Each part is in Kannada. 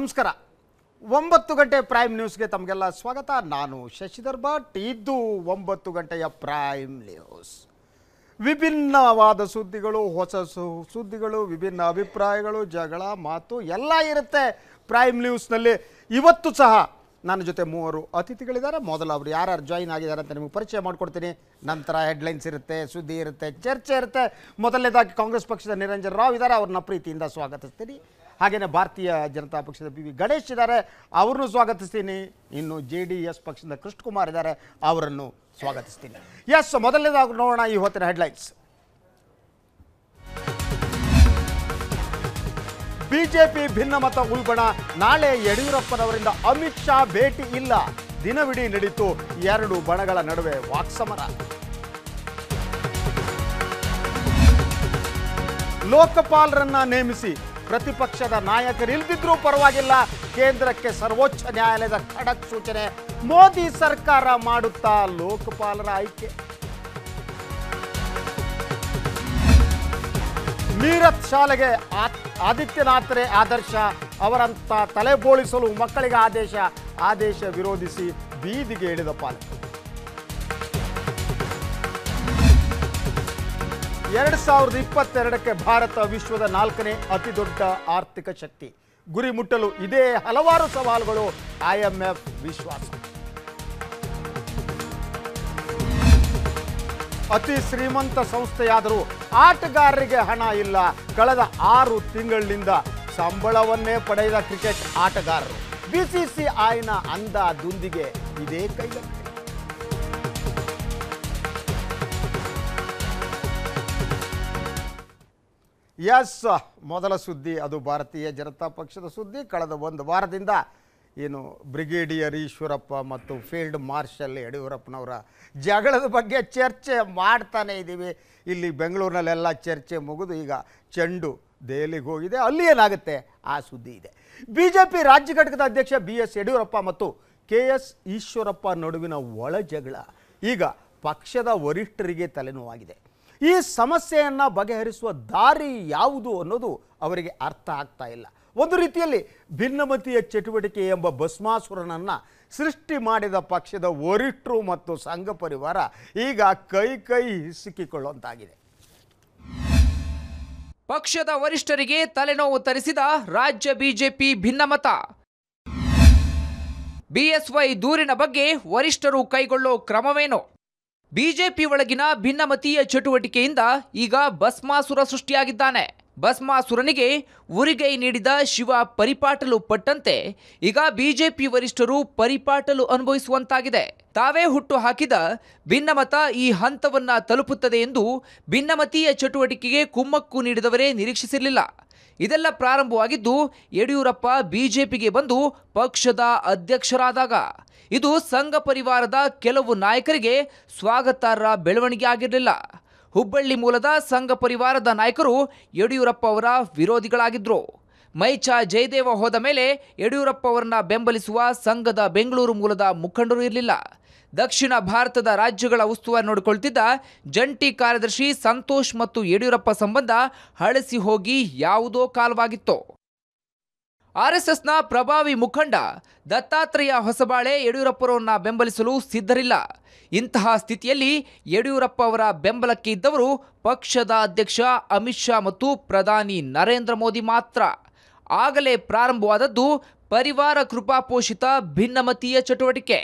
ನಮಸ್ಕಾರ. 9 ಗಂಟೆ ಪ್ರೈಮ್ ನ್ಯೂಸ್ಗೆ ತಮಗೆಲ್ಲ ಸ್ವಾಗತ. ನಾನು ಶಶಿಧರ್ ಭಟ್. ಇದು 9 ಗಂಟೆಯ ಪ್ರೈಮ್ ನ್ಯೂಸ್. ವಿಭಿನ್ನವಾದ ಸುದ್ದಿಗಳು, ಹೊಸ ಸುದ್ದಿಗಳು, ವಿಭಿನ್ನ ಅಭಿಪ್ರಾಯಗಳು, ಜಗಳ, ಮಾತು ಎಲ್ಲ ಇರುತ್ತೆ ಪ್ರೈಮ್ ನ್ಯೂಸ್ನಲ್ಲಿ. ಇವತ್ತು ಸಹ ನನ್ನ ಜೊತೆ 3 ಅತಿಥಿಗಳಿದ್ದಾರೆ. ಮೊದಲು ಅವರು ಯಾರ್ಯಾರು ಜಾಯಿನ್ ಆಗಿದ್ದಾರೆ ಅಂತ ನಿಮಗೆ ಪರಿಚಯ ಮಾಡಿಕೊಡ್ತೀನಿ. ನಂತರ ಹೆಡ್ಲೈನ್ಸ್ ಇರುತ್ತೆ, ಸುದ್ದಿ ಇರುತ್ತೆ, ಚರ್ಚೆ ಇರುತ್ತೆ. ಮೊದಲನೇದಾಗಿ ಕಾಂಗ್ರೆಸ್ ಪಕ್ಷದ ನಿರಂಜನ್ ರಾವ್ ಇದ್ದಾರೆ, ಅವ್ರನ್ನ ಪ್ರೀತಿಯಿಂದ ಸ್ವಾಗತಿಸ್ತೀನಿ. ಹಾಗೆಯೇ ಭಾರತೀಯ ಜನತಾ ಪಕ್ಷದ ವಿ ಗಣೇಶ್ ಇದ್ದಾರೆ, ಅವ್ರನ್ನೂ ಸ್ವಾಗತಿಸ್ತೀನಿ. ಇನ್ನು JDS ಪಕ್ಷದ ಕೃಷ್ಣಕುಮಾರ್ ಇದ್ದಾರೆ, ಅವರನ್ನು ಸ್ವಾಗತಿಸ್ತೀನಿ. ಎಸ್, ಮೊದಲನೇದಾಗಿ ನೋಡೋಣ ಈ ಹೊತ್ತಿನ ಹೆಡ್ಲೈನ್ಸ್. ಬಿಜೆಪಿ ಭಿನ್ನಮತ ಉಲ್ಬಣ. ನಾಳೆ ಯಡಿಯೂರಪ್ಪನವರಿಂದ ಅಮಿತ್ ಶಾ ಭೇಟಿ ಇಲ್ಲ. ದಿನವಿಡೀ ನಡೀತು 2 ಬಣಗಳ ನಡುವೆ ವಾಕ್ಸಮರ. ಲೋಕಪಾಲರನ್ನ ನೇಮಿಸಿ, ಪ್ರತಿಪಕ್ಷದ ನಾಯಕರಿಲ್ದಿದ್ರೂ ಪರವಾಗಿಲ್ಲ, ಕೇಂದ್ರಕ್ಕೆ ಸರ್ವೋಚ್ಚ ನ್ಯಾಯಾಲಯದ ಖಡಕ್ ಸೂಚನೆ. ಮೋದಿ ಸರ್ಕಾರ ಮಾಡುತ್ತಾ ಲೋಕಪಾಲರ ಆಯ್ಕೆ. ಮೀರತ್ ಶಾಲೆಗೆ ಆದಿತ್ಯನಾಥರೇ ಆದರ್ಶ. ಅವರಂತ ತಲೆಬೋಳಿಸಲು ಮಕ್ಕಳಿಗೆ ಆದೇಶ ವಿರೋಧಿಸಿ ಬೀದಿಗೆ ಇಳಿದ ಪಾಲಕರು. 2022ಕ್ಕೆ ಭಾರತ ವಿಶ್ವದ 4ನೇ ಅತಿ ದೊಡ್ಡ ಆರ್ಥಿಕ ಶಕ್ತಿ. ಗುರಿ ಮುಟ್ಟಲು ಇದೇ ಹಲವಾರು ಸವಾಲುಗಳು, IMF ವಿಶ್ವಾಸ. ಅತಿ ಶ್ರೀಮಂತ ಸಂಸ್ಥೆಯಾದರೂ ಆಟಗಾರರಿಗೆ ಹಣ ಇಲ್ಲ. ಕಳೆದ 6 ತಿಂಗಳಿನಿಂದ ಸಂಬಳವನ್ನೇ ಪಡೆದ ಕ್ರಿಕೆಟ್ ಆಟಗಾರರು. BCCIನ ಅಂದದುಂದಿಗೆ ಇದೇ ಕೈಗತ್ತೆ. ಎಸ್, ಮೊದಲ ಸುದ್ದಿ ಅದು ಭಾರತೀಯ ಜನತಾ ಪಕ್ಷದ ಸುದ್ದಿ. ಕಳೆದ 1 ವಾರದಿಂದ ಏನು ಬ್ರಿಗೇಡಿಯರ್ ಈಶ್ವರಪ್ಪ ಮತ್ತು ಫೀಲ್ಡ್ ಮಾರ್ಷಲ್ ಯಡಿಯೂರಪ್ಪನವರ ಜಗಳದ ಬಗ್ಗೆ ಚರ್ಚೆ ಮಾಡ್ತಾನೆ ಇದ್ದೀವಿ. ಇಲ್ಲಿ ಬೆಂಗಳೂರಿನಲ್ಲೆಲ್ಲ ಚರ್ಚೆ ಮುಗಿದು ಈಗ ಚೆಂಡು ದೆಹಲಿಗೆ ಹೋಗಿದೆ. ಅಲ್ಲಿ ಏನಾಗುತ್ತೆ ಆ ಸುದ್ದಿ ಇದೆ. BJP ರಾಜ್ಯ ಘಟಕದ ಅಧ್ಯಕ್ಷ BS ಯಡಿಯೂರಪ್ಪ ಮತ್ತು KS ಈಶ್ವರಪ್ಪ ನಡುವಿನ ಒಳ ಜಗಳ ಈಗ ಪಕ್ಷದ ವರಿಷ್ಠರಿಗೆ ತಲೆನೋವಾಗಿದೆ. ಈ ಸಮಸ್ಯೆಯನ್ನು ಬಗೆಹರಿಸುವ ದಾರಿ ಯಾವುದು ಅನ್ನೋದು ಅವರಿಗೆ ಅರ್ಥ ಆಗ್ತಾ ಇಲ್ಲ. ಒಂದು ರೀತಿಯಲ್ಲಿ ಭಿನ್ನಮತೀಯ ಚಟುವಟಿಕೆ ಎಂಬ ಭಸ್ಮಾಸುರನನ್ನು ಸೃಷ್ಟಿ ಮಾಡಿದ ಪಕ್ಷದ ವರಿಷ್ಠರು ಮತ್ತು ಸಂಘ ಪರಿವಾರ ಈಗ ಕೈ ಹಿಸುಕಿಕೊಳ್ಳುವಂತಾಗಿದೆ. ಪಕ್ಷದ ವರಿಷ್ಠರಿಗೆ ತಲೆನೋವು ತರಿಸಿದ ರಾಜ್ಯ BJP ಭಿನ್ನಮತ. BSY ದೂರಿನ ಬಗ್ಗೆ ವರಿಷ್ಠರು ಕೈಗೊಳ್ಳೋ ಕ್ರಮವೇನು? BJP ಒಳಗಿನ ಭಿನ್ನಮತೀಯ ಚಟುವಟಿಕೆಯಿಂದ ಈಗ ಭಸ್ಮಾಸುರ ಸೃಷ್ಟಿಯಾಗಿದ್ದಾನೆ. ಭಸ್ಮಾಸುರನಿಗೆ ಉರಿಗೈ ನೀಡಿದ ಶಿವ ಪರಿಪಾಟಲು ಪಟ್ಟಂತೆ ಈಗ BJP ವರಿಷ್ಠರು ಪರಿಪಾಟಲು ಅನುಭವಿಸುವಂತಾಗಿದೆ. ತಾವೇ ಹುಟ್ಟು ಹಾಕಿದ ಭಿನ್ನಮತ ಈ ಹಂತವನ್ನ ತಲುಪುತ್ತದೆ ಎಂದು ಭಿನ್ನಮತೀಯ ಚಟುವಟಿಕೆಗೆ ಕುಮ್ಮಕ್ಕು ನೀಡಿದವರೇ ನಿರೀಕ್ಷಿಸಿರಲಿಲ್ಲ. ಇದೆಲ್ಲ ಪ್ರಾರಂಭವಾಗಿದ್ದು ಯಡಿಯೂರಪ್ಪ BJPಗೆ ಬಂದು ಪಕ್ಷದ ಅಧ್ಯಕ್ಷರಾದಾಗ. ಇದು ಸಂಘ ಪರಿವಾರದ ಕೆಲವು ನಾಯಕರಿಗೆ ಸ್ವಾಗತಾರ್ಹ ಬೆಳವಣಿಗೆ ಆಗಿರಲಿಲ್ಲ. ಹುಬ್ಬಳ್ಳಿ ಮೂಲದ ಸಂಘ ಪರಿವಾರದ ನಾಯಕರು ಯಡಿಯೂರಪ್ಪ ಅವರ ವಿರೋಧಿಗಳಾಗಿದ್ದರು. ಮೈಚಾ ಜಯದೇವ ಹೋದ ಮೇಲೆ ಯಡಿಯೂರಪ್ಪ ಅವರನ್ನ ಬೆಂಬಲಿಸುವ ಸಂಘದ ಬೆಂಗಳೂರು ಮೂಲದ ಮುಖಂಡರು ಇರಲಿಲ್ಲ. ದಕ್ಷಿಣ ಭಾರತದ ರಾಜ್ಯಗಳ ಉಸ್ತುವಾರಿ ನೋಡಿಕೊಳ್ತಿದ್ದ ಜಂಟಿ ಕಾರ್ಯದರ್ಶಿ ಸಂತೋಷ್ ಮತ್ತು ಯಡಿಯೂರಪ್ಪ ಸಂಬಂಧ ಹಳಸಿ ಹೋಗಿ ಯಾವುದೋ ಕಾಲವಾಗಿತ್ತು. RSSನ ಪ್ರಭಾವಿ ಮುಖಂಡ ದತ್ತಾತ್ರೇಯ ಹೊಸಬಾಳೆ ಯಡಿಯೂರಪ್ಪರವರನ್ನ ಬೆಂಬಲಿಸಲು ಸಿದ್ಧರಿಲ್ಲ. ಇಂತಹ ಸ್ಥಿತಿಯಲ್ಲಿ ಯಡಿಯೂರಪ್ಪ ಅವರ ಬೆಂಬಲಕ್ಕೆ ಇದ್ದವರು ಪಕ್ಷದ ಅಧ್ಯಕ್ಷ ಅಮಿತ್ ಶಾ ಮತ್ತು ಪ್ರಧಾನಿ ನರೇಂದ್ರ ಮೋದಿ ಮಾತ್ರ. ಆಗಲೇ ಪ್ರಾರಂಭವಾದದ್ದು ಪರಿವಾರ ಕೃಪಾಪೋಷಿತ ಭಿನ್ನಮತೀಯ ಚಟುವಟಿಕೆ.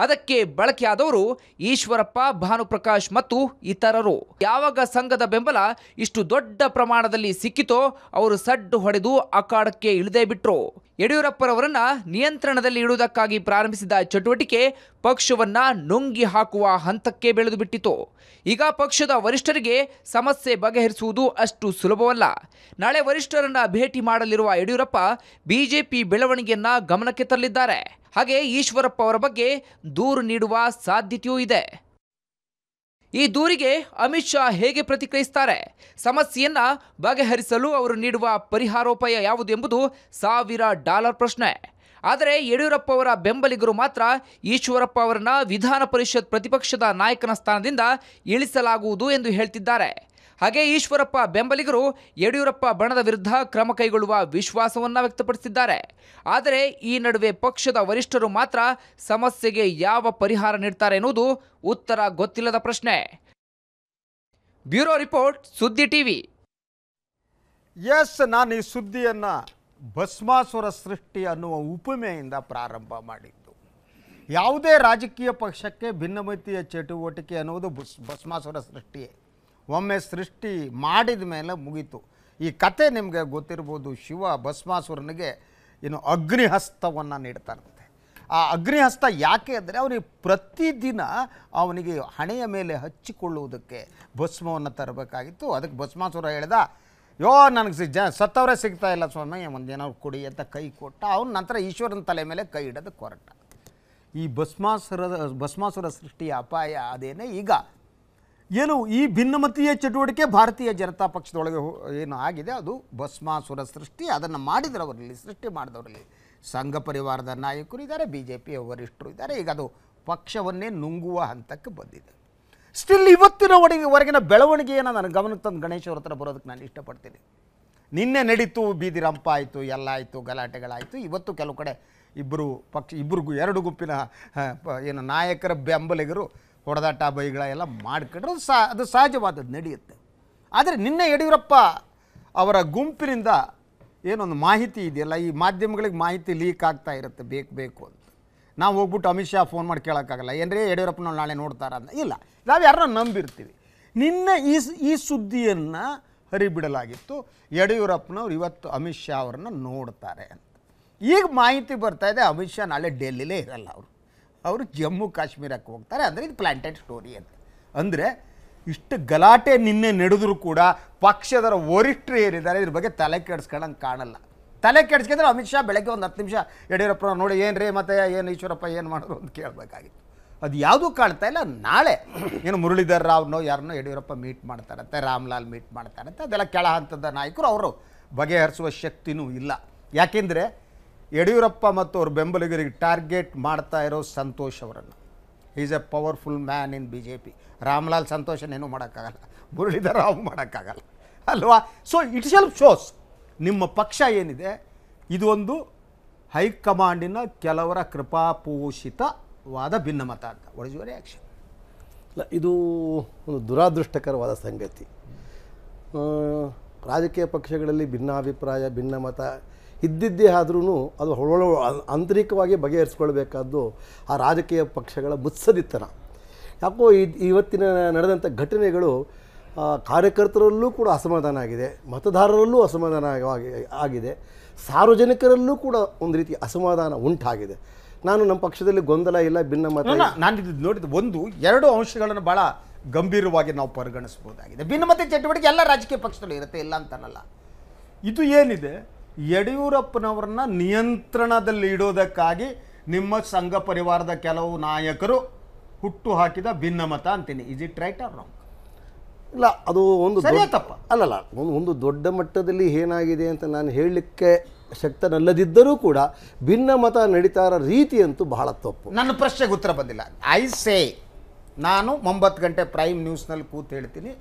ಅದಕ್ಕೆ ಬಳಕೆಯಾದವರು ಈಶ್ವರಪ್ಪ, ಭಾನುಪ್ರಕಾಶ್ ಮತ್ತು ಇತರರು. ಯಾವಾಗ ಸಂಘದ ಬೆಂಬಲ ಇಷ್ಟು ದೊಡ್ಡ ಪ್ರಮಾಣದಲ್ಲಿ ಸಿಕ್ಕಿತೋ ಅವರು ಸಡ್ಡು ಹೊಡೆದು ಅಖಾಡಕ್ಕೆ ಇಳಿದೇ ಬಿಟ್ರು. ಯಡಿಯೂರಪ್ಪರವರನ್ನ ನಿಯಂತ್ರಣದಲ್ಲಿ ಇಡುವುದಕ್ಕಾಗಿ ಪ್ರಾರಂಭಿಸಿದ ಚಟುವಟಿಕೆ ಪಕ್ಷವನ್ನ ನುಂಗಿ ಹಾಕುವ ಹಂತಕ್ಕೆ ಬೆಳೆದು ಬಿಟ್ಟಿತು. ಈಗ ಪಕ್ಷದ ವರಿಷ್ಠರಿಗೆ ಸಮಸ್ಯೆ ಬಗೆಹರಿಸುವುದು ಅಷ್ಟು ಸುಲಭವಲ್ಲ. ನಾಳೆ ವರಿಷ್ಠರನ್ನ ಭೇಟಿ ಮಾಡಲಿರುವ ಯಡಿಯೂರಪ್ಪ BJP ಬೆಳವಣಿಗೆಯನ್ನ ಗಮನಕ್ಕೆ ತರಲಿದ್ದಾರೆ. ಹಾಗೆ ಈಶ್ವರಪ್ಪ ಅವರ ಬಗ್ಗೆ ದೂರು ನೀಡುವ ಸಾಧ್ಯತೆಯೂ ಇದೆ. ಈ ದೂರಿಗೆ ಅಮಿತ್ ಶಾ ಹೇಗೆ ಪ್ರತಿಕ್ರಿಯಿಸುತ್ತಾರೆ? ಸಮಸ್ಯೆಯನ್ನ ಬಗೆಹರಿಸಲು ಅವರು ನೀಡುವ ಪರಿಹಾರೋಪಾಯ ಯಾವುದು ಎಂಬುದು $1000 ಪ್ರಶ್ನೆ. ಆದರೆ ಯಡಿಯೂರಪ್ಪ ಅವರ ಬೆಂಬಲಿಗರು ಮಾತ್ರ ಈಶ್ವರಪ್ಪ ಅವರನ್ನ ವಿಧಾನ ಪರಿಷತ್ ಪ್ರತಿಪಕ್ಷದ ನಾಯಕನ ಸ್ಥಾನದಿಂದ ಇಳಿಸಲಾಗುವುದು ಎಂದು ಹೇಳ್ತಿದ್ದಾರೆ. ಹಾಗೆ ಈಶ್ವರಪ್ಪ ಬೆಂಬಲಿಗರು ಯಡಿಯೂರಪ್ಪ ಬಣದ ವಿರುದ್ಧ ಕ್ರಮ ಕೈಗೊಳ್ಳುವ ವಿಶ್ವಾಸವನ್ನ ವ್ಯಕ್ತಪಡಿಸಿದ್ದಾರೆ. ಆದರೆ ಈ ನಡುವೆ ಪಕ್ಷದ ವರಿಷ್ಠರು ಮಾತ್ರ ಸಮಸ್ಯೆಗೆ ಯಾವ ಪರಿಹಾರ ನೀಡ್ತಾರೆ ಎನ್ನುವುದು ಉತ್ತರ ಗೊತ್ತಿಲ್ಲದ ಪ್ರಶ್ನೆ. ಬ್ಯೂರೋ ರಿಪೋರ್ಟ್, ಸುದ್ದಿ ಟಿವಿ. ಎಸ್, ನಾನು ಈ ಸುದ್ದಿಯನ್ನು ಭಸ್ಮಾಸುರ ಸೃಷ್ಟಿ ಅನ್ನುವ ಉಪಮೆಯಿಂದ ಪ್ರಾರಂಭ ಮಾಡಿದ್ದು. ಯಾವುದೇ ರಾಜಕೀಯ ಪಕ್ಷಕ್ಕೆ ಭಿನ್ನಮತೀಯ ಚಟುವಟಿಕೆ ಅನ್ನುವುದು ಭಸ್ಮಾಸುರ ಸೃಷ್ಟಿಯೇ. ಒಮ್ಮೆ ಸೃಷ್ಟಿ ಮಾಡಿದ ಮೇಲೆ ಮುಗೀತು. ಈ ಕತೆ ನಿಮಗೆ ಗೊತ್ತಿರ್ಬೋದು. ಶಿವ ಭಸ್ಮಾಸುರನಿಗೆ ಅಗ್ನಿಹಸ್ತವನ್ನು ನೀಡ್ತಾರಂತೆ. ಆ ಅಗ್ನಿಹಸ್ತ ಯಾಕೆ ಅಂದರೆ ಅವನಿಗೆ ಪ್ರತಿದಿನ ಅವನಿಗೆ ಹಣೆಯ ಮೇಲೆ ಹಚ್ಚಿಕೊಳ್ಳುವುದಕ್ಕೆ ಭಸ್ಮವನ್ನು ತರಬೇಕಾಗಿತ್ತು. ಅದಕ್ಕೆ ಭಸ್ಮಾಸುರ ಹೇಳ್ದ, ನನಗೆ ಸತ್ತವರೇ ಸಿಗ್ತಾ ಇಲ್ಲ ಸ್ವಾಮಿ, ಒಂದೇನಾದ್ರು ಕೊಡಿ ಅಂತ ಕೈ ಕೊಟ್ಟ. ಅವನ ನಂತರ ಈಶ್ವರನ ತಲೆ ಮೇಲೆ ಕೈ ಹಿಡೋದು ಹೊರಟ. ಈ ಭಸ್ಮಾಸುರ ಸೃಷ್ಟಿಯ ಅಪಾಯ ಅದೇನೇ. ಈಗ ಈ ಭಿನ್ನಮತೀಯ ಚಟುವಟಿಕೆ ಭಾರತೀಯ ಜನತಾ ಪಕ್ಷದೊಳಗೆ ಏನು ಆಗಿದೆ ಅದು ಭಸ್ಮಾಸುರ ಸೃಷ್ಟಿ. ಅದನ್ನು ಮಾಡಿದವರಲ್ಲಿ, ಸೃಷ್ಟಿ ಮಾಡಿದವರಲ್ಲಿ ಸಂಘ ಪರಿವಾರದ ನಾಯಕರು ಇದ್ದಾರೆ, BJPಯ ವರಿಷ್ಠರು ಇದ್ದಾರೆ. ಈಗ ಅದು ಪಕ್ಷವನ್ನೇ ನುಂಗುವ ಹಂತಕ್ಕೆ ಬಂದಿದೆ. ಸ್ಟಿಲ್ ಇವತ್ತಿನವರೆಗಿನ ಬೆಳವಣಿಗೆಯನ್ನು ನನ್ನ ಗಮನಕ್ಕೆ ತಂದು ಗಣೇಶ್ ಅವ್ರ ಹತ್ರ ಬರೋದಕ್ಕೆ ನಾನು ಇಷ್ಟಪಡ್ತೀನಿ. ನಿನ್ನೆ ನಡೀತು, ಬೀದಿ ರಂಪ ಆಯಿತು, ಎಲ್ಲ ಆಯಿತು, ಗಲಾಟೆಗಳಾಯಿತು. ಇವತ್ತು ಕೆಲವು ಕಡೆ ಇಬ್ಬರಿಗೂ ಎರಡು ಗುಂಪಿನ ನಾಯಕರ ಬೆಂಬಲಿಗರು ಹೊಡೆದಾಟ ಬೈಗಳ ಎಲ್ಲ ಮಾಡಿಕೊಂಡ್ರು. ಅದು ಸಹಜವಾದದ್ದು, ನಡೆಯುತ್ತೆ. ಆದರೆ ನಿನ್ನೆ ಯಡಿಯೂರಪ್ಪ ಅವರ ಗುಂಪಿನಿಂದ ಏನೊಂದು ಮಾಹಿತಿ ಇದೆಯಲ್ಲ, ಈ ಮಾಧ್ಯಮಗಳಿಗೆ ಮಾಹಿತಿ ಲೀಕ್ ಆಗ್ತಾ ಇರುತ್ತೆ ಬೇಕು ಅಂತ. ನಾವು ಹೋಗ್ಬಿಟ್ಟು ಅಮಿತ್ ಶಾ ಫೋನ್ ಮಾಡಿ ಕೇಳೋಕ್ಕಾಗಲ್ಲ, ಏನ್ರಿ ಯಡಿಯೂರಪ್ಪನ ನಾಳೆ ನೋಡ್ತಾರ ಅಂತ. ಇಲ್ಲ, ನಾವು ಯಾರನ್ನ ನಂಬಿರ್ತೀವಿ. ನಿನ್ನೆ ಈ ಸುದ್ದಿಯನ್ನು ಹರಿಬಿಡಲಾಗಿತ್ತು. ಯಡಿಯೂರಪ್ಪನವ್ರು ಇವತ್ತು ಅಮಿತ್ ಶಾ ಅವರನ್ನು ನೋಡ್ತಾರೆ ಅಂತ. ಈಗ ಮಾಹಿತಿ ಬರ್ತಾ ಇದೆ, ಅಮಿತ್ ಶಾ ನಾಳೆ ಡೆಲ್ಲಿಲೇ ಇರಲ್ಲ. ಅವರು ಜಮ್ಮು ಕಾಶ್ಮೀರಕ್ಕೆ ಹೋಗ್ತಾರೆ. ಅಂದರೆ ಇದು ಪ್ಲಾಂಟೆಡ್ ಸ್ಟೋರಿ ಅಂತ. ಅಂದರೆ ಇಷ್ಟು ಗಲಾಟೆ ನಿನ್ನೆ ನಡೆದರೂ ಕೂಡ ಪಕ್ಷದ ವರಿಷ್ಠರು ಏನಿದ್ದಾರೆ ಇದ್ರ ಬಗ್ಗೆ ತಲೆ ಕೆಡಿಸ್ಕೊಳ್ಳೋಂಗೆ ಕಾಣಲ್ಲ. ತಲೆ ಕೆಡಿಸ್ಕೊಂಡ್ರೆ ಅಮಿತ್ ಶಾ ಬೆಳಗ್ಗೆ ಒಂದು 10 ನಿಮಿಷ ಯಡಿಯೂರಪ್ಪನ ನೋಡಿ, ಏನ್ರಿ ಮತ್ತೆ ಏನು ಈಶ್ವರಪ್ಪ ಏನು ಮಾಡಿದ್ರು ಅಂತ ಕೇಳಬೇಕಾಗಿತ್ತು. ಅದು ಯಾವುದೂ ಕಾಣ್ತಾ ಇಲ್ಲ. ನಾಳೆ ಮುರಳೀಧರ್ ರಾವ್ನೋ ಯಾರನ್ನೋ ಯಡಿಯೂರಪ್ಪ ಮೀಟ್ ಮಾಡ್ತಾರಂತೆ, ರಾಮ್ಲಾಲ್ ಮೀಟ್ ಮಾಡ್ತಾರಂತೆ. ಅದೆಲ್ಲ ಕೆಳ ಹಂತದ ನಾಯಕರು, ಅವರು ಬಗೆಹರಿಸುವ ಶಕ್ತಿನೂ ಇಲ್ಲ. ಯಾಕೆಂದರೆ ಯಡಿಯೂರಪ್ಪ ಮತ್ತು ಅವ್ರ ಬೆಂಬಲಿಗರಿಗೆ ಟಾರ್ಗೆಟ್ ಮಾಡ್ತಾ ಇರೋ ಸಂತೋಷ್ ಅವರನ್ನು. Is a powerful man in BJP. Ramlal ಸಂತೋಷನೇನು ಮಾಡೋಕ್ಕಾಗಲ್ಲ, ಮುರಳೀಧರ್ ರಾವ್ ಮಾಡೋಕ್ಕಾಗಲ್ಲ ಅಲ್ವಾ? ಸೊ ಇಟ್ ಸೆಲ್ಫ್ ಶೋಸ್ ನಿಮ್ಮ ಪಕ್ಷ ಏನಿದೆ ಇದು ಒಂದು ಹೈಕಮಾಂಡಿನ ಕೆಲವರ ಕೃಪಾಪೋಷಿತವಾದ ಭಿನ್ನಮತ ಅಂತ. What is your reaction? ಇಲ್ಲ, ಇದು ಒಂದು ದುರಾದೃಷ್ಟಕರವಾದ ಸಂಗತಿ. ರಾಜಕೀಯ ಪಕ್ಷಗಳಲ್ಲಿ ಭಿನ್ನಾಭಿಪ್ರಾಯ, ಭಿನ್ನಮತ ಇದ್ದಿದ್ದೇ ಆದ್ರೂ ಅದು ಆಂತರಿಕವಾಗಿ ಬಗೆಹರಿಸ್ಕೊಳ್ಬೇಕಾದ್ದು ಆ ರಾಜಕೀಯ ಪಕ್ಷಗಳ ಮುತ್ಸದಿತನ. ಯಾಕೋ ಇವತ್ತಿನ ನಡೆದಂಥ ಘಟನೆಗಳು ಕಾರ್ಯಕರ್ತರಲ್ಲೂ ಕೂಡ ಅಸಮಾಧಾನ ಆಗಿದೆ, ಮತದಾರರಲ್ಲೂ ಅಸಮಾಧಾನ ಆಗಿದೆ, ಸಾರ್ವಜನಿಕರಲ್ಲೂ ಕೂಡ ಒಂದು ರೀತಿ ಅಸಮಾಧಾನ ಉಂಟಾಗಿದೆ. ನಮ್ಮ ಪಕ್ಷದಲ್ಲಿ ಗೊಂದಲ ಇಲ್ಲ, ಭಿನ್ನಮತ. ನಾನು ಇದು ನೋಡಿದ್ದು ಎರಡು ಅಂಶಗಳನ್ನು ಭಾಳ ಗಂಭೀರವಾಗಿ ನಾವು ಪರಿಗಣಿಸ್ಬೋದಾಗಿದೆ. ಭಿನ್ನಮತ ಚಟುವಟಿಕೆ ಎಲ್ಲ ರಾಜಕೀಯ ಪಕ್ಷದಲ್ಲಿ ಇರುತ್ತೆ, ಇಲ್ಲ ಅಂತನಲ್ಲ. ಇದು ಏನಿದೆ, ಯಡಿಯೂರಪ್ಪನವ್ರನ್ನ ನಿಯಂತ್ರಣದಲ್ಲಿ ಇಡೋದಕ್ಕಾಗಿ ನಿಮ್ಮ ಸಂಘ ಪರಿವಾರದ ಕೆಲವು ನಾಯಕರು ಹುಟ್ಟು ಹಾಕಿದ ಭಿನ್ನಮತ ಅಂತೀನಿ. Is it right or wrong? ಇಲ್ಲ, ಅದು ಒಂದು ತಪ್ಪ ಅಲ್ಲಲ್ಲ. ಒಂದು ದೊಡ್ಡ ಮಟ್ಟದಲ್ಲಿ ಏನಾಗಿದೆ ಅಂತ ನಾನು ಹೇಳಲಿಕ್ಕೆ ಶಕ್ತನಲ್ಲದಿದ್ದರೂ ಕೂಡ ಭಿನ್ನಮತ ನಡೀತಾ ಇರೋ ರೀತಿ ಅಂತೂ ಬಹಳ ತಪ್ಪು. ನನ್ನ ಪ್ರಶ್ನೆಗೆ ಉತ್ತರ ಬಂದಿಲ್ಲ. ನಾನು 9 ಗಂಟೆ ಪ್ರೈಮ್ ನ್ಯೂಸ್ನಲ್ಲಿ ಕೂತು ಹೇಳ್ತೀನಿ,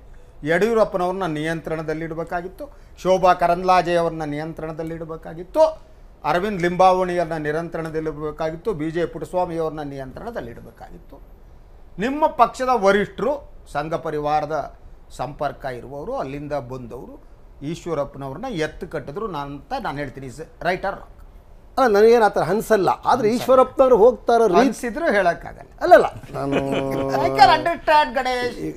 ಯಡಿಯೂರಪ್ಪನವ್ರನ್ನ ನಿಯಂತ್ರಣದಲ್ಲಿಡಬೇಕಾಗಿತ್ತು, ಶೋಭಾ ಕರಂದ್ಲಾಜೆ ಅವ್ರನ್ನ ನಿಯಂತ್ರಣದಲ್ಲಿಡಬೇಕಾಗಿತ್ತು, ಅರವಿಂದ್ ಲಿಂಬಾವಣಿಯವ್ರನ್ನ ನಿಯಂತ್ರಣದಲ್ಲಿಡಬೇಕಾಗಿತ್ತು, BJ ಪುಟ್ಟಸ್ವಾಮಿಯವ್ರನ್ನ ನಿಯಂತ್ರಣದಲ್ಲಿಡಬೇಕಾಗಿತ್ತು. ನಿಮ್ಮ ಪಕ್ಷದ ವರಿಷ್ಠರು, ಸಂಘ ಪರಿವಾರದ ಸಂಪರ್ಕ ಇರುವವರು, ಅಲ್ಲಿಂದ ಬಂದವರು ಈಶ್ವರಪ್ಪನವ್ರನ್ನ ಎತ್ತು ಕಟ್ಟಿದ್ರು ಅಂತ ನಾನು ಹೇಳ್ತೀನಿ. Right or wrong? ಅಲ್ಲ, ನನಗೇನು ಆ ಥರ ಅನ್ಸಲ್ಲ. ಆದರೆ ಈಶ್ವರಪ್ಪನವ್ರು ಹೋಗ್ತಾರೋ ಅನ್ಸಿದ್ರು ಹೇಳೋಕ್ಕಾಗಲ್ಲ. ಅಲ್ಲಲ್ಲ, ನಾನು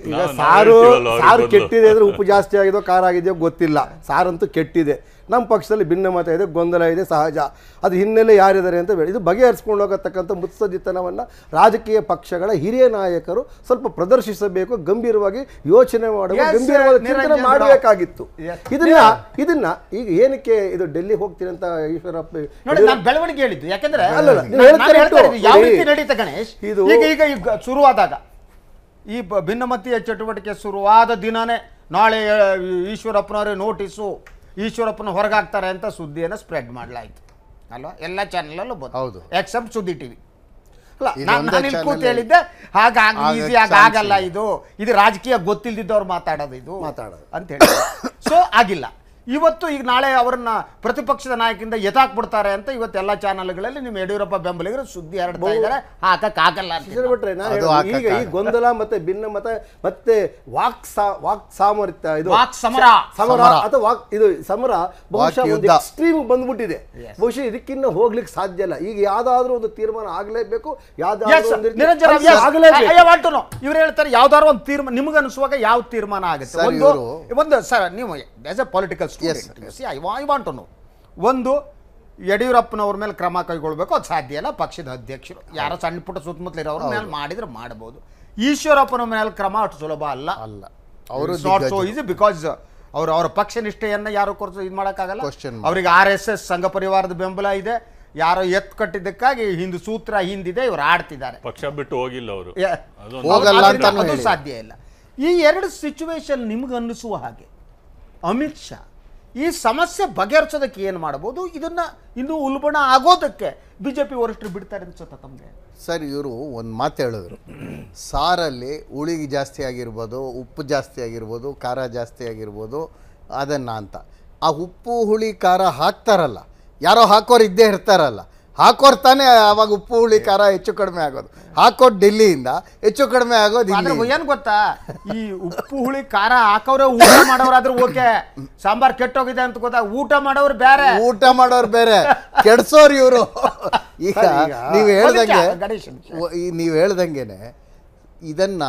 ಈಗ ಸಾರು ಕೆಟ್ಟಿದೆ ಅಂದರೆ ಉಪ್ಪು ಜಾಸ್ತಿ ಆಗಿದೋ ಖಾರ ಆಗಿದೆಯೋ ಗೊತ್ತಿಲ್ಲ. ಸಾರಂತೂ ಕೆಟ್ಟಿದೆ. ನಮ್ಮ ಪಕ್ಷದಲ್ಲಿ ಭಿನ್ನಮತ ಇದೆ, ಗೊಂದಲ ಇದೆ, ಸಹಜ. ಅದು ಹಿನ್ನೆಲೆ ಯಾರಿದ್ದಾರೆ ಅಂತ ಇದು ಬಗೆಹರಿಸ್ಕೊಂಡು ಹೋಗತಕ್ಕಂಥ ಮುತ್ಸದ್ದಿತನವನ್ನು ರಾಜಕೀಯ ಪಕ್ಷಗಳ ಹಿರಿಯ ನಾಯಕರು ಸ್ವಲ್ಪ ಪ್ರದರ್ಶಿಸಬೇಕು, ಗಂಭೀರವಾಗಿ ಯೋಚನೆ ಮಾಡುವ, ಗಂಭೀರವಾದ ಚಿಂತನೆ ಮಾಡಬೇಕಾಗಿತ್ತು. ಇದನ್ನ ಈಗ ಏನಕ್ಕೆ ಇದು ಡೆಲ್ಲಿ ಹೋಗ್ತೀನಿ ಅಂತ ಈಶ್ವರಪ್ಪ ಬೆಳವಣಿಗೆ ಹೇಳಿದ್ದು? ಯಾಕಂದ್ರೆ ಗಣೇಶ್, ಈಗ ಶುರುವಾದಾಗ ಈ ಭಿನ್ನಮತೀಯ ಚಟುವಟಿಕೆ ಶುರುವಾದ ದಿನಾನೇ ನಾಳೆ ಈಶ್ವರಪ್ಪನವರೇ ನೋಟಿಸು, ಈಶ್ವರಪ್ಪನ ಹೊರಗಾಗ್ತಾರೆ ಅಂತ ಸುದ್ದಿಯನ್ನು ಸ್ಪ್ರೆಡ್ ಮಾಡಲಾಯಿತು ಅಲ್ವಾ? ಎಲ್ಲ ಚಾನಲಲ್ಲೂ ಬಂದು, ಹೌದು, ಎಕ್ಸೆಪ್ಟ್ ಸುದ್ದಿ TV. ನಾನು ಕೂತು ಹೇಳಿದ್ದೆ ಈಸಿ ಆಗಲ್ಲ, ಇದು ರಾಜಕೀಯ ಗೊತ್ತಿಲ್ದಿದ್ದವ್ರು ಮಾತಾಡೋದು ಅಂತ ಹೇಳಿ. ಸೊ ಆಗಿಲ್ಲ. ಇವತ್ತು ಈಗ ನಾಳೆ ಅವರನ್ನ ಪ್ರತಿಪಕ್ಷದ ನಾಯಕರಿಂದ ಎತ್ತಾಕ್ಬಿಡ್ತಾರೆ ಅಂತ ಇವತ್ತು ಎಲ್ಲ ಚಾನಲ್ಗಳಲ್ಲಿ ನಿಮ್ಮ ಯಡಿಯೂರಪ್ಪ ಬೆಂಬಲಿಗರು ಸುದ್ದಿ ಹರಡ್ತಾ ಇದ್ದಾರೆ. ಹಾಕಕ್ಕಾಗಲ್ಲ ಬಿಟ್ರೆ ಈಗ ಈ ಗೊಂದಲ ಮತ್ತೆ ಭಿನ್ನಮತ ಮತ್ತೆ ವಾಕ್ ಸಾಮರ್ಥ್ಯ, ಇದು ಸಮರ ಅಥವಾ ಇದು ಸಮರ ಬಹುಶಃ ಒಂದು ಎಕ್ಸ್ಟ್ರೀಮ್ ಬಂದ್ಬಿಟ್ಟಿದೆ. ಬಹುಶಃ ಇದಕ್ಕಿನ್ನ ಹೋಗ್ಲಿಕ್ಕೆ ಸಾಧ್ಯ ಇಲ್ಲ. ಈಗ ಯಾವ್ದಾದ್ರು ಒಂದು ತೀರ್ಮಾನ ಆಗ್ಲೇಬೇಕು, ಇವ್ರು ಹೇಳ್ತಾರೆ ಯಾವ್ದಾದ್ರು ಒಂದು ತೀರ್ಮಾನ ನಿಮ್ಗೆ ಅನಿಸುವಾಗ ಯಾವ ತೀರ್ಮಾನ ಆಗುತ್ತೆ. ಒಂದು ಸರ್ ನೀವು as a political I want to know. ಒಂದು, ಯಡಿಯೂರಪ್ಪನವ್ರ ಮೇಲೆ ಕ್ರಮ ಕೈಗೊಳ್ಬೇಕು, ಅದು ಸಾಧ್ಯ ಇಲ್ಲ. ಪಕ್ಷದ ಅಧ್ಯಕ್ಷರು ಯಾರೋ ಸಣ್ಣ ಪುಟ್ಟ ಸುತ್ತಮುತ್ತಲಿರೋರ ಮೇಲೆ ಮಾಡಿದ್ರೆ ಮಾಡಬಹುದು. ಈಶ್ವರಪ್ಪನ ಮೇಲೆ ಕ್ರಮ ಅಷ್ಟು ಸುಲಭ ಅಲ್ಲ. ನಾಟ್ ಸೋ ಈಸಿ, ಬಿಕಾಸ್ ಅವರ ಪಕ್ಷ ನಿಷ್ಠೆಯನ್ನ ಯಾರು ಇದು ಮಾಡೋಕ್ಕಾಗಲ್ಲ. ಅವರಿಗೆ RSS ಸಂಘ ಪರಿವಾರದ ಬೆಂಬಲ ಇದೆ. ಯಾರೋ ಎತ್ತು ಕಟ್ಟಿದ್ದಕ್ಕಾಗಿ ಹಿಂದ್ ಸೂತ್ರ ಹಿಂದಿದೆ, ಇವರು ಆಡ್ತಿದ್ದಾರೆ. ಪಕ್ಷ ಬಿಟ್ಟು ಹೋಗಿಲ್ಲ ಅವರು, ಅದು ಸಾಧ್ಯ ಇಲ್ಲ. ಈ ಎರಡು ಸಿಚುವೇಶನ್ ನಿಮ್ಗೆ ಅನ್ನಿಸುವ ಹಾಗೆ ಅಮಿತ್ ಶಾ ಈ ಸಮಸ್ಯೆ ಬಗೆಹರಿಸೋದಕ್ಕೆ ಏನು ಮಾಡಬಹುದು? ಇದನ್ನ ಇನ್ನೂ ಉಲ್ಬಣ ಆಗೋದಕ್ಕೆ ಬಿಜೆಪಿ ವರಿಷ್ಠರು ಬಿಡ್ತಾರೆ ಅನ್ಸುತ್ತೆ ತಮಗೆ? ಸರ್, ಇವರು ಒಂದು ಮಾತು ಹೇಳಿದ್ರು, ಸಾರಲ್ಲಿ ಹುಳಿಗೆ ಜಾಸ್ತಿ ಆಗಿರ್ಬೋದು, ಉಪ್ಪು ಜಾಸ್ತಿ ಆಗಿರ್ಬೋದು, ಖಾರ ಜಾಸ್ತಿ ಆಗಿರ್ಬೋದು, ಅದನ್ನು ಅಂತ. ಆ ಉಪ್ಪು ಹುಳಿ ಖಾರ ಹಾಕ್ತಾರಲ್ಲ, ಯಾರೋ ಹಾಕೋರು ಇದ್ದೇ ಇರ್ತಾರಲ್ಲ, ಹಾಕೋರ್ ತಾನೇ ಅವಾಗ ಉಪ್ಪು ಹುಳಿ ಖಾರ ಹೆಚ್ಚು ಕಡಿಮೆ ಆಗೋದು. ಹಾಕೋದು ಡೆಲ್ಲಿಯಿಂದ, ಹೆಚ್ಚು ಕಡಿಮೆ ಆಗೋದು ಏನ್ ಗೊತ್ತಾ, ಈ ಉಪ್ಪು ಹುಳಿ ಖಾರ ಹಾಕೋರೆ ಊಟ ಮಾಡೋರಾದ್ರೂ ಓಕೆ, ಸಾಂಬಾರ್ ಕೆಟ್ಟೋಗಿದೆ ಅಂತ ಗೊತ್ತಾ, ಊಟ ಮಾಡೋರು ಬೇರೆ, ಊಟ ಮಾಡೋರು ಬೇರೆ, ಕೆಡ್ಸೋರು ಇವರು. ಈಗ ನೀವು ಹೇಳ್ದಂಗೆನೆ ಇದನ್ನ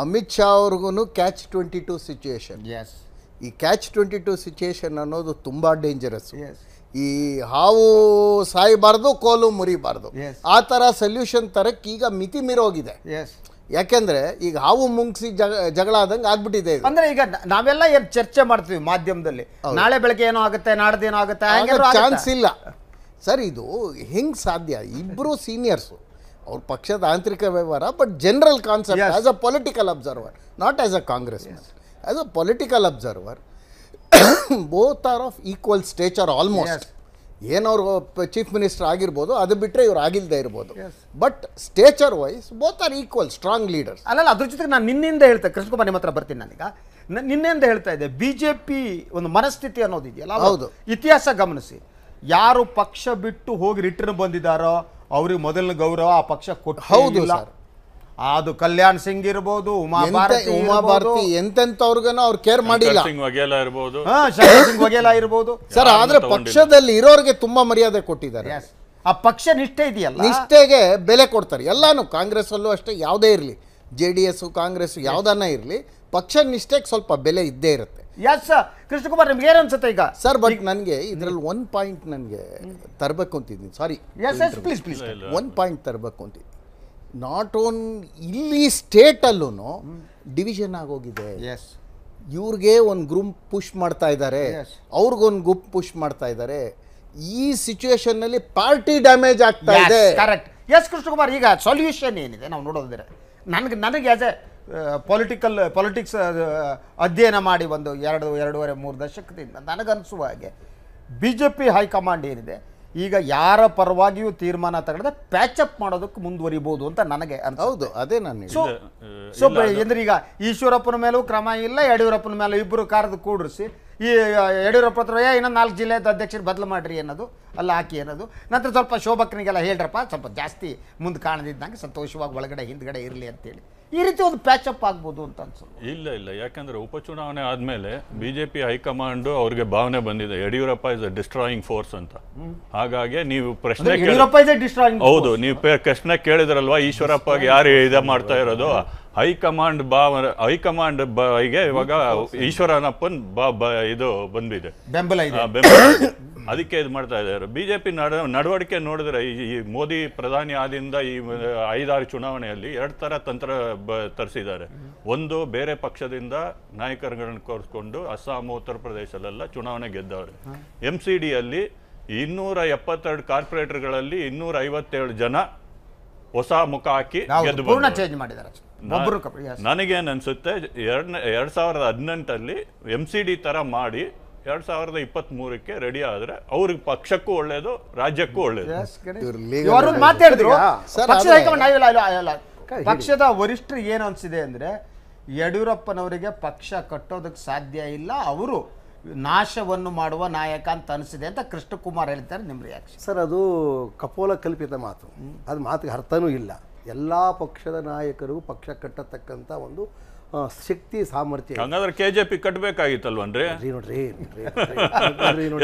ಅಮಿತ್ ಶಾ ಅವ್ರಿಗೂ ಕ್ಯಾಚ್ 22 ಸಿಚುಯೇಷನ್. ಈ ಕ್ಯಾಚ್ 22 ಸಿಚುಯೇಷನ್ ಅನ್ನೋದು ತುಂಬಾ ಡೇಂಜರಸ್. ಈ ಹಾವು ಸಾಯಬಾರ್ದು, ಕೋಲು ಮುರಿಬಾರ್ದು, ಆ ಥರ ಸೊಲ್ಯೂಷನ್ ತರಕ್ಕೆ ಈಗ ಮಿತಿ ಮೀರೋಗಿದೆ. ಯಾಕೆಂದ್ರೆ ಈಗ ಹಾವು ಮುಂಗ್ಸಿ ಜಗಳ ಆದಂಗೆ ಆಗ್ಬಿಟ್ಟಿದೆ. ಅಂದ್ರೆ ಈಗ ನಾವೆಲ್ಲ ಏನ್ ಚರ್ಚೆ ಮಾಡ್ತೀವಿ ಮಾಧ್ಯಮದಲ್ಲಿ, ನಾಳೆ ಬೆಳಗ್ಗೆ ಏನೋ ಆಗುತ್ತೆ, ನಾಡ್ದೇನೋ ಆಗುತ್ತೆ, ಚಾನ್ಸ್ ಇಲ್ಲ ಸರ್. ಇದು ಹೆಂಗ್ ಸಾಧ್ಯ? ಇಬ್ರು ಸೀನಿಯರ್ಸು, ಅವ್ರ ಪಕ್ಷದ ಆಂತರಿಕ ವ್ಯವಹಾರ, but general concept as a political observer, not as a Congress man, as a political observer, both are of equal stature almost. ಏನವ್ರು ಚೀಫ್ ಮಿನಿಸ್ಟರ್ ಆಗಿರ್ಬೋದು, ಅದು ಬಿಟ್ಟರೆ ಇವ್ರು ಆಗಿಲ್ಲದೆ ಇರ್ಬೋದು, but stature wise both are equal strong leaders. ಅಲ್ಲ, ಅದ್ರ ಜೊತೆಗೆ ನಾನು ನಿನ್ನೆಯಿಂದ ಹೇಳ್ತೇನೆ, ಕೃಷ್ಣಕುಮಾರ್ ನಿಮ್ಮ ಹತ್ರ ಬರ್ತೀನಿ. ನಾನೀಗ ನಿನ್ನೆಯಿಂದ ಹೇಳ್ತಾ ಇದ್ದೆ, ಬಿಜೆಪಿ ಒಂದು ಮನಸ್ಥಿತಿ ಅನ್ನೋದು ಇದೆಯಲ್ಲ, ಹೌದು, ಇತಿಹಾಸ ಗಮನಿಸಿ, ಯಾರು ಪಕ್ಷ ಬಿಟ್ಟು ಹೋಗಿ ರಿಟರ್ನ್ ಬಂದಿದ್ದಾರೋ ಅವ್ರಿಗೆ ಮೊದಲನೇ ಗೌರವ ಆ ಪಕ್ಷ ಕೊಟ್ಟು. ಹೌದು ಸರ್, ಅದು ಕಲ್ಯಾಣ್ ಸಿಂಗ್ ಇರ್ಬೋದು, ಉಮಾ ಭಾರತಿ, ಎಂತೆಂತವ್ರಿಗೇನೋ ಅವ್ರು ಕೇರ್ ಮಾಡಿಲ್ಲ. ಸಿಂಗ್ ವಘೇಲಾ ಇರ್ಬೋದು, ಸಿಂಗ್ ವಘೇಲಾ ಇರ್ಬೋದು ಸರ್. ಆದ್ರೆ ಪಕ್ಷದಲ್ಲಿ ಇರೋರಿಗೆ ತುಂಬಾ ಮರ್ಯಾದೆ ಕೊಟ್ಟಿದ್ದಾರೆ. ಆ ಪಕ್ಷ ನಿಷ್ಠೆ ಇದೆಯಲ್ಲ, ನಿಷ್ಠೆಗೆ ಬೆಲೆ ಕೊಡ್ತಾರೆ. ಎಲ್ಲಾನು ಕಾಂಗ್ರೆಸ್ ಅಲ್ಲೂ ಅಷ್ಟೇ, ಯಾವುದೇ ಇರಲಿ, JDS ಕಾಂಗ್ರೆಸ್ ಯಾವ್ದನ್ನ ಇರಲಿ, ಪಕ್ಷ ನಿಷ್ಠೆಗೆ ಸ್ವಲ್ಪ ಬೆಲೆ ಇದ್ದೇ ಇರುತ್ತೆ. ಕೃಷ್ಣಕುಮಾರ್, ನಿಮ್ಗೆ ಏನು ಅನ್ಸುತ್ತೆ ಈಗ? ಸರ್, ಬಟ್ ನನಗೆ ಇದರಲ್ಲಿ ಒಂದು ಪಾಯಿಂಟ್ ನನಗೆ ತರಬೇಕು ಅಂತಿದ್ದೀನಿ. ಸಾರಿ, ಒಂದು ಪಾಯಿಂಟ್ ತರಬೇಕು ಅಂತಿದ್ದೀನಿ. ನಾಟ್ ಓನ್ ಇಲ್ಲಿ ಸ್ಟೇಟಲ್ಲೂ ಡಿವಿಷನ್ ಆಗೋಗಿದೆ. ಇವ್ರಿಗೆ ಒಂದು ಗ್ರೂಪ್ ಪುಷ್ ಮಾಡ್ತಾ ಇದ್ದಾರೆ, ಅವ್ರಿಗೊಂದು ಗ್ರೂಪ್ ಪುಷ್ ಮಾಡ್ತಾ ಇದ್ದಾರೆ. ಈ ಸಿಚುವೇಶನ್ ನಲ್ಲಿ ಪಾರ್ಟಿ ಡ್ಯಾಮೇಜ್ ಆಗ್ತಾ ಇದೆ. ಕರೆಕ್ಟ್. ಕೃಷ್ಣಕುಮಾರ್, ಈಗ ಸೊಲ್ಯೂಷನ್ ಏನಿದೆ ನಾವು ನೋಡೋದಿದ್ರೆ, ನನಗೆ ಆಸ್ ಎ ಪೊಲಿಟಿಕ್ಸ್ ಅಧ್ಯಯನ ಮಾಡಿ ಒಂದು 2.5-3 ದಶಕದಿಂದ ನನಗನ್ಸುವ ಹಾಗೆ ಬಿಜೆಪಿ ಹೈಕಮಾಂಡ್ ಏನಿದೆ ಈಗ ಯಾರ ಪರವಾಗಿಯೂ ತೀರ್ಮಾನ ತಗೊಂಡ್ರೆ ಪ್ಯಾಚಪ್ ಮಾಡೋದಕ್ಕೆ ಮುಂದುವರಿಬಹುದು ಅಂತ ನನಗೆ ಅನ್ಸುತ್ತೆ. ಹೌದು, ಅದೇ ನಾನು. ಸೊ ಅಂದ್ರೆ ಈಗ ಈಶ್ವರಪ್ಪನ ಮೇಲೂ ಕ್ರಮ ಇಲ್ಲ, ಯಡಿಯೂರಪ್ಪನ ಮೇಲೆ ಇಬ್ಬರು ಕಾರದು ಕೂಡಿಸಿ ಈ ಯಡಿಯೂರಪ್ಪ ಹತ್ರ ಇನ್ನೊಂದು 4 ಜಿಲ್ಲೆಯ ಅಧ್ಯಕ್ಷರು ಬದಲು ಮಾಡ್ರಿ ಅನ್ನೋದು ಅಲ್ಲ, ಹಾಕಿ ಅನ್ನೋದು. ನಂತರ ಸ್ವಲ್ಪ ಶೋಭಕ್ನಿಗೆಲ್ಲ ಹೇಳ್ರಪ್ಪ, ಸ್ವಲ್ಪ ಜಾಸ್ತಿ ಮುಂದೆ ಕಾಣದಿದ್ದಂಗೆ ಸಂತೋಷವಾಗಿ ಒಳಗಡೆ ಹಿಂದ್ಗಡೆ ಇರಲಿ ಅಂತೇಳಿ ಈ ರೀತಿ ಒಂದು ಪ್ಯಾಚಪ್ ಆಗ್ಬೋದು ಅಂತ ಅನ್ಸುತ್ತೆ. ಇಲ್ಲ, ಯಾಕಂದ್ರೆ ಉಪಚುನಾವಣೆ ಆದ್ಮೇಲೆ ಬಿಜೆಪಿ ಹೈಕಮಾಂಡ್ ಅವ್ರಿಗೆ ಭಾವನೆ ಬಂದಿದೆ, Yediyurappa is a destroying force ಅಂತ. ಹಾಗಾಗಿ ನೀವು ಪ್ರಶ್ನೆ ಹೌದು, ನೀವು ಪ್ರಶ್ನೆ ಕೇಳಿದ್ರಲ್ವಾ, ಈಶ್ವರಪ್ಪಗೆ ಯಾರು ಇದ ಮಾಡ್ತಾ ಇರೋದು, ಹೈಕಮಾಂಡ್ ಗೆ ಇವಾಗ ಈಶ್ವರನಪ್ಪನ್ ಇದು ಬಂದಿದೆ, ಬೆಂಬಲ. ಅದಕ್ಕೆ ಇದು ಮಾಡ್ತಾ ಇದ್ದಾರೆ. ಬಿಜೆಪಿ ನಡವಳಿಕೆ ನೋಡಿದ್ರೆ ಈ ಮೋದಿ ಪ್ರಧಾನಿ ಆದಿಂದ ಈ 5-6 ಚುನಾವಣೆಯಲ್ಲಿ 2 ತರ ತಂತ್ರ ತರಿಸಿದ್ದಾರೆ. ಒಂದು, ಬೇರೆ ಪಕ್ಷದಿಂದ ನಾಯಕರುಗಳನ್ನು ಕೋರಿಸ್ಕೊಂಡು ಅಸ್ಸಾಂ, ಉತ್ತರ ಪ್ರದೇಶದಲ್ಲೆಲ್ಲ ಚುನಾವಣೆ ಗೆದ್ದವ್ರೆ. MCDಯಲ್ಲಿ 272 ಕಾರ್ಪೊರೇಟರ್ಗಳಲ್ಲಿ 257 ಜನ ಹೊಸ ಮುಖ ಹಾಕಿ ಗೆದ್ದು ಚೇಂಜ್ ಮಾಡಿದ್ದಾರೆ. ನನಗೇನು ಅನ್ಸುತ್ತೆ, 2018 MCD ತರ ಮಾಡಿ 2023ಕ್ಕೆ ರೆಡಿ ಆದ್ರೆ ಅವ್ರಿಗೆ ಪಕ್ಷಕ್ಕೂ ಒಳ್ಳೇದು, ರಾಜ್ಯಕ್ಕೂ ಒಳ್ಳೇದು. ಇವರು ಮಾತಾಡಿದ್ರು ಸರ್, ಪಕ್ಷದ ಆದ್ರೆ- ಹೈಕಮಾಂಡ್ ಇಲ್ಲ ಪಕ್ಷದ ವರಿಷ್ಠರು ಏನು ಅನ್ಸಿದೆ ಅಂದ್ರೆ ಯಡಿಯೂರಪ್ಪನವರಿಗೆ ಪಕ್ಷ ಕಟ್ಟೋದಕ್ಕೆ ಸಾಧ್ಯ ಇಲ್ಲ, ಅವರು ನಾಶವನ್ನು ಮಾಡುವ ನಾಯಕ ಅಂತ ಅನಿಸಿದೆ ಅಂತ ಕೃಷ್ಣಕುಮಾರ್ ಹೇಳ್ತಾರೆ. ನಿಮ್ಮ ರಿಯಾಕ್ಷನ್? ಸರ್, ಅದು ಕಪೋಲ ಕಲ್ಪಿತ ಮಾತು. ಅದು ಮಾತಿಗೆ ಅರ್ಥನೂ ಇಲ್ಲ. ಎಲ್ಲ ಪಕ್ಷದ ನಾಯಕರಿಗೂ ಪಕ್ಷ ಕಟ್ಟತಕ್ಕಂಥ ಒಂದು ಶಕ್ತಿ ಸಾಮರ್ಥ್ಯ ಇದೆ. ಹಂಗಾದ್ರೆ KJP ಕಟ್ಟಬೇಕಾಗಿತ್ತಲ್ವನ್ರಿ? ನೋಡ್ರಿ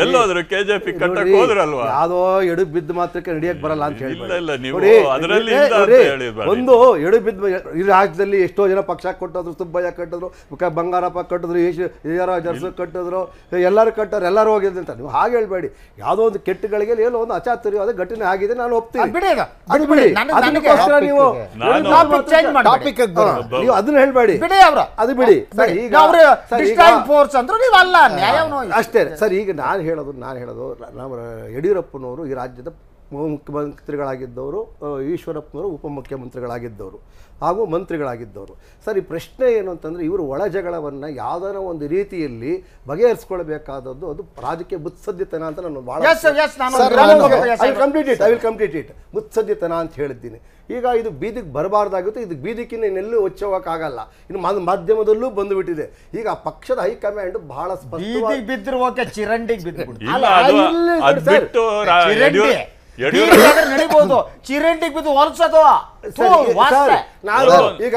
ಎಲ್ಲೋದ್ರು KJP ಕಟ್ಟಕ್ ಹೋದ್ರಲ್ವಾ? ಯಾವ್ದೋ ಎಡು ಬಿದ್ದ ಮಾತ್ರಕ್ಕೆ ನಡಿಯಕ್ ಬರಲ್ಲ ಅಂತ ಹೇಳಿ ಇಲ್ಲ, ನೀವು ಅದರಲ್ಲಿ ಇಲ್ಲ ಅಂತ ಹೇಳಿದ್ರಿ. ಒಂದು ಎಡು ಬಿದ್ದ ಈ ರಾಜ್ಯದಲ್ಲಿ ಎಷ್ಟೋ ಜನ ಪಕ್ಷ ಕೊಟ್ಟದ್ರು, ಸುಬ್ಬಯ್ಯ ಕಟ್ಟಿದ್ರು, ಬಂಗಾರಪ್ಪ ಕಟ್ಟಿದ್ರು, ಜರ್ಸು ಕಟ್ಟಿದ್ರು, ಎಲ್ಲರೂ ಕಟ್ಟರು, ಎಲ್ಲರೂ ಹೋಗಿದ್ರು ಅಂತ ನೀವು ಹಾಗೆ ಹೇಳ್ಬೇಡಿ. ಯಾವುದೋ ಒಂದು ಕೆಟ್ಟಗಳಿಗೆ ಏನೋ ಒಂದು ಅಚಾತುರ್ಯವಾದ ಘಟನೆ ಆಗಿದೆ, ನಾನು ಒಪ್ತೀನಿ. ಬಿಡಿ, ಅದಕ್ಕೋಸ್ಕರ ನೀವು ನೀವು ಅದನ್ನ ಹೇಳ್ಬೇಡಿ, ಅದು ಬಿಡಿ. ಅಷ್ಟೇ ಸರ್. ಈಗ ನಾನು ಹೇಳೋದು ನಮ್ಮ ಯಡಿಯೂರಪ್ಪನವರು ಈ ರಾಜ್ಯದ ಮುಖ್ಯಮಂತ್ರಿಗಳಾಗಿದ್ದವರು, ಈಶ್ವರಪ್ಪನವರು ಉಪಮುಖ್ಯಮಂತ್ರಿಗಳಾಗಿದ್ದವರು ಹಾಗೂ ಮಂತ್ರಿಗಳಾಗಿದ್ದವರು. ಸರ್, ಈ ಪ್ರಶ್ನೆ ಏನು ಅಂತಂದರೆ, ಇವರು ಒಳ ಜಗಳವನ್ನು ಯಾವುದಾರ ಒಂದು ರೀತಿಯಲ್ಲಿ ಬಗೆಹರಿಸ್ಕೊಳ್ಬೇಕಾದದ್ದು ಅದು ರಾಜಕೀಯ ಮುತ್ಸದ್ದಿತನ ಅಂತ ನಾನು ಭಾಳ ಕಂಪ್ಲೀಟ್ ಇಟ್ ಮುತ್ಸದ್ದಿತನ ಅಂತ ಹೇಳಿದ್ದೀನಿ. ಈಗ ಇದು ಬೀದಿಗೆ ಬರಬಾರ್ದಾಗುತ್ತೆ, ಇದು ಬೀದಿಕಿನ್ನ ಇನ್ನೆಲ್ಲೂ ಹೊಚ್ಚೋಗಕ್ಕಾಗಲ್ಲ, ಇನ್ನು ಮಾಧ್ಯಮದಲ್ಲೂ ಬಂದುಬಿಟ್ಟಿದೆ. ಈಗ ಪಕ್ಷದ ಹೈಕಮಾಂಡ್ ಬಹಳ ಬೀದಿಗೆ ಬಿದ್ರು ಓಕೆ, ಚಿರಂಡಿಗೆ ಬಿದ್ದು ನಡಿಬಹುದು, ಚಿರಂಡಿಗೆ ಬಿದ್ದು ಹೊಲ್ಸೋದು. ಈಗ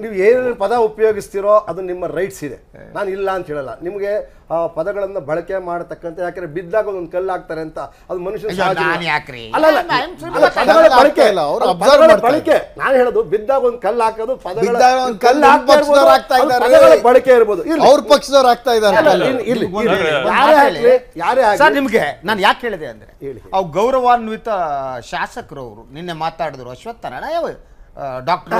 ನೀವು ಏನೇನು ಪದ ಉಪಯೋಗಿಸ್ತೀರೋ ಅದು ನಿಮ್ಮ ರೈಟ್ಸ್ ಇದೆ, ನಾನು ಇಲ್ಲ ಅಂತ ಹೇಳಲ್ಲ. ನಿಮಗೆ ಆ ಪದಗಳನ್ನು ಬಳಕೆ ಮಾಡತಕ್ಕಂಥ, ಯಾಕಂದ್ರೆ ಬಿದ್ದಾಗ ಒಂದು ಕಲ್ಲು ಹಾಕ್ತಾರೆ ಅಂತ, ಅದು ಮನುಷ್ಯನ ಬಳಕೆ. ನಾನು ಹೇಳೋದು ಬಿದ್ದಾಗ ಒಂದು ಕಲ್ಲು ಹಾಕೋದು, ಪದಗಳ ಬಳಕೆ ಇರ್ಬೋದು. ಅವ್ರ ಪಕ್ಷದವ್ರು ಆಗ್ತಾ ಇದ್ದಾರೆ. ನಿಮ್ಗೆ ನಾನು ಯಾಕೆ ಹೇಳಿದೆ ಅಂದ್ರೆ, ಅವು ಗೌರವಾನ್ವಿತ ಶಾಸಕರು ಅವರು ನಿನ್ನೆ ಮಾತಾಡಿದ್ರು, ಅಶ್ವತ್ಥ ನಾರಾಯಣ, ಡಾಕ್ಟರ್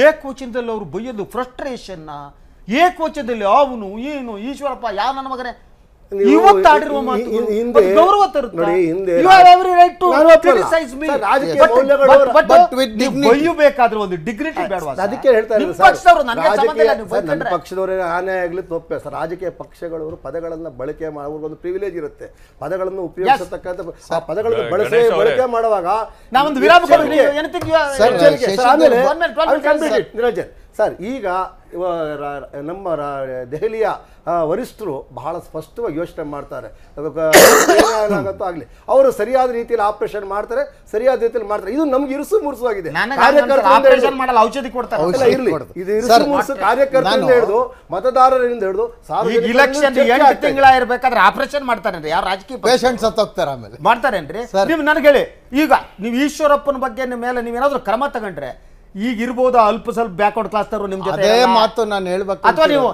ಏಕವಚನದಲ್ಲಿ ಅವರು ಬೈಯೋದು, ಫ್ರಸ್ಟ್ರೇಷನ್ ಏಕವಚನದಲ್ಲಿ ಅವನು ಏನು ಈಶ್ವರಪ್ಪ ಯಾವ ನನ್ನ ಮಗನೇ ಇವತ್ತಾಡಿರುವ ಮಾತು ಗೌರವ ತರುತ್ತೆ. ಬೈಯಬೇಕಾದ್ರೆ ಒಂದು ಡಿಗ್ನಿಟಿ ಬೇಡವಾ? ಅದಕ್ಕೆ ಹೇಳ್ತಾ ಇರೋದು ನನ್ನ ಪಕ್ಷದವರೇ ಆನೆ ಆಗಲಿ ತಪ್ಪೆ ಸರ್. ರಾಜಕೀಯ ಪಕ್ಷಗಳವರು ಪದಗಳನ್ನು ಬಳಕೆ ಒಂದು ಪ್ರಿವಿಲೇಜ್ ಇರುತ್ತೆ, ಪದಗಳನ್ನು ಉಪಯೋಗಿಸತಕ್ಕಂಥ ಪದಗಳನ್ನು ಬಳಕೆ ಮಾಡುವಾಗ ನಾವೊಂದು ವಿರಾಮ ನಿರಂಜನ್ ಸರ್, ಈಗ ನಮ್ಮ ದೆಹಲಿಯ ವರಿಷ್ಠರು ಬಹಳ ಸ್ಪಷ್ಟವಾಗಿ ಯೋಚನೆ ಮಾಡ್ತಾರೆ. ಆಗಲಿ ಅವರು ಸರಿಯಾದ ರೀತಿಯಲ್ಲಿ ಆಪರೇಷನ್ ಮಾಡ್ತಾರೆ, ಸರಿಯಾದ ರೀತಿಯಲ್ಲಿ ಮಾಡ್ತಾರೆ. ಇದು ನಮ್ಗೆ ಇರುಸು ಮುರುಸು ಆಗಿದೆ. ಔಷಧಿ ಕೊಡ್ತಾರೆ, ಇದು ಇರುಸು ಮುರುಸು ಕಾರ್ಯಕರ್ತರಿಂದ ಹಿಡಿದು ಮತದಾರರಿಂದ ಹಿಡಿದು ಇಲೆಕ್ಷನ್ 8 ತಿಂಗಳಾಗಿರ್ಬೇಕಾದ್ರೆ ಆಪರೇಷನ್ ಮಾಡ್ತಾರೆ. ಯಾರು ರಾಜಕೀಯ ಪೇಷಂಟ್ ಸತ್ತೋಗ್ತಾರೆ ಆಮೇಲೆ ಮಾಡ್ತಾರೇನ್ರಿ? ನೀವು ನನಗೆ ಹೇಳಿ, ಈಗ ನೀವು ಈಶ್ವರಪ್ಪನ ಬಗ್ಗೆ ಮೇಲೆ ನೀವೇನಾದ್ರೂ ಕ್ರಮ ತಗೊಂಡ್ರೆ ಈಗ ಇರ್ಬೋದು ಅಲ್ಪ ಸ್ವಲ್ಪ ಬ್ಯಾಕ್ವರ್ಡ್ ಕ್ಲಾಸ್ ತರು ನಿಮ್ ಜೊತೆ ಮಾತು ನಾನು ಹೇಳ್ಬೇಕು. ಅಥವಾ ನೀವು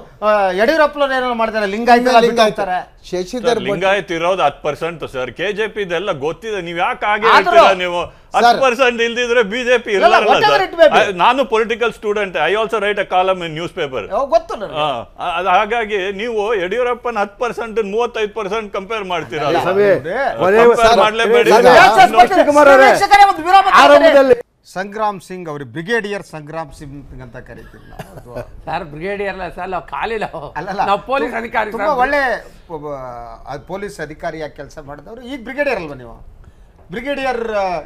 ಯಡಿಯೂರಪ್ಪನ ಏನೋ ಮಾಡ್ತಾರೆ, ಲಿಂಗಾಯತ ಶಶಿಧರ್ ಲಿಂಗಾಯತ್ ಇರೋದು 10% ಸರ್. KJP ಇದೆಲ್ಲ ಗೊತ್ತಿದೆ, ನೀವ್ ಯಾಕೆ ಹಾಗೆ ಹೇಳ್ತೀರಾ? ನೀವು 10% ಇಲ್ದಿದ್ರೆ BJP ಇಲ್ಲ. ನಾನು political student, I also write a column in news paper. ಹಾಗಾಗಿ ನೀವು ಯಡಿಯೂರಪ್ಪನ 10% 35% ಕಂಪೇರ್ ಮಾಡ್ತೀರಾ? ಸಂಗ್ರಾಮ್ ಸಿಂಗ್ ಅವರು ಬ್ರಿಗೇಡಿಯರ್ ಸಂಗ್ರಾಮ್ ಸಿಂಗ್ ಅಂತ ಕರೀತೀವಿ ಸರ್. ಬ್ರಿಗೇಡಿಯರ್ ಪೊಲೀಸ್ ಅಧಿಕಾರಿ, ತುಂಬಾ ಒಳ್ಳೆ ಪೊಲೀಸ್ ಅಧಿಕಾರಿಯಾಗಿ ಕೆಲಸ ಮಾಡಿದವರು. ಈಗ ಬ್ರಿಗೇಡಿಯರ್ ಅಲ್ವಾ ನೀವು? ಬ್ರಿಗೇಡಿಯರ್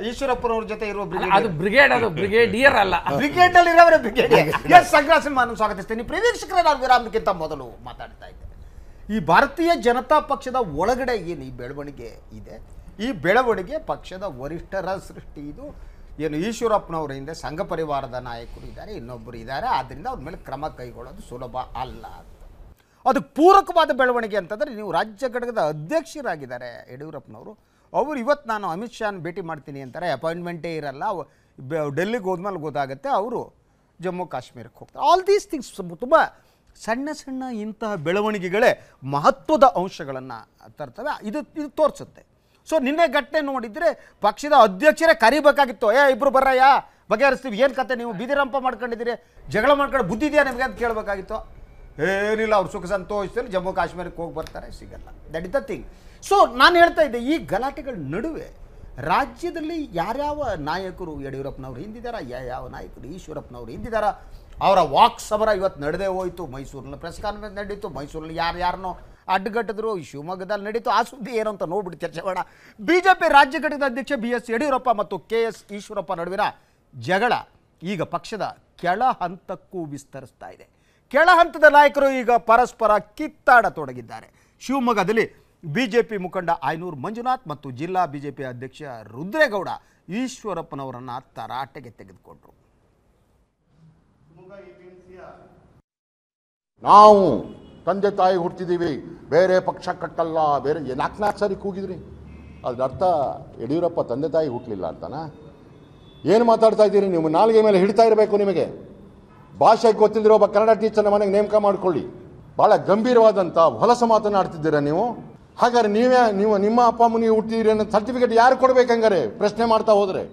ಈಶ್ವರಪ್ಪನವ್ರ ಜೊತೆ ಇರುವ ಬ್ರಿಗೇಡಿಯರ್ ಅಲ್ಲ, ಬ್ರಿಗೇಡ್ ಅಲ್ಲಿ ಇರೋವರೇ ಬ್ರಿಗೇಡಿಯರ್. ಸಂಗ್ರಾಮ್ ಸಿಂಗ್ ನಾನು ಸ್ವಾಗತಿಸ್ತೇನೆ. ಪ್ರೇಕ್ಷಕರೇ, ನಾನು ವಿರಾಮಕ್ಕಿಂತ ಮೊದಲು ಮಾತಾಡ್ತಾ ಇದ್ದೆ, ಈ ಭಾರತೀಯ ಜನತಾ ಪಕ್ಷದ ಒಳಗಡೆ ಏನು ಈ ಬೆಳವಣಿಗೆ ಇದೆ, ಈ ಬೆಳವಣಿಗೆ ಪಕ್ಷದ ವರಿಷ್ಠರ ಸೃಷ್ಟಿ. ಇದು ಏನು ಈಶ್ವರಪ್ಪನವರ ಹಿಂದೆ ಸಂಘ ಪರಿವಾರದ ನಾಯಕರು ಇದ್ದಾರೆ, ಇನ್ನೊಬ್ಬರು ಇದ್ದಾರೆ, ಆದ್ದರಿಂದ ಅವ್ರ ಮೇಲೆ ಕ್ರಮ ಕೈಗೊಳ್ಳೋದು ಸುಲಭ ಅಲ್ಲ ಅಂತ. ಅದಕ್ಕೆ ಪೂರಕವಾದ ಬೆಳವಣಿಗೆ ಅಂತಂದರೆ, ನೀವು ರಾಜ್ಯ ಘಟಕದ ಅಧ್ಯಕ್ಷರಾಗಿದ್ದಾರೆ ಯಡಿಯೂರಪ್ಪನವರು. ಅವರು ಇವತ್ತು ನಾನು ಅಮಿತ್ ಶಾನ್ ಭೇಟಿ ಮಾಡ್ತೀನಿ ಅಂತಾರೆ, ಅಪಾಯಿಂಟ್ಮೆಂಟೇ ಇರಲ್ಲ, ಡೆಲ್ಲಿಗೆ ಹೋದ್ಮೇಲೆ ಗೊತ್ತಾಗುತ್ತೆ ಅವರು ಜಮ್ಮು ಕಾಶ್ಮೀರಕ್ಕೆ ಹೋಗ್ತಾರೆ. ಆಲ್ ದೀಸ್ ಥಿಂಗ್ಸ್ ತುಂಬ ಸಣ್ಣ ಸಣ್ಣ ಇಂತಹ ಬೆಳವಣಿಗೆಗಳೇ ಮಹತ್ವದ ಅಂಶಗಳನ್ನು ತರ್ತವೆ. ಇದು ತೋರಿಸುತ್ತೆ. ಸೊ ನಿನ್ನೆ ಘಟನೆ ನೋಡಿದರೆ ಪಕ್ಷದ ಅಧ್ಯಕ್ಷರೇ ಕರಿಬೇಕಾಗಿತ್ತು, ಇಬ್ಬರು ಬರ್ರಯ್ಯ ಬಗೆಹರಿಸ್ತೀವಿ, ಏನು ಕತೆ ನೀವು ಬೀದಿರಂಪ ಮಾಡ್ಕೊಂಡಿದ್ದೀರಿ, ಜಗಳ ಮಾಡ್ಕೊಂಡು ಬುದ್ಧಿ ಇದೆಯಾ ನಿಮಗೆ ಅಂತ ಕೇಳಬೇಕಾಗಿತ್ತು. ಏನಿಲ್ಲ, ಅವ್ರು ಸುಖ ಸಂತೋಷದಲ್ಲಿ ಜಮ್ಮು ಕಾಶ್ಮೀರಕ್ಕೆ ಹೋಗಿ ಬರ್ತಾರೆ, ಸಿಗಲ್ಲ. That is the thing. So ನಾನು ಹೇಳ್ತಾ ಇದ್ದೆ, ಈ ಗಲಾಟೆಗಳ ನಡುವೆ ರಾಜ್ಯದಲ್ಲಿ ಯಾರ್ಯಾವ ನಾಯಕರು ಯಡಿಯೂರಪ್ಪನವ್ರು ಹಿಂದಿದ್ದಾರ, ಯಾವ ನಾಯಕರು ಈಶ್ವರಪ್ಪನವ್ರು ಹಿಂದಿದ್ದಾರ, ಅವರ ವಾಕ್ ಸಮರ ಇವತ್ತು ನಡೆದೇ ಹೋಯಿತು. ಮೈಸೂರಿನಲ್ಲಿ ಪ್ರೆಸ್ ಕಾನ್ಫರೆನ್ಸ್ ನಡೀತು, ಮೈಸೂರಲ್ಲಿ ಯಾರನ್ನೋ ಅಡ್ಡಗಟ್ಟಿದ್ರು, ಶಿವಮೊಗ್ಗದಲ್ಲಿ ನಡೀತು. ಆ ಸುದ್ದಿ ಏನು ಅಂತ ನೋಡ್ಬಿಟ್ಟು ಚರ್ಚೆ ಮಾಡೋಣ. ಬಿಜೆಪಿ ರಾಜ್ಯ ಘಟಕದ ಅಧ್ಯಕ್ಷ BS ಯಡಿಯೂರಪ್ಪ ಮತ್ತು KS ಈಶ್ವರಪ್ಪ ನಡುವಿನ ಜಗಳ ಈಗ ಪಕ್ಷದ ಕೆಳ ಹಂತಕ್ಕೂ ವಿಸ್ತರಿಸ್ತಾ ಇದೆ. ಕೆಳ ಹಂತದ ನಾಯಕರು ಈಗ ಪರಸ್ಪರ ಕಿತ್ತಾಡತೊಡಗಿದ್ದಾರೆ. ಶಿವಮೊಗ್ಗದಲ್ಲಿ ಬಿಜೆಪಿ ಮುಖಂಡ ಆಯನೂರು ಮಂಜುನಾಥ್ ಮತ್ತು ಜಿಲ್ಲಾ ಬಿಜೆಪಿ ಅಧ್ಯಕ್ಷ ರುದ್ರೇಗೌಡ ಈಶ್ವರಪ್ಪನವರನ್ನು ತರಾಟೆಗೆ ತೆಗೆದುಕೊಂಡರು. ನಾವು ತಂದೆ ತಾಯಿ ಹುಟ್ಟಿದ್ದೀವಿ, ಬೇರೆ ಪಕ್ಷ ಕಟ್ಟಲ್ಲ, ಬೇರೆ ನಾಲ್ಕು ಸಾರಿ ಕೂಗಿದ್ರಿ. ಅದ್ರ ಅರ್ಥ ಯಡಿಯೂರಪ್ಪ ತಂದೆ ತಾಯಿ ಹುಟ್ಟಲಿಲ್ಲ ಅಂತನಾ? ಏನು ಮಾತಾಡ್ತಾ ಇದ್ದೀರಿ ನೀವು? ನಾಲ್ಗೆ ಮೇಲೆ ಹಿಡ್ತಾ ಇರಬೇಕು ನಿಮಗೆ. ಭಾಷೆ ಗೊತ್ತಿಲ್ಲದಿರೋ ಒಬ್ಬ ಕನ್ನಡ ಟೀಚರ್ನ ಮನೆಗೆ ನೇಮಕ ಮಾಡ್ಕೊಳ್ಳಿ. ಭಾಳ ಗಂಭೀರವಾದಂಥ ಹೊಲಸ ಮಾತನಾಡ್ತಿದ್ದೀರಾ ನೀವು. ಹಾಗಾದ್ರೆ ನೀವು ನಿಮ್ಮ ಅಪ್ಪ ಅಮ್ಮನಿಗೆ ಹುಟ್ಟಿದ್ದೀರಿ ಅನ್ನೋ ಸರ್ಟಿಫಿಕೇಟ್ ಯಾರು ಕೊಡ್ಬೇಕು? ಹಂಗಾರೆ ಪ್ರಶ್ನೆ ಮಾಡ್ತಾ ಹೋದ್ರೆ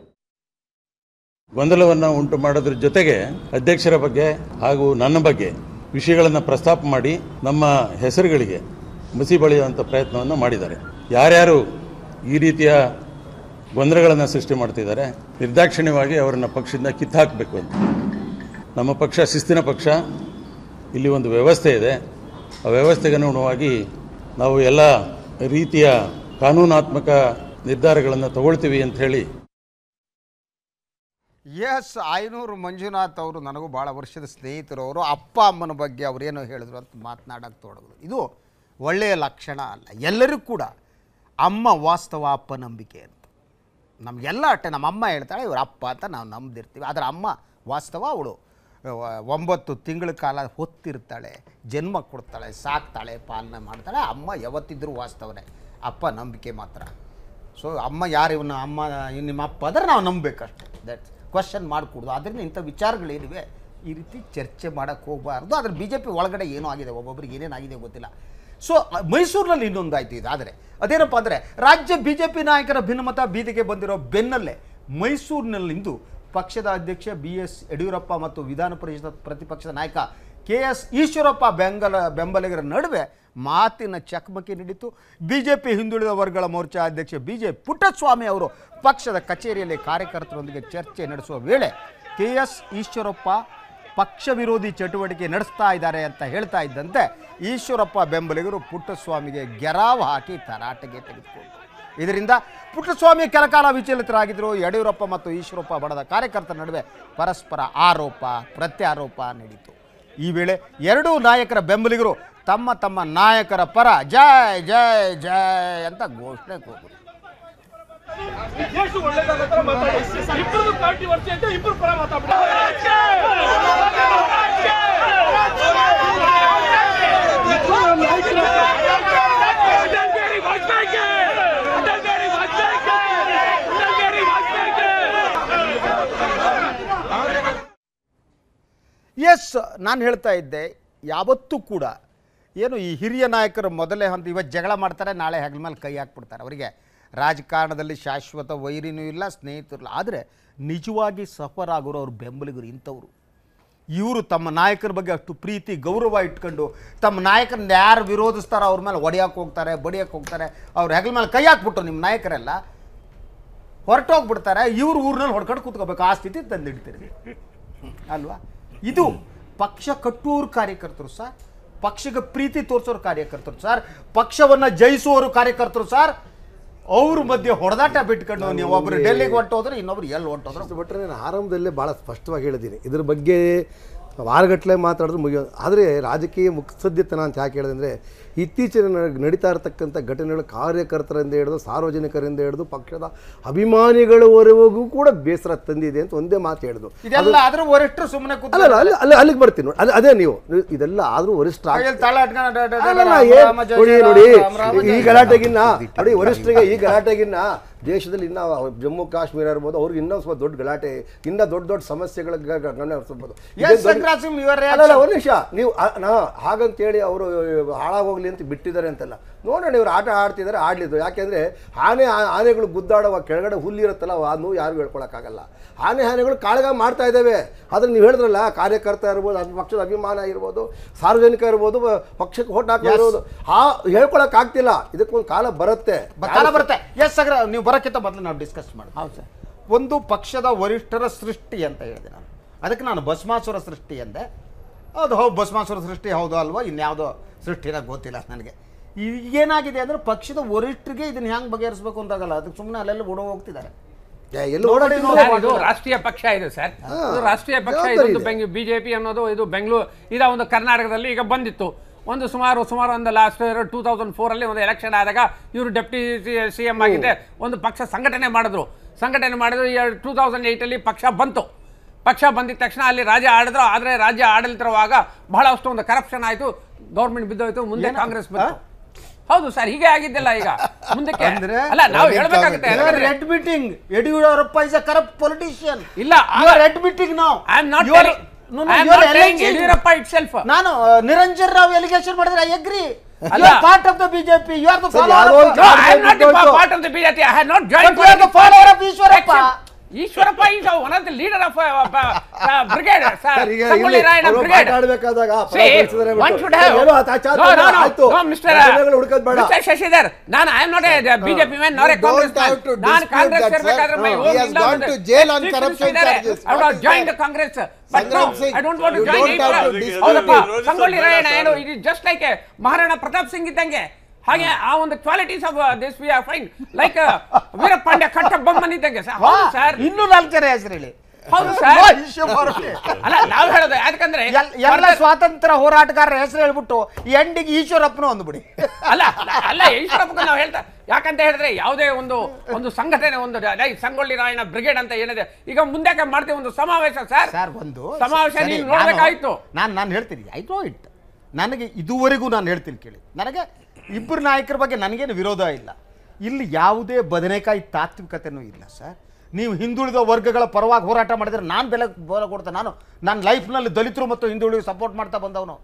ಗೊಂದಲವನ್ನು ಉಂಟು ಮಾಡೋದ್ರ ಜೊತೆಗೆ ಅಧ್ಯಕ್ಷರ ಬಗ್ಗೆ ಹಾಗೂ ನನ್ನ ಬಗ್ಗೆ ವಿಷಯಗಳನ್ನು ಪ್ರಸ್ತಾಪ ಮಾಡಿ ನಮ್ಮ ಹೆಸರುಗಳಿಗೆ ಮಸಿ ಬಳಿಯುವಂಥ ಪ್ರಯತ್ನವನ್ನು ಮಾಡಿದ್ದಾರೆ. ಯಾರ್ಯಾರು ಈ ರೀತಿಯ ಗೊಂದಲಗಳನ್ನು ಸೃಷ್ಟಿ ಮಾಡ್ತಿದ್ದಾರೆ, ನಿರ್ದಾಕ್ಷಿಣ್ಯವಾಗಿ ಅವರನ್ನು ಪಕ್ಷದಿಂದ ಕಿತ್ತಾಕಬೇಕು ಅಂತ. ನಮ್ಮ ಪಕ್ಷ ಶಿಸ್ತಿನ ಪಕ್ಷ. ಇಲ್ಲಿ ಒಂದು ವ್ಯವಸ್ಥೆ ಇದೆ. ಆ ವ್ಯವಸ್ಥೆಗೆ ಅನುಗುಣವಾಗಿ ನಾವು ಎಲ್ಲ ರೀತಿಯ ಕಾನೂನಾತ್ಮಕ ನಿರ್ಧಾರಗಳನ್ನು ತಗೊಳ್ತೀವಿ ಅಂತ ಹೇಳಿ. ಎಸ್, ಆಯನೂರು ಮಂಜುನಾಥ್ ಅವರು ನನಗೂ ಭಾಳ ವರ್ಷದ ಸ್ನೇಹಿತರು. ಅವರು ಅಪ್ಪ ಅಮ್ಮನ ಬಗ್ಗೆ ಅವರೇನೋ ಹೇಳಿದ್ರು ಅಂತ ಮಾತನಾಡೋಕ್ಕೆ ತೊಡಗಿದ್ರು. ಇದು ಒಳ್ಳೆಯ ಲಕ್ಷಣ ಅಲ್ಲ. ಎಲ್ಲರಿಗೂ ಕೂಡ ಅಮ್ಮ ವಾಸ್ತವ, ಅಪ್ಪ ನಂಬಿಕೆ ಅಂತ. ನಮಗೆಲ್ಲ ಅಷ್ಟೇ, ನಮ್ಮ ಅಮ್ಮ ಹೇಳ್ತಾಳೆ, ಇವ್ರ ಅಪ್ಪ ಅಂತ ನಾವು ನಂಬ್ದಿರ್ತೀವಿ. ಆದರೆ ಅಮ್ಮ ವಾಸ್ತವ, ಅವಳು 9 ತಿಂಗಳ ಕಾಲ ಹೊತ್ತಿರ್ತಾಳೆ, ಜನ್ಮ ಕೊಡ್ತಾಳೆ, ಸಾಕ್ತಾಳೆ, ಪಾಲನೆ ಮಾಡ್ತಾಳೆ. ಅಮ್ಮ ಯಾವತ್ತಿದ್ರೂ ವಾಸ್ತವನೇ, ಅಪ್ಪ ನಂಬಿಕೆ ಮಾತ್ರ. ಸೊ ಅಮ್ಮ ಯಾರು, ಇವನ್ನ ಅಮ್ಮ ನಿಮ್ಮ ಅಪ್ಪ ಆದರೆ ನಾವು ನಂಬಬೇಕಷ್ಟೆ. That's question ಮಾಡಿಕೊಡ್ದು. ಆದ್ದರಿಂದ ಇಂಥ ವಿಚಾರಗಳೇನಿವೆ ಈ ರೀತಿ ಚರ್ಚೆ ಮಾಡೋಕ್ಕೆ ಹೋಗಬಾರ್ದು. ಆದರೆ BJP ಒಳಗಡೆ ಏನೋ ಆಗಿದೆ, ಒಬ್ಬೊಬ್ಬರಿಗೆ ಏನೇನಾಗಿದೆ ಗೊತ್ತಿಲ್ಲ. ಸೊ ಮೈಸೂರಿನಲ್ಲಿ ಇನ್ನೊಂದಾಯ್ತು ಇದು. ಆದರೆ ಅದೇನಪ್ಪ ಅಂದರೆ ರಾಜ್ಯ BJP ನಾಯಕರ ಭಿನ್ನಮತ ಬೀದಿಗೆ ಬಂದಿರೋ ಬೆನ್ನಲ್ಲೇ ಮೈಸೂರಿನಲ್ಲಿಂದು ಪಕ್ಷದ ಅಧ್ಯಕ್ಷ BS ಯಡಿಯೂರಪ್ಪ ಮತ್ತು ವಿಧಾನ ಪರಿಷತ್ ಪ್ರತಿಪಕ್ಷದ ನಾಯಕ KS ಈಶ್ವರಪ್ಪ ಬೆಂಬಲಿಗರ ನಡುವೆ ಮಾತಿನ ಚಕಮಕಿ ನಡೀತು. BJP ಹಿಂದುಳಿದ ವರ್ಗಗಳ ಮೋರ್ಚಾ ಅಧ್ಯಕ್ಷ BJ ಪುಟ್ಟಸ್ವಾಮಿ ಅವರು ಪಕ್ಷದ ಕಚೇರಿಯಲ್ಲಿ ಕಾರ್ಯಕರ್ತರೊಂದಿಗೆ ಚರ್ಚೆ ನಡೆಸುವ ವೇಳೆ KS ಈಶ್ವರಪ್ಪ ಪಕ್ಷ ವಿರೋಧಿ ಚಟುವಟಿಕೆ ನಡೆಸ್ತಾ ಇದ್ದಾರೆ ಅಂತ ಹೇಳ್ತಾ ಇದ್ದಂತೆ ಈಶ್ವರಪ್ಪ ಬೆಂಬಲಿಗರು ಪುಟ್ಟಸ್ವಾಮಿಗೆ ಗೆರಾವು ಹಾಕಿ ತರಾಟೆಗೆ ತೆಗೆದುಕೊಂಡರು. ಇದರಿಂದ ಪುಟ್ಟಸ್ವಾಮಿ ಕೆಲಕಾಲ ವಿಚಲಿತರಾಗಿದ್ದರು. ಯಡಿಯೂರಪ್ಪ ಮತ್ತು ಈಶ್ವರಪ್ಪ ಬಣದ ಕಾರ್ಯಕರ್ತರ ನಡುವೆ ಪರಸ್ಪರ ಆರೋಪ ಪ್ರತ್ಯಾರೋಪ ನಡೀತು. ಈ ವೇಳೆ ಎರಡೂ ನಾಯಕರ ಬೆಂಬಲಿಗರು ತಮ್ಮ ತಮ್ಮ ನಾಯಕರ ಪರ ಜೈ ಜೈ ಜೈ ಅಂತ ಘೋಷಣೆ ಕೂಗಿದರು. ಎಸ್, ನಾನು ಹೇಳ್ತಾ ಇದ್ದೆ, ಯಾವತ್ತೂ ಕೂಡ ಏನು ಈ ಹಿರಿಯ ನಾಯಕರು ಮೊದಲೇ ಹಂತ ಇವತ್ತು ಜಗಳ ಮಾಡ್ತಾರೆ, ನಾಳೆ ಹೆಗಲ ಮೇಲೆ ಕೈ ಹಾಕ್ಬಿಡ್ತಾರೆ. ಅವರಿಗೆ ರಾಜಕಾರಣದಲ್ಲಿ ಶಾಶ್ವತ ವೈರಿನೂ ಇಲ್ಲ, ಸ್ನೇಹಿತರು. ಆದರೆ ನಿಜವಾಗಿ ಸಫರ್ ಆಗೋರು ಅವ್ರ ಬೆಂಬಲಿಗರು ಇಂಥವ್ರು. ಇವರು ತಮ್ಮ ನಾಯಕರ ಬಗ್ಗೆ ಅಷ್ಟು ಪ್ರೀತಿ ಗೌರವ ಇಟ್ಕೊಂಡು ತಮ್ಮ ನಾಯಕರನ್ನ ಯಾರು ವಿರೋಧಿಸ್ತಾರೋ ಅವ್ರ ಮೇಲೆ ಹೊಡೆಯೋಕ್ಕೆ ಹೋಗ್ತಾರೆ, ಬಡಿಯೋಕ್ಕೆ ಹೋಗ್ತಾರೆ. ಅವ್ರ ಹೆಗಲ ಮೇಲೆ ಕೈ ಹಾಕ್ಬಿಟ್ಟು ನಿಮ್ಮ ನಾಯಕರೆಲ್ಲ ಹೊರಟೋಗ್ಬಿಡ್ತಾರೆ. ಇವ್ರು ಊರಿನಲ್ಲಿ ಹೊಡ್ಕೊಂಡು ಕೂತ್ಕೋಬೇಕು, ಆ ಸ್ಥಿತಿ ತಂದಿಡ್ತೀರಿ ಅಲ್ವಾ? ಇದು ಪಕ್ಷ ಕಟ್ಟುವವರು ಕಾರ್ಯಕರ್ತರು ಸರ್, ಪಕ್ಷಕ್ಕೆ ಪ್ರೀತಿ ತೋರಿಸೋರು ಕಾರ್ಯಕರ್ತರು ಸರ್, ಪಕ್ಷವನ್ನು ಜಯಿಸುವವರು ಕಾರ್ಯಕರ್ತರು ಸರ್. ಅವ್ರ ಮಧ್ಯೆ ಹೊಡೆದಾಟ ಬಿಟ್ಕೊಂಡು ನೀವು ಒಬ್ಬರು ಡೆಲ್ಲಿಗೆ ಹೊಂಟೋದ್ರೆ ಇನ್ನೊಬ್ರು ಎಲ್ಲಿ ಹೊಂಟೋದ್ರು ಬಿಟ್ಟರೆ ನಾನು ಆರಂಭದಲ್ಲೇ ಭಾಳ ಸ್ಪಷ್ಟವಾಗಿ ಹೇಳಿದ್ದೀನಿ. ಇದ್ರ ಬಗ್ಗೆ ವಾರಗಟ್ಟಲೆ ಮಾತಾಡಿದ್ರು ಮುಗಿಯೋ. ಆದರೆ ರಾಜಕೀಯ ಮುಕ್ಸದ್ಯತನ ಅಂತ ಯಾಕೆ ಹೇಳಿದೆ ಅಂದರೆ, ಇತ್ತೀಚಿನ ನಡೀತಾ ಇರತಕ್ಕಂಥ ಘಟನೆಗಳು ಕಾರ್ಯಕರ್ತರಿಂದ ಹಿಡಿದು ಸಾರ್ವಜನಿಕರಿಂದ ಹಿಡಿದು ಪಕ್ಷದ ಅಭಿಮಾನಿಗಳವರೆಗೂ ಕೂಡ ಬೇಸರ ತಂದಿದೆ ಅಂತ ಒಂದೇ ಮಾತು ಹೇಳಿದ್ರು. ಇದೆಲ್ಲ ಆದ್ರೂ ವರಿಷ್ಠರು ಸುಮ್ಮನೆ ಅಲ್ಲ ಅಲ್ಲಿಗೆ ಬರ್ತೀನಿ ನೋಡಿ. ಅದೇ ನೀವು ಇದೆಲ್ಲ ಆದರೂ ವರಿಷ್ಠ ನೋಡಿ ಈ ಗಲಾಟೆಗಿನ್ನ ನೋಡಿ ವರಿಷ್ಠರಿಗೆ ಈ ಗಲಾಟೆಗಿನ್ನ ದೇಶದಲ್ಲಿ ಇನ್ನೂ ಜಮ್ಮು ಕಾಶ್ಮೀರ ಇರ್ಬೋದು, ಅವ್ರಿಗೆ ಇನ್ನೂ ಸ್ವಲ್ಪ ದೊಡ್ಡ ಗಲಾಟೆ, ಇನ್ನೂ ದೊಡ್ಡ ದೊಡ್ಡ ಸಮಸ್ಯೆಗಳ ಗಮನ ಹರಿಸ್ಬೋದು. ಅಲ್ಲ ಒಂದು ನಿಮಿಷ, ನೀವು ಹಾಗಂತೇಳಿ ಅವರು ಹಾಳಾಗೋಗ್ಲಿ ಅಂತ ಬಿಟ್ಟಿದ್ದಾರೆ ಅಂತಲ್ಲ. ನೋಡೋಣ, ಇವರು ಆಟ ಆಡ್ತಿದ್ದಾರೆ, ಆಡ್ಲಿದ್ದು. ಯಾಕೆಂದರೆ ಆನೆಗಳು ಗುದ್ದಾಡುವ ಕೆಳಗಡೆ ಹುಲ್ಲಿರುತ್ತಲ್ಲ, ಆ ನೋವು ಯಾರಿಗೂ ಹೇಳ್ಕೊಳಕ್ಕಾಗಲ್ಲ. ಆನೆಗಳು ಕಾಳಗ ಮಾಡ್ತಾ ಇದ್ದಾವೆ. ಆದರೆ ನೀವು ಹೇಳಿದ್ರಲ್ಲ, ಕಾರ್ಯಕರ್ತ ಇರ್ಬೋದು, ಪಕ್ಷದ ಅಭಿಮಾನ ಇರ್ಬೋದು, ಸಾರ್ವಜನಿಕ ಇರ್ಬೋದು, ಪಕ್ಷಕ್ಕೆ ಓಟ್ ಹಾಕಿರ್ಬೋದು, ಹೇಳ್ಕೊಳಕ್ಕಾಗ್ತಿಲ್ಲ. ಇದಕ್ಕೊಂದು ಕಾಲ ಬರುತ್ತೆ. ಎಸ್ ಸರ್, ನೀವು ಬರೋಕ್ಕಿಂತ ಮೊದಲು ನಾವು ಡಿಸ್ಕಸ್ ಮಾಡಿ. ಹೌದು ಸರ್, ಒಂದು ಪಕ್ಷದ ವರಿಷ್ಠರ ಸೃಷ್ಟಿ ಅಂತ ಹೇಳಿದೆ ನಾನು. ಅದಕ್ಕೆ ನಾನು ಭಸ್ಮಾಸುರ ಸೃಷ್ಟಿ ಅಂದೆ. ಅದು ಹೌದು, ಭಸ್ಮಾಸುರ ಸೃಷ್ಟಿ ಹೌದು ಅಲ್ವೋ ಇನ್ಯಾವುದೋ ಸೃಷ್ಟಿನ ಗೊತ್ತಿಲ್ಲ ನನಗೆ. ಏನಾಗಿದೆ ಅಂದರೆ ಪಕ್ಷದ ವರಿಷ್ಠರಿಗೆ ಇದನ್ನ ಹೆಂಗೆ ಬಗೆಹರಿಸಬೇಕು ಅಂತಾಗಲ್ಲ, ಅದಕ್ಕೆ ಸುಮ್ಮನೆ ಅಲ್ಲೆಲ್ಲ ಓಡೋ ಹೋಗ್ತಿದ್ದಾರೆ. ಇದು ರಾಷ್ಟ್ರೀಯ ಪಕ್ಷ ಇದೆ ಸರ್, ಇದು ರಾಷ್ಟ್ರೀಯ ಪಕ್ಷ. ಇದೊಂದು ಬಿಜೆಪಿ ಅನ್ನೋದು ಇದು ಬೆಂಗಳೂರು ಇದ ಒಂದು ಕರ್ನಾಟಕದಲ್ಲಿ ಈಗ ಬಂದಿತ್ತು. ಒಂದು ಸುಮಾರು ಒಂದು ಲಾಸ್ಟ್ 2004 ಒಂದು ಎಲೆಕ್ಷನ್ ಆದಾಗ ಇವರು ಡೆಪ್ಯೂಟಿ CM ಆಗಿದ್ದೆ ಒಂದು ಪಕ್ಷ ಸಂಘಟನೆ ಮಾಡಿದ್ರು 2008 ಪಕ್ಷ ಬಂತು. ಪಕ್ಷ ಬಂದಿದ ತಕ್ಷಣ ಅಲ್ಲಿ ರಾಜ್ಯ ಆಡಿದ್ರು. ಆದರೆ ರಾಜ್ಯ ಆಡಳಿತರುವಾಗ ಬಹಳಷ್ಟು ಒಂದು ಕರಪ್ಷನ್ ಆಯಿತು, ಗೌರ್ಮೆಂಟ್ ಬಿದ್ದೋಯ್ತು, ಮುಂದೆ ಕಾಂಗ್ರೆಸ್ ಬಂತು. ಹೌದು ಸರ್, ಹೀಗೆ ಆಗಿದ್ದಿಲ್ಲ ಈಗ ಮುಂದಕ್ಕೆ. ಅಲ್ಲ ನಾವು ಹೇಳ್ಬೇಕಾಗುತ್ತೆ. Red meeting Yediyurappa is a corrupt politician. ಇಲ್ಲ, ರೆಡ್ ಮೀಟಿಂಗ್ ನಾವು I am not Yediyurappa itself. ನಾನು ನಿರಂಜನ್ ರಾವ್ ಎಲಿಗೇಷನ್ ಮಾಡಿದ್ರೆ I agree. Part of the BJP, you are the part of the BJP. I have not joined follower of Eshwarappa. Eshwarappa is one of the leader of brigade. Sangolli Rayanna brigade. Mister Shashidhar, ನಾನು I am not a BJP man not a Congress man. ನಾನು ಕಾಂಗ್ರೆಸ್ ಸೇರ್ಬೇಕಾದ್ರೆ my own join the Congress. But no, I don't want to join it. ಹೌದಪ್ಪ, ಸಂಗೊಳ್ಳಿ ರಾಯಣ್ಣ ಏನು ಇದು ಜಸ್ಟ್ ಲೈಕ್ ಮಹಾರಾಣಾ ಪ್ರತಾಪ್ ಸಿಂಗ್ ಇದ್ದಂಗೆ. ಹಾಗೆ ಆ ಒಂದು qualities of this we are fine like Veerapandya Kattabomman ಇದ್ದಂಗೆ ಸರ್. ಇನ್ನೂ 4 ಜನ ಹೆಸರು ಹೇಳಿ. ಹೌದು ಸರ್. ಅಲ್ಲ ನಾವು ಹೇಳೋದು ಯಾಕಂದ್ರೆ ಎಲ್ಲ ಸ್ವಾತಂತ್ರ್ಯ ಹೋರಾಟಗಾರರ ಹೆಸರು ಹೇಳ್ಬಿಟ್ಟು ಎಂಡಿಗೆ ಈಶ್ವರಪ್ಪನು ಅಂದ್ಬಿಡಿ. ಅಲ್ಲ ಈಶ್ವರಪ್ಪ ನಾವು ಹೇಳ್ತಾ ಯಾಕಂತ ಹೇಳಿದ್ರೆ ಯಾವುದೇ ಒಂದು ಸಂಘಟನೆ ಒಂದು ಸಂಗೊಳ್ಳಿ ರಾಯಣ್ಣ ಬ್ರಿಗೇಡ್ ಅಂತ ಏನಿದೆ ಈಗ ಮುಂದೆ ಮಾಡ್ತೀವಿ ಒಂದು ಸಮಾವೇಶ ಸರ್. ಒಂದು ಸಮಾವೇಶ ನೀವು ನೋಡ್ಬೇಕಾಯ್ತು. ನಾನು ಹೇಳ್ತೀನಿ, ಐ ನೋ ಇಟ್. ನನಗೆ ಇದುವರೆಗೂ ನಾನು ಹೇಳ್ತೀನಿ ಕೇಳಿ, ನನಗೆ ಇಬ್ಬರು ನಾಯಕರ ಬಗ್ಗೆ ನನಗೇನು ವಿರೋಧ ಇಲ್ಲ. ಇಲ್ಲಿ ಯಾವುದೇ ಬದನೆಕಾಯಿ ತಾತ್ವಿಕತೆನೂ ಇಲ್ಲ ಸರ್. ನೀವು ಹಿಂದುಳಿದ ವರ್ಗಗಳ ಪರವಾಗಿ ಹೋರಾಟ ಮಾಡಿದ್ರೆ ನಾನು ಬೆಲೆ ಕೊಡ್ತೇನೆ. ನನ್ನ ಲೈಫ್ನಲ್ಲಿ ದಲಿತರು ಮತ್ತು ಹಿಂದುಳಿದ ಸಪೋರ್ಟ್ ಮಾಡ್ತಾ ಬಂದವನು.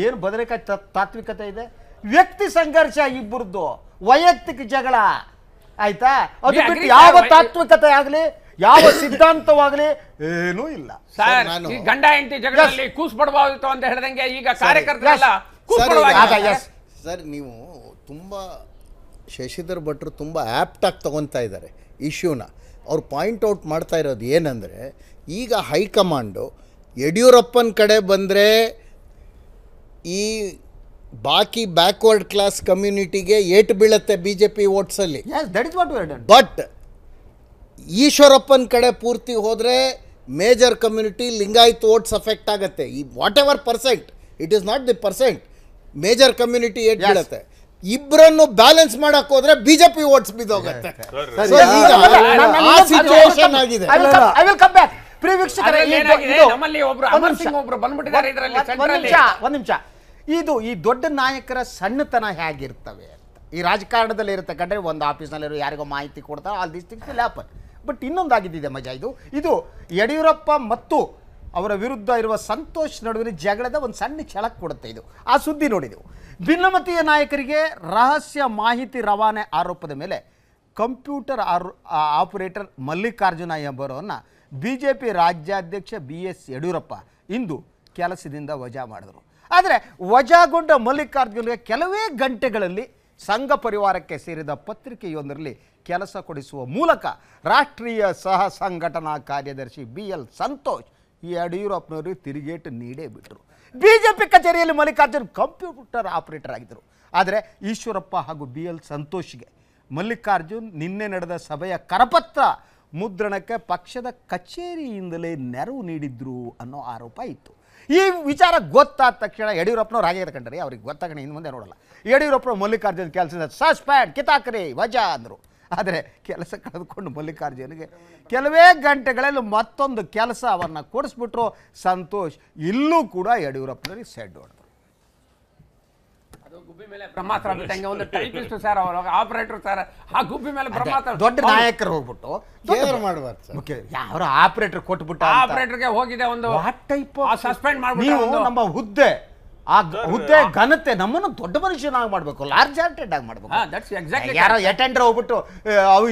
ಏನು ಬದನೆಕಾಯಿ ತಾತ್ವಿಕತೆ ಇದೆ? ವ್ಯಕ್ತಿ ಸಂಘರ್ಷ, ಇಬ್ಬರದ್ದು ವೈಯಕ್ತಿಕ ಜಗಳ, ಆಯ್ತಾ? ಅದು ಬಿಟ್ಟು ಯಾವ ತಾತ್ವಿಕತೆ ಆಗಲಿ ಯಾವ ಸಿದ್ಧಾಂತವಾಗಲಿ ಏನೂ ಇಲ್ಲ ಸರ್. ಈ ಗಂಡ ಹೆಂಡತಿ ಜಗಳದಲ್ಲಿ ಕೂಸ್ ಪಡಬಹುದು ಅಂತ ಹೇಳಿದಂಗೆ ಈಗ ಕಾರ್ಯಕರ್ತರೆಲ್ಲ ಸರ್. ನೀವು ತುಂಬ ಶಶಿಧರ್ ಭಟ್ರು ತುಂಬ ಆ್ಯಪ್ಟಾಗಿ ತಗೊತಾ ಇದ್ದಾರೆ ಇಶ್ಯೂನ. ಅವ್ರು ಪಾಯಿಂಟ್ಔಟ್ ಮಾಡ್ತಾ ಇರೋದು ಏನಂದರೆ, ಈಗ ಹೈಕಮಾಂಡು ಯಡಿಯೂರಪ್ಪನ ಕಡೆ ಬಂದರೆ ಈ ಬಾಕಿ ಬ್ಯಾಕ್ವರ್ಡ್ ಕ್ಲಾಸ್ ಕಮ್ಯುನಿಟಿಗೆ ಏಟು ಬೀಳುತ್ತೆ BJP ವೋಟ್ಸಲ್ಲಿ. ಬಟ್ ಈಶ್ವರಪ್ಪನ ಕಡೆ ಪೂರ್ತಿ ಹೋದರೆ major community Lingayat votes affect ಆಗುತ್ತೆ. ಈ what ever percent, it is not the percent, major community eight ಬೀಳುತ್ತೆ. ಇಬ್ಬರನ್ನು ಬ್ಯಾಲೆನ್ಸ್ ಮಾಡಕ್ ಹೋದ್ರೆ BJP ವೋಟ್ಸ್ ಬಿದ್ದೋಗುತ್ತೆ. ನಮ್ಮಲ್ಲಿ ಒಬ್ರು ಅಮರ್ ಸಿಂಗ್ ಒಬ್ರು ಬಂದ್ಬಿಟ್ಟಿದ್ದಾರೆ ಇದರಲ್ಲಿ. ಒಂದ್ ನಿಮಿಷ, ಈ ದೊಡ್ಡ ನಾಯಕರ ಸಣ್ಣತನ ಹೇಗಿರ್ತವೆ ಅಂತ ಈ ರಾಜಕಾರಣದಲ್ಲಿ ಇರುತ್ತೆ ಕಂಡ್ರೆ, ಒಂದು ಆಫೀಸ್ನಲ್ಲಿರೋ ಯಾರಿಗೋ ಮಾಹಿತಿ ಕೊಡ್ತಾರೆ, all this things will happen. But ಇನ್ನೊಂದಾಗಿದ್ದಿದೆ ಮಜಾ, ಇದು ಯಡಿಯೂರಪ್ಪ ಮತ್ತು ಅವರ ವಿರುದ್ಧ ಇರುವ ಸಂತೋಷ್ ನಡುವಿನ ಜಗಳದ ಒಂದು ಸಣ್ಣ ಛಳಕ್ ಕೊಡುತ್ತೆ. ಇದು ಆ ಸುದ್ದಿ ನೋಡಿದೆವು. ಭಿನ್ನಮತೀಯ ನಾಯಕರಿಗೆ ರಹಸ್ಯ ಮಾಹಿತಿ ರವಾನೆ ಆರೋಪದ ಮೇಲೆ ಕಂಪ್ಯೂಟರ್ ಆಪರೇಟರ್ ಮಲ್ಲಿಕಾರ್ಜುನ ಎಂಬುವರನ್ನು BJP ರಾಜ್ಯಾಧ್ಯಕ್ಷ BS ಯಡಿಯೂರಪ್ಪ ಇಂದು ಕೆಲಸದಿಂದ ವಜಾ ಮಾಡಿದರು. ಆದರೆ ವಜಾಗೊಂಡ ಮಲ್ಲಿಕಾರ್ಜುನ್ಗೆ ಕೆಲವೇ ಗಂಟೆಗಳಲ್ಲಿ ಸಂಘ ಪರಿವಾರಕ್ಕೆ ಸೇರಿದ ಪತ್ರಿಕೆಯೊಂದರಲ್ಲಿ ಕೆಲಸ ಕೊಡಿಸುವ ಮೂಲಕ ರಾಷ್ಟ್ರೀಯ ಸಹ ಸಂಘಟನಾ ಕಾರ್ಯದರ್ಶಿ BL ಸಂತೋಷ್ ಯಡಿಯೂರಪ್ಪನವರಿಗೆ ತಿರುಗೇಟು ನೀಡೇ ಬಿಟ್ಟರು. BJP ಕಚೇರಿಯಲ್ಲಿ ಮಲ್ಲಿಕಾರ್ಜುನ್ ಕಂಪ್ಯೂಟರ್ ಆಪರೇಟರ್ ಆಗಿದ್ದರು. ಆದರೆ ಈಶ್ವರಪ್ಪ ಹಾಗೂ BL ಸಂತೋಷ್ಗೆ ಮಲ್ಲಿಕಾರ್ಜುನ್ ನಿನ್ನೆ ನಡೆದ ಸಭೆಯ ಕರಪತ್ರ ಮುದ್ರಣಕ್ಕೆ ಪಕ್ಷದ ಕಚೇರಿಯಿಂದಲೇ ನೆರವು ನೀಡಿದ್ರು ಅನ್ನೋ ಆರೋಪ ಇತ್ತು. ಈ ವಿಚಾರ ಗೊತ್ತಾದ ತಕ್ಷಣ ಯಡಿಯೂರಪ್ಪನವ್ರು ಹಾಗೆ ಕಂಡ್ರೆ ಅವ್ರಿಗೆ ಗೊತ್ತಾಗಣೆ ಇನ್ನು ಮುಂದೆ ನೋಡಲ್ಲ. ಯಡಿಯೂರಪ್ಪನವ್ರು ಮಲ್ಲಿಕಾರ್ಜುನ್ ಕೆಲಸದಿಂದ ಸಸ್ಪೆಂಡ್ ಕಿತಾಕ್ರಿ ವಜಾ ಅಂದರು. ಆದರೆ ಕೆಲಸ ಕಳೆದುಕೊಂಡು ಮಲ್ಲಿಕಾರ್ಜುನ್ಗೆ ಕೆಲವೇ ಗಂಟೆಗಳಲ್ಲಿ ಮತ್ತೊಂದು ಕೆಲಸವನ್ನು ಕೊಡಿಸ್ಬಿಟ್ರು ಸಂತೋಷ್. ಇಲ್ಲೂ ಕೂಡ ಯಡಿಯೂರಪ್ಪನವರಿಗೆ ಸೆಡ್ ಹೊಡೆದ್ರು. ಗುಬ್ಬಿ ಮೇಲೆ ಬ್ರಹ್ಮಾಸ್ತ್ರ ಬಿಟ್ಟಂಗೆ ಒಂದು ಟೈಪಿಸ್ಟ್ ಸರ್, ಅವರು ಆಪರೇಟರ್ ಸರ್, ಆ ಗುಬ್ಬಿ ಮೇಲೆ ಬ್ರಹ್ಮಾಸ್ತ್ರ. ದೊಡ್ಡ ನಾಯಕರು ಹೋಗ್ಬಿಟ್ಟು ಮಾಡಬಾರ್ದು, ಯಾವ ಆಪರೇಟರ್ ಕೊಟ್ಬಿಟ್ಟು ಆಪರೇಟರ್ಗೆ ಹೋಗಿದೆ ಒಂದು ಟೈಪ್ ಸಸ್ಪೆಂಡ್ ಮಾಡ್ಬಿಟ್ಟು. ನಮ್ಮ ಹುದ್ದೆ ಘನತೆ ನಮ್ಮನ್ನು ದೊಡ್ಡ ಮನುಷ್ಯನಾಗಿ ಮಾಡಬೇಕು, ಲಾರ್ಜ್ ಹಾರ್ಟೆಡ್ ಆಗಿ ಮಾಡಬೇಕು. ಯಾರೋ ಅಟೆಂಡರ್ ಹೋಗ್ಬಿಟ್ಟು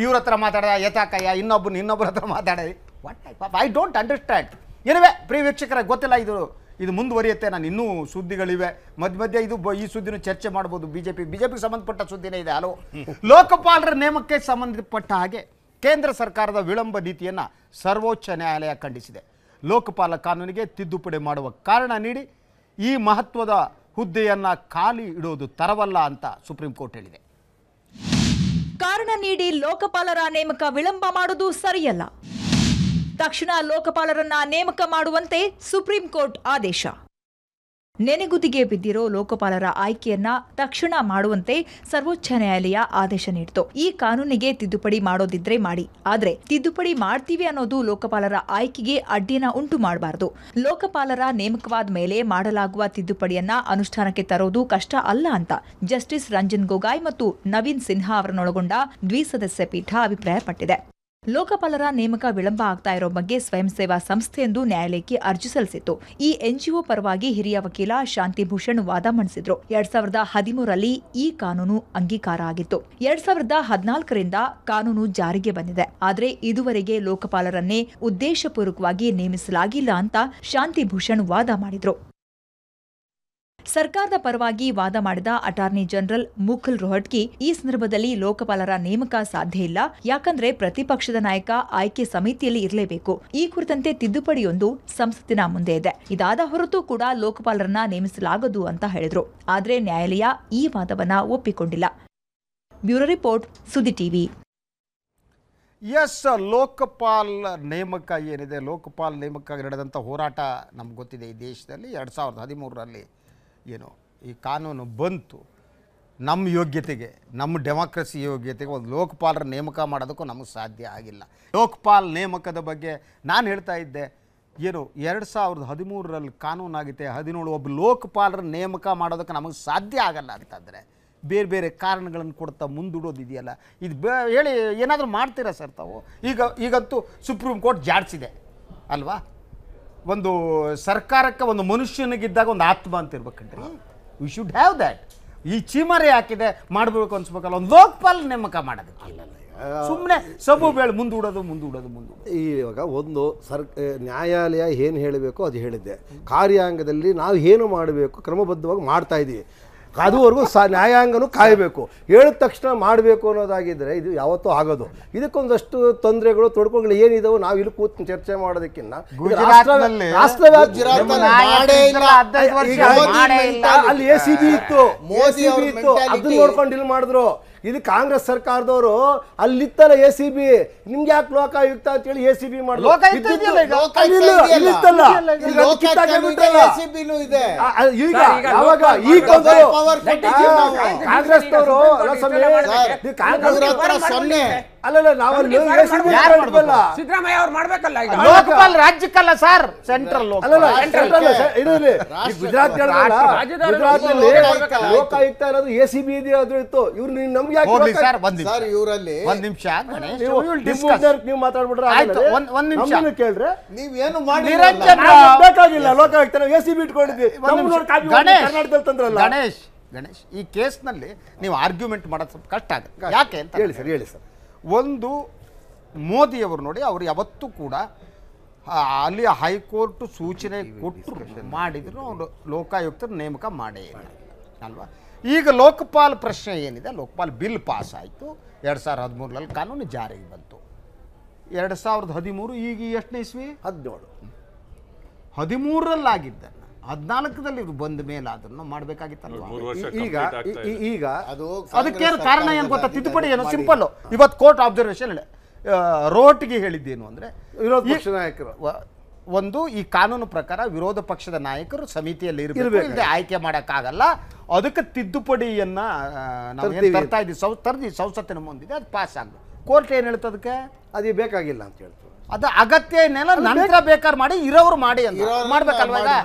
ಇವ್ರ ಹತ್ರ ಮಾತಾಡ ಎತ್ತಾಕಯ್ಯ, ಇನ್ನೊಬ್ಬರ ಹತ್ರ ಮಾತಾಡ. What type? I don't understand. ಏನಿವೆ ಪ್ರಿಯ ವೀಕ್ಷಕರ, ಗೊತ್ತಿಲ್ಲ ಇದು ಮುಂದುವರಿಯುತ್ತೆ. ನಾನು ಇನ್ನೂ ಸುದ್ದಿಗಳಿವೆ ಮಧ್ಯೆ ಈ ಸುದ್ದಿನೂ ಚರ್ಚೆ ಮಾಡ್ಬೋದು. ಬಿಜೆಪಿಗೆ ಸಂಬಂಧಪಟ್ಟ ಸುದ್ದಿನೇ ಇದೆ. ಹಲವು ಲೋಕಪಾಲರ ನೇಮಕ್ಕೆ ಸಂಬಂಧಪಟ್ಟ ಹಾಗೆ ಕೇಂದ್ರ ಸರ್ಕಾರದ ವಿಳಂಬ ನೀತಿಯನ್ನು ಸರ್ವೋಚ್ಚ ನ್ಯಾಯಾಲಯ ಖಂಡಿಸಿದೆ. ಲೋಕಪಾಲ ಕಾನೂನಿಗೆ ತಿದ್ದುಪಡಿ ಮಾಡುವ ಕಾರಣ ನೀಡಿ ಈ ಮಹತ್ವದ ಹುದ್ದೆಯನ್ನು ಖಾಲಿ ಇಡೋದು ತರವಲ್ಲ ಅಂತ ಸುಪ್ರೀಂ ಕೋರ್ಟ್ ಹೇಳಿದೆ. ಕಾರಣ ನೀಡಿ ಲೋಕಪಾಲರ ನೇಮಕ ವಿಳಂಬ ಮಾಡುವುದು ಸರಿಯಲ್ಲ. ತಕ್ಷಣ ಲೋಕಪಾಲರನ್ನ ನೇಮಕ ಮಾಡುವಂತೆ ಸುಪ್ರೀಂ ಕೋರ್ಟ್ ಆದೇಶ. ನೆನೆಗುದಿಗೆ ಬಿದ್ದಿರೋ ಲೋಕಪಾಲರ ಆಯ್ಕೆಯನ್ನ ತಕ್ಷಣ ಮಾಡುವಂತೆ ಸರ್ವೋಚ್ಚ ನ್ಯಾಯಾಲಯ ಆದೇಶ ನೀಡಿತು. ಈ ಕಾನೂನಿಗೆ ತಿದ್ದುಪಡಿ ಮಾಡೋದಿದ್ರೆ ಮಾಡಿ, ಆದ್ರೆ ತಿದ್ದುಪಡಿ ಮಾಡ್ತೀವಿ ಅನ್ನೋದು ಲೋಕಪಾಲರ ಆಯ್ಕೆಗೆ ಅಡ್ಡಿಯನ್ನ ಉಂಟು ಮಾಡಬಾರದು. ಲೋಕಪಾಲರ ನೇಮಕವಾದ ಮೇಲೆ ಮಾಡಲಾಗುವ ತಿದ್ದುಪಡಿಯನ್ನ ಅನುಷ್ಠಾನಕ್ಕೆ ತರೋದು ಕಷ್ಟ ಅಲ್ಲ ಅಂತ ಜಸ್ಟಿಸ್ ರಂಜನ್ ಗೊಗಾಯ್ ಮತ್ತು ನವೀನ್ ಸಿನ್ಹಾ ಅವರನ್ನೊಳಗೊಂಡ ದ್ವಿಸದಸ್ಯ ಪೀಠ ಅಭಿಪ್ರಾಯಪಟ್ಟಿದೆ. ಲೋಕಪಾಲರ ನೇಮಕ ವಿಳಂಬ ಆಗ್ತಾ ಇರೋ ಬಗ್ಗೆ ಸ್ವಯಂ ಸೇವಾ ಸಂಸ್ಥೆಯೊಂದು ನ್ಯಾಯಾಲಯಕ್ಕೆ ಅರ್ಜಿ ಸಲ್ಲಿಸಿತ್ತು. ಈ ಎನ್ಜಿಒ ಪರವಾಗಿ ಹಿರಿಯ ವಕೀಲ ಶಾಂತಿಭೂಷಣ್ ವಾದ ಮಂಡಿಸಿದ್ರು. 2013ರಲ್ಲಿ ಈ ಕಾನೂನು ಅಂಗೀಕಾರ ಆಗಿತ್ತು. 2014ರಿಂದ ಕಾನೂನು ಜಾರಿಗೆ ಬಂದಿದೆ. ಆದರೆ ಇದುವರೆಗೆ ಲೋಕಪಾಲರನ್ನೇ ಉದ್ದೇಶಪೂರ್ವಕವಾಗಿ ನೇಮಿಸಲಾಗಿಲ್ಲ ಅಂತ ಶಾಂತಿಭೂಷಣ್ ವಾದ ಮಾಡಿದ್ರು. ಸರ್ಕಾರದ ಪರವಾಗಿ ವಾದ ಮಾಡಿದ ಅಟಾರ್ನಿ ಜನರಲ್ ಮುಕುಲ್ ರೋಹಟ್ಗಿ ಈ ಸಂದರ್ಭದಲ್ಲಿ ಲೋಕಪಾಲರ ನೇಮಕ ಸಾಧ್ಯ ಇಲ್ಲ, ಯಾಕಂದ್ರೆ ಪ್ರತಿಪಕ್ಷದ ನಾಯಕ ಆಯ್ಕೆ ಸಮಿತಿಯಲ್ಲಿ ಇರಲೇಬೇಕು. ಈ ಕುರಿತಂತೆ ತಿದ್ದುಪಡಿಯೊಂದು ಸಂಸತ್ತಿನ ಮುಂದೆ ಇದೆ. ಇದಾದ ಹೊರತು ಕೂಡ ಲೋಕಪಾಲರನ್ನ ನೇಮಿಸಲಾಗದು ಅಂತ ಹೇಳಿದ್ರು. ಆದ್ರೆ ನ್ಯಾಯಾಲಯ ಈ ವಾದವನ್ನ ಒಪ್ಪಿಕೊಂಡಿಲ್ಲ. ಬ್ಯೂರೋ ರಿಪೋರ್ಟ್, ಸುದ್ದಿ ಟಿವಿ. ಎಸ್, ಲೋಕಪಾಲ್ ನೇಮಕ ಏನಿದೆ, ಲೋಕಪಾಲ್ ನೇಮಕ ನಡೆದಂಥ ಹೋರಾಟ ನಮ್ಗೆ ಗೊತ್ತಿದೆ. ಈ ದೇಶದಲ್ಲಿ 2013ರಲ್ಲಿ ಏನು ಈ ಕಾನೂನು ಬಂತು, ನಮ್ಮ ಯೋಗ್ಯತೆಗೆ, ನಮ್ಮ ಡೆಮಾಕ್ರಸಿ ಯೋಗ್ಯತೆಗೆ ಒಂದು ಲೋಕಪಾಲರ ನೇಮಕ ಮಾಡೋದಕ್ಕೂ ನಮಗೆ ಸಾಧ್ಯ ಆಗಿಲ್ಲ. ಲೋಕಪಾಲ್ ನೇಮಕದ ಬಗ್ಗೆ ನಾನು ಹೇಳ್ತಾ ಇದ್ದೆ, ಏನು 2013ರಲ್ಲಿ ಕಾನೂನಾಗಿದೆ, 17 ಒಬ್ಬ ಲೋಕಪಾಲರ ನೇಮಕ ಮಾಡೋದಕ್ಕೆ ನಮಗೆ ಸಾಧ್ಯ ಆಗಲ್ಲ ಅಂತಂದರೆ ಬೇರೆ ಬೇರೆ ಕಾರಣಗಳನ್ನು ಕೊಡ್ತಾ ಮುಂದೂಡೋದಿದೆಯಲ್ಲ, ಇದು ಹೇಳಿ ಏನಾದರೂ ಮಾಡ್ತೀರಾ ಸರ್ ತಾವು? ಈಗಂತೂ ಸುಪ್ರೀಂ ಕೋರ್ಟ್ ಜಾಡಿಸಿದೆ ಅಲ್ವಾ, ಒಂದು ಸರ್ಕಾರಕ್ಕೆ ಒಂದು ಮನುಷ್ಯನಿಗಿದ್ದಾಗ ಒಂದು ಆತ್ಮ ಅಂತ ಇರ್ಬೇಕಂದ್ರೆ ವಿ ಶುಡ್ ಹ್ಯಾವ್ ದ್ಯಾಟ್. ಈ ಚೀಮರೆ ಹಾಕಿದೆ ಮಾಡಬೇಕು ಅನ್ಸ್ಬೇಕಲ್ಲ, ಒಂದು ಲೋಕಪಾಲ್ ನೇಮಕ ಮಾಡೋದಕ್ಕೆ ಸುಮ್ಮನೆ ಸಬು ಬೇಳೆ ಮುಂದೂಡೋದು. ಇವಾಗ ಒಂದು ನ್ಯಾಯಾಲಯ ಏನು ಹೇಳಬೇಕು ಅದು ಹೇಳಿದ್ದೆ, ಕಾರ್ಯಾಂಗದಲ್ಲಿ ನಾವು ಏನು ಮಾಡಬೇಕು ಕ್ರಮಬದ್ಧವಾಗಿ ಮಾಡ್ತಾ ಇದ್ದೀವಿ. ಅದುವರೆಗೂ ನ್ಯಾಯಾಂಗನೂ ಕಾಯಬೇಕು. ಹೇಳಿದ ತಕ್ಷಣ ಮಾಡಬೇಕು ಅನ್ನೋದಾಗಿದ್ದರೆ ಇದು ಯಾವತ್ತೂ ಆಗೋದು. ಇದಕ್ಕೊಂದಷ್ಟು ತೊಂದರೆಗಳು ತೊಡಕುಗಳು ಏನಿದಾವೆ ನಾವು ಇಲ್ಲಿ ಕೂತು ಚರ್ಚೆ ಮಾಡೋದಕ್ಕಿಂತ ಅಲ್ಲಿ ACB ಇತ್ತು, ಅದನ್ನ ನೋಡ್ಕೊಂಡು ಇಲ್ಲಿ ಮಾಡಿದ್ರು. ಇದು ಕಾಂಗ್ರೆಸ್ ಸರ್ಕಾರದವರು ಅಲ್ಲಿತ್ತಲ್ಲ ACB, ನಿಮ್ಗೆ ಯಾಕೆ ಲೋಕಾಯುಕ್ತ ಅಂತ ಹೇಳಿ ACB ಮಾಡಿದ್ರು. ಕಾಂಗ್ರೆಸ್ನವರು ಅಲ್ಲಲ್ಲ ನಾವಲ್ಲಿ ಸಿದ್ದರಾಮಯ್ಯ ಅವ್ರು ಮಾಡ್ಬೇಕಲ್ಲ, ಲೋಕಪಾಲ್ ರಾಜ್ಯಕ್ಕಲ್ಲ ಸರ್, ಸೆಂಟ್ರಲ್ ಗುಜರಾತ್ ಗುಜರಾತ್ನಲ್ಲಿ ಲೋಕಾಯುಕ್ತ ಅನ್ನೋದು ACB ಇದೆ, ಅದು ಇತ್ತು. ಇವ್ರು ನಮ್ಗೆ ಒಂದ್ ನಿಮಿಷ ನೀವು ಮಾತಾಡ್ಬಿಟ್ರೆ ಒಂದ್ ನಿಮಿಷ ಕೇಳ್ರೆ ನೀವೇನು ಬೇಕಾಗಿಲ್ಲ. ಲೋಕಾಯುಕ್ತ ACB ಇಟ್ಕೊಂಡಿದ್ವಿ, ಕರ್ನಾಟಕದಲ್ಲಿ ತಂದ್ರಲ್ಲ. ಗಣೇಶ್, ಈ ಕೇಸ್ನಲ್ಲಿ ನೀವು ಆರ್ಗ್ಯುಮೆಂಟ್ ಮಾಡೋದು ಸ್ವಲ್ಪ ಕಷ್ಟ ಆಗುತ್ತೆ. ಯಾಕೆ ಅಂತ ಹೇಳಿ ಸರ್. ಒಂದು ಮೋದಿಯವರು ನೋಡಿ, ಅವರು ಯಾವತ್ತೂ ಕೂಡ ಅಲ್ಲಿ ಹೈಕೋರ್ಟ್ ಸೂಚನೆ ಕೊಟ್ಟು ಮಾಡಿದ್ರು ಅವರು ಲೋಕಾಯುಕ್ತರ ನೇಮಕ ಮಾಡೇ ಇಲ್ಲ ಅಲ್ವಾ. ಈಗ ಲೋಕಪಾಲ್ ಪ್ರಶ್ನೆ ಏನಿದೆ, ಲೋಕಪಾಲ್ ಬಿಲ್ ಪಾಸ್ ಆಯಿತು 2013ರಲ್ಲಿ, ಕಾನೂನು ಜಾರಿಗೆ ಬಂತು 2013. ಈಗ ಎಷ್ಟನೇ ಇಸ್ವಿ? 17ರಲ್ಲಿ ಆಗಿದ್ದನ್ನು 14ರಲ್ಲಿ ಇವ್ರು ಬಂದ ಮೇಲೆ ಅದನ್ನು ಮಾಡಬೇಕಾಗಿತ್ತಲ್ವ. ಈಗ ಅದಕ್ಕೇನು ಕಾರಣ ಏನು ಗೊತ್ತಾ? ತಿದ್ದುಪಡಿ ಏನು ಸಿಂಪಲ್. ಇವತ್ತು ಕೋರ್ಟ್ ಅಬ್ಸರ್ವೇಷನ್ ರೋಟ್ಗೆ ಹೇಳಿದ್ದೇನು ಅಂದರೆ, ವಿರೋಧ ಪಕ್ಷ ನಾಯಕರು ಒಂದು ಈ ಕಾನೂನು ಪ್ರಕಾರ ವಿರೋಧ ಪಕ್ಷದ ನಾಯಕರು ಸಮಿತಿಯಲ್ಲಿ ಇರಬೇಕು, ಆಯ್ಕೆ ಮಾಡೋಕ್ಕಾಗಲ್ಲ. ಅದಕ್ಕೆ ತಿದ್ದುಪಡಿಯನ್ನ ನಾವು ತರ್ತಾ ಇದ್ದೀವಿ, ಸಂಸತ್ತಿನ ಮುಂದಿದೆ, ಅದು ಪಾಸ್ ಆಗಬೇಕು. ಕೋರ್ಟ್ ಏನು ಹೇಳ್ತದೆ, ಅದಕ್ಕೆ ಅದೇ ಬೇಕಾಗಿಲ್ಲ ಅಂತ ಹೇಳ್ತಾರೆ. ಅದು ಅಗತ್ಯ ಏನೆಲ್ಲ ನಂತರ ಬೇಕಾದ್ರೆ ಮಾಡಿ, ಇರೋರು ಮಾಡಿ ಅಂತ ಮಾಡ್ಬೇಕಲ್ವ.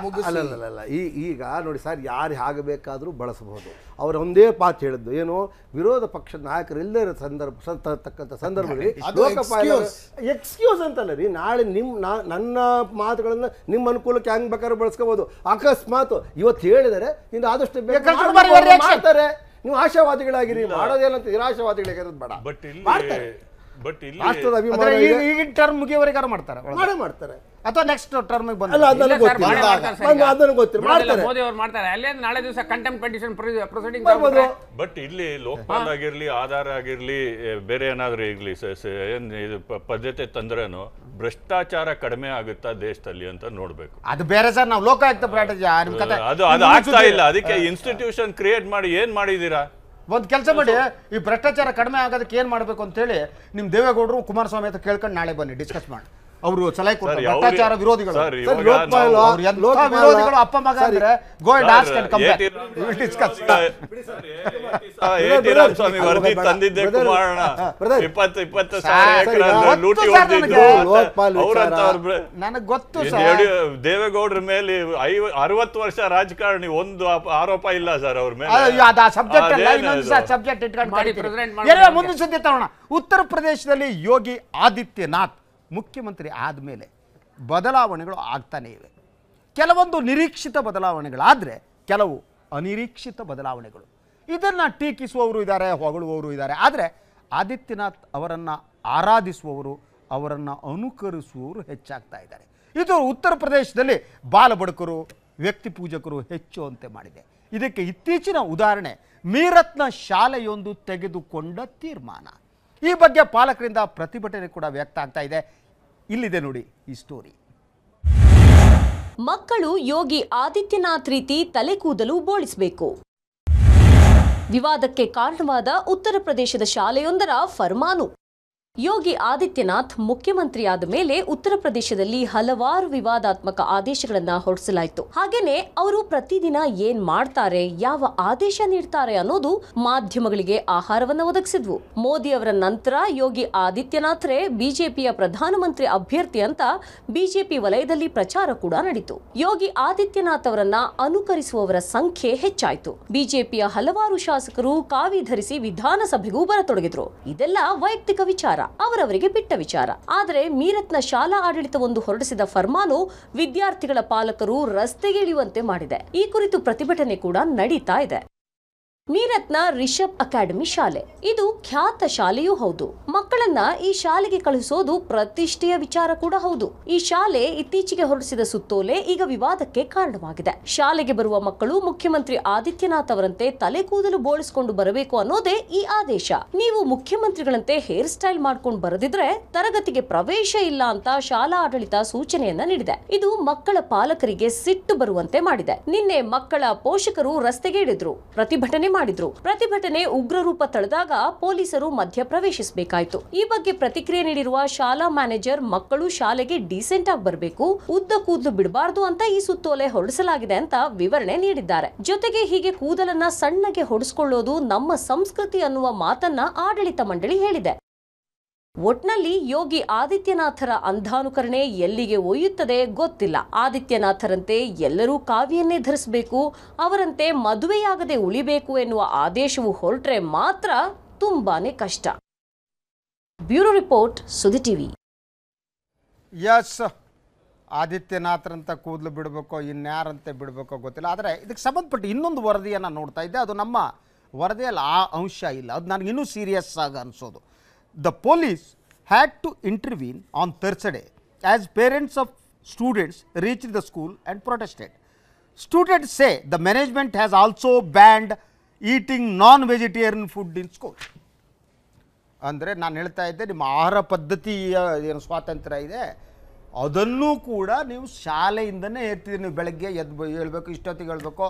ಅಲ್ಲಲ್ಲ ಈಗ ನೋಡಿ ಸರ್, ಯಾರು ಹಾಗೆ ಬೇಕಾದರೂ ಬಳಸಬಹುದು. ಅವ್ರ ಒಂದೇ ಮಾತು ಹೇಳಿದ್ದು ಏನು, ವಿರೋಧ ಪಕ್ಷದ ನಾಯಕರು ಎಲ್ಲರ ಸಂದರ್ಭದಲ್ಲಿ ಎಕ್ಸ್ಕ್ಯೂಸ್ ಅಂತಲ್ಲ ರೀ. ನಾಳೆ ನನ್ನ ಮಾತುಗಳನ್ನ ನಿಮ್ಮ ಅನುಕೂಲಕ್ಕೆ ಹೆಂಗ್ ಬೇಕಾದ್ರೂ ಬಳಸ್ಕೋಬಹುದು. ಅಕಸ್ಮಾತ್ ಇವತ್ತು ಹೇಳಿದರೆ ಇನ್ನು ಆದಷ್ಟು ಮಾಡ್ತಾರೆ. ನೀವು ಆಶಾವಾದಿಗಳಾಗಿರಿ, ಮಾಡೋದೇನಂತ ನಿರಾಶಾವಾದಿಗಳಾಗಿರೋದು ಬೇಡ. ಬಟ್ ಇಲ್ಲಿ ಬಟ್ ಇಲ್ಲಿ ರಾಷ್ಟ್ರದ ಅಭಿಮಾನ ಅಂದ್ರೆ ಇದೆ. ಈಗಿನ ಟರ್ಮ್ ಮುಗಿಯವರೆಗಾರು ಮಾಡ್ತಾರೆ ಮಾಡೇ ಮಾಡ್ತಾರೆ. ಅಥವಾ ನೆಕ್ಸ್ಟ್ ಟರ್ಮ್ ಅಲ್ಲ ಬಂದ ಅದನ್ನು ಗೊತ್ತಿಲ್ಲ, ಅದನ್ನು ಗೊತ್ತಿಲ್ಲ, ಮಾಡ್ತಾರೆ. ಮೋದಿ ಅವರು ಮಾಡ್ತಾರೆ. ಅಲ್ಲೇ ನಾಳೆ ದಿವಸ ಕಂಟೆಂಪ್ಟ್ ಪೆಟಿಷನ್ ಪ್ರೊಸೀಡಿಂಗ್ ಬರ್ಬೋದು. ಬಟ್ ಇಲ್ಲಿ ಲೋಕಪಾಲ್ ಆಗಿರ್ಲಿ, ಆಧಾರ್ ಆಗಿರ್ಲಿ, ಬೇರೆ ಏನಾದ್ರೂ ಇರ್ಲಿ, ಏನ್ ಇದು ಪದ್ಧತಿ ತಂದ್ರೇನು ಭ್ರಷ್ಟಾಚಾರ ಕಡಿಮೆ ಆಗುತ್ತಾ ದೇಶದಲ್ಲಿ ಅಂತ ನೋಡ್ಬೇಕು. ಅದು ಬೇರೆ ಸರ್, ನಾವು ಲೋಕಾಯುಕ್ತ ನಿಮ್ ಕತೆ ಅದು ಆಗ್ತಾ ಇಲ್ಲ. ಅದಕ್ಕೆ ಇನ್ಸ್ಟಿಟ್ಯೂಷನ್ ಕ್ರಿಯೇಟ್ ಮಾಡಿ ಏನ್ ಮಾಡಿದೀರಾ? ಒಂದು ಕೆಲಸ ಮಾಡಿ, ಈ ಭ್ರಷ್ಟಾಚಾರ ಕಡಿಮೆ ಆಗೋದಕ್ಕೆ ಏನ್ ಮಾಡ್ಬೇಕು ಅಂತ ಹೇಳಿ ನಿಮ್ ದೇವೇಗೌಡರು ಕುಮಾರಸ್ವಾಮಿ ಹತ್ರ ಕೇಳ್ಕೊಂಡು ನಾಳೆ ಬನ್ನಿ ಡಿಸ್ಕಸ್ ಮಾಡಿ. ಅವರು ಸಲಹೆ ಕೊಡ್ತಾರೆ ಭ್ರಷ್ಟಾಚಾರ ವಿರೋಧಿಗಳು. ಅವ್ರು ಎಂಥ ವಿರೋಧಿಗಳು ಅಪ್ಪ ಮಗ ಅಂದ್ರೆ go and ask and come back discuss. ಸ್ವಾಮಿ ವರದಿ ತಂದಿದ್ದೆ ಕುಮಾರಣ್ಣ 20 ಸಾವಿರ ಎಕರೆ ಲೂಟಿ ನನಗೆ ಗೊತ್ತು ಸರ್. ದೇವೇಗೌಡರ ಮೇಲೆ 60 ವರ್ಷ ರಾಜಕಾರಣಿ, ಒಂದು ಆರೋಪ ಇಲ್ಲ ಸರ್ ಅವ್ರ ಮೇಲೆ. ಅದು ಆ ಸಬ್ಜೆಕ್ಟ್ ಅಲ್ಲ, ಇನ್ನೊಂದು ಸಬ್ಜೆಕ್ಟ್ ಇಟ್ಕೊಂಡು ಮುಂದಿನ ಸುದ್ದಿ ತಗೋಣ. ಉತ್ತರ ಪ್ರದೇಶದಲ್ಲಿ ಯೋಗಿ ಆದಿತ್ಯನಾಥ್ ಮುಖ್ಯಮಂತ್ರಿ ಆದಮೇಲೆ ಬದಲಾವಣೆಗಳು ಆಗ್ತಾನೇ ಇವೆ. ಕೆಲವೊಂದು ನಿರೀಕ್ಷಿತ ಬದಲಾವಣೆಗಳಾದರೆ ಕೆಲವು ಅನಿರೀಕ್ಷಿತ ಬದಲಾವಣೆಗಳು. ಇದನ್ನು ಟೀಕಿಸುವವರು ಇದ್ದಾರೆ, ಹೊಗಳುವವರು ಇದ್ದಾರೆ. ಆದರೆ ಆದಿತ್ಯನಾಥ್ ಅವರನ್ನು ಆರಾಧಿಸುವವರು, ಅವರನ್ನು ಅನುಕರಿಸುವವರು ಹೆಚ್ಚಾಗ್ತಾ ಇದ್ದಾರೆ. ಇದು ಉತ್ತರ ಪ್ರದೇಶದಲ್ಲಿ ಬಾಲಬಡುಕರು, ವ್ಯಕ್ತಿ ಪೂಜಕರು ಹೆಚ್ಚುವಂತೆ ಮಾಡಿದೆ. ಇದಕ್ಕೆ ಇತ್ತೀಚಿನ ಉದಾಹರಣೆ ಮೀರತ್ನ ಶಾಲೆಯೊಂದು ತೆಗೆದುಕೊಂಡ ತೀರ್ಮಾನ. ಈ ಬಗ್ಗೆ ಪಾಲಕರಿಂದ ಪ್ರತಿಭಟನೆ ಕೂಡ ವ್ಯಕ್ತ ಆಗ್ತಾ ಇದೆ. ಇಲ್ಲಿದೆ ನೋಡಿ ಈ ಸ್ಟೋರಿ. ಮಕ್ಕಳು ಯೋಗಿ ಆದಿತ್ಯನಾಥ್ ರೀತಿ ತಲೆ ಕೂದಲು ಬೋಳಿಸಬೇಕು. ವಿವಾದಕ್ಕೆ ಕಾರಣವಾದ ಉತ್ತರ ಪ್ರದೇಶದ ಶಾಲೆಯೊಂದರ ಫರ್ಮಾನು. ಯೋಗಿ ಆದಿತ್ಯನಾಥ್ ಮುಖ್ಯಮಂತ್ರಿಯಾದ ಮೇಲೆ ಉತ್ತರ ಪ್ರದೇಶದಲ್ಲಿ ಹಲವಾರು ವಿವಾದಾತ್ಮಕ ಆದೇಶಗಳನ್ನ ಹೊರಡಿಸಲಾಯಿತು. ಹಾಗೇನೆ ಅವರು ಪ್ರತಿದಿನ ಏನ್ ಮಾಡ್ತಾರೆ, ಯಾವ ಆದೇಶ ನೀಡ್ತಾರೆ ಅನ್ನೋದು ಮಾಧ್ಯಮಗಳಿಗೆ ಆಹಾರವನ್ನ ಒದಗಿಸಿದ್ವು. ಮೋದಿ ಅವರ ನಂತರ ಯೋಗಿ ಆದಿತ್ಯನಾಥ್ರೇ ಬಿಜೆಪಿಯ ಪ್ರಧಾನಮಂತ್ರಿ ಅಭ್ಯರ್ಥಿ ಅಂತ ಬಿಜೆಪಿ ವಲಯದಲ್ಲಿ ಪ್ರಚಾರ ಕೂಡ ನಡೀತು. ಯೋಗಿ ಆದಿತ್ಯನಾಥ್ ಅವರನ್ನ ಅನುಕರಿಸುವವರ ಸಂಖ್ಯೆ ಹೆಚ್ಚಾಯಿತು. ಬಿಜೆಪಿಯ ಹಲವಾರು ಶಾಸಕರು ಕಾವಿ ಧರಿಸಿ ವಿಧಾನಸಭೆಗೂ ಬರತೊಡಗಿದ್ರು. ಇದೆಲ್ಲ ವೈಯಕ್ತಿಕ ವಿಚಾರ, ಅವರವರಿಗೆ ಬಿಟ್ಟ ವಿಚಾರ. ಆದರೆ ಮೀರತ್ನ ಶಾಲಾ ಆಡಳಿತವೊಂದು ಹೊರಡಿಸಿದ ಫರ್ಮಾನು ವಿದ್ಯಾರ್ಥಿಗಳ ಪಾಲಕರು ರಸ್ತೆಗೆ ಇಳಿಯುವಂತೆ ಮಾಡಿದೆ. ಈ ಕುರಿತು ಪ್ರತಿಭಟನೆ ಕೂಡ ನಡೀತಾ ಇದೆ. ಮೀರತ್ನ ರಿಷಬ್ ಅಕಾಡೆಮಿ ಶಾಲೆ ಇದು ಖ್ಯಾತ ಶಾಲೆಯೂ ಹೌದು. ಮಕ್ಕಳನ್ನ ಈ ಶಾಲೆಗೆ ಕಳುಹಿಸೋದು ಪ್ರತಿಷ್ಠೆಯ ವಿಚಾರ ಕೂಡ ಹೌದು. ಈ ಶಾಲೆ ಇತ್ತೀಚೆಗೆ ಹೊರಡಿಸಿದ ಸುತ್ತೋಲೆ ಈಗ ವಿವಾದಕ್ಕೆ ಕಾರಣವಾಗಿದೆ. ಶಾಲೆಗೆ ಬರುವ ಮಕ್ಕಳು ಮುಖ್ಯಮಂತ್ರಿ ಆದಿತ್ಯನಾಥ್ ಅವರಂತೆ ತಲೆ ಕೂದಲು ಬೋಳಿಸಿಕೊಂಡು ಬರಬೇಕು ಅನ್ನೋದೇ ಈ ಆದೇಶ. ನೀವು ಮುಖ್ಯಮಂತ್ರಿಗಳಂತೆ ಹೇರ್ ಸ್ಟೈಲ್ ಮಾಡ್ಕೊಂಡು ಬರದಿದ್ರೆ ತರಗತಿಗೆ ಪ್ರವೇಶ ಇಲ್ಲ ಅಂತ ಶಾಲಾ ಆಡಳಿತ ಸೂಚನೆಯನ್ನ ನೀಡಿದೆ. ಇದು ಮಕ್ಕಳ ಪಾಲಕರಿಗೆ ಸಿಟ್ಟು ಬರುವಂತೆ ಮಾಡಿದೆ. ನಿನ್ನೆ ಮಕ್ಕಳ ಪೋಷಕರು ರಸ್ತೆಗೆ ಇಳಿದ್ರು, ಪ್ರತಿಭಟನೆ ಮಾಡಿದ್ರು. ಪ್ರತಿಭಟನೆ ಉಗ್ರ ರೂಪ ತಳೆದಾಗ ಪೊಲೀಸರು ಮಧ್ಯ ಪ್ರವೇಶಿಸಬೇಕಾಯಿತು. ಈ ಬಗ್ಗೆ ಪ್ರತಿಕ್ರಿಯೆ ನೀಡಿರುವ ಶಾಲಾ ಮ್ಯಾನೇಜರ್, ಮಕ್ಕಳು ಶಾಲೆಗೆ ಡೀಸೆಂಟ್ ಆಗಿ ಬರಬೇಕು, ಉದ್ದ ಕೂದಲು ಬಿಡಬಾರ್ದು ಅಂತ ಈ ಸುತ್ತೋಲೆ ಹೊರಡಿಸಲಾಗಿದೆ ಅಂತ ವಿವರಣೆ ನೀಡಿದ್ದಾರೆ. ಜೊತೆಗೆ ಹೀಗೆ ಕೂದಲನ್ನ ಸಣ್ಣಗೆ ಹೊಡೆಸಿಕೊಳ್ಳೋದು ನಮ್ಮ ಸಂಸ್ಕೃತಿ ಅನ್ನುವ ಮಾತನ್ನ ಆಡಳಿತ ಮಂಡಳಿ ಹೇಳಿದೆ. ಒಟ್ನಲ್ಲಿ ಯೋಗಿ ಆದಿತ್ಯನಾಥರ ಅಂಧಾನುಕರಣೆ ಎಲ್ಲಿಗೆ ಒಯ್ಯುತ್ತದೆ ಗೊತ್ತಿಲ್ಲ. ಆದಿತ್ಯನಾಥರಂತೆ ಎಲ್ಲರೂ ಕಾವಿಯನ್ನೇ ಧರಿಸಬೇಕು, ಅವರಂತೆ ಮದುವೆಯಾಗದೆ ಉಳಿಬೇಕು ಎನ್ನುವ ಆದೇಶವು ಹೊರಟ್ರೆ ಮಾತ್ರ ತುಂಬಾನೇ ಕಷ್ಟ. ಬ್ಯೂರೋ ರಿಪೋರ್ಟ್, ಸುದ್ದಿ ಟಿವಿ. ಎಸ್, ಆದಿತ್ಯನಾಥರಂತ ಕೂದಲು ಬಿಡಬೇಕೋ ಇನ್ಯಾರಂತೆ ಬಿಡಬೇಕೋ ಗೊತ್ತಿಲ್ಲ. ಆದರೆ ಇದಕ್ಕೆ ಸಂಬಂಧಪಟ್ಟ ಇನ್ನೊಂದು ವರದಿಯನ್ನು ನೋಡ್ತಾ ಇದ್ದೆ. ಅದು ನಮ್ಮ ವರದಿಯಲ್ಲಿ ಆ ಅಂಶ ಇಲ್ಲ. ಅದು ನನಗೆ ಇನ್ನೂ ಸೀರಿಯಸ್ ಆಗಿ ಅನಿಸೋದು. The police had to intervene on Thursday as parents of students reached the school and protested. Students say the management has also banned eating non-vegetarian food in school. ಅಂದರೆ ನಾನು ಹೇಳ್ತಾ ಇದ್ದೆ, ನಿಮ್ಮ ಆಹಾರ ಪದ್ಧತಿಯ ಏನು ಸ್ವಾತಂತ್ರ್ಯ ಇದೆ ಅದನ್ನು ಕೂಡ ನೀವು ಶಾಲೆಯಿಂದನೇ ಹೇಳ್ತಿದ್ದೀರಿ. ನೀವು ಬೆಳಗ್ಗೆ ಹೇಳ್ಬೇಕು, ಇಷ್ಟೊತ್ತಿಗೆ ಹೇಳ್ಬೇಕು,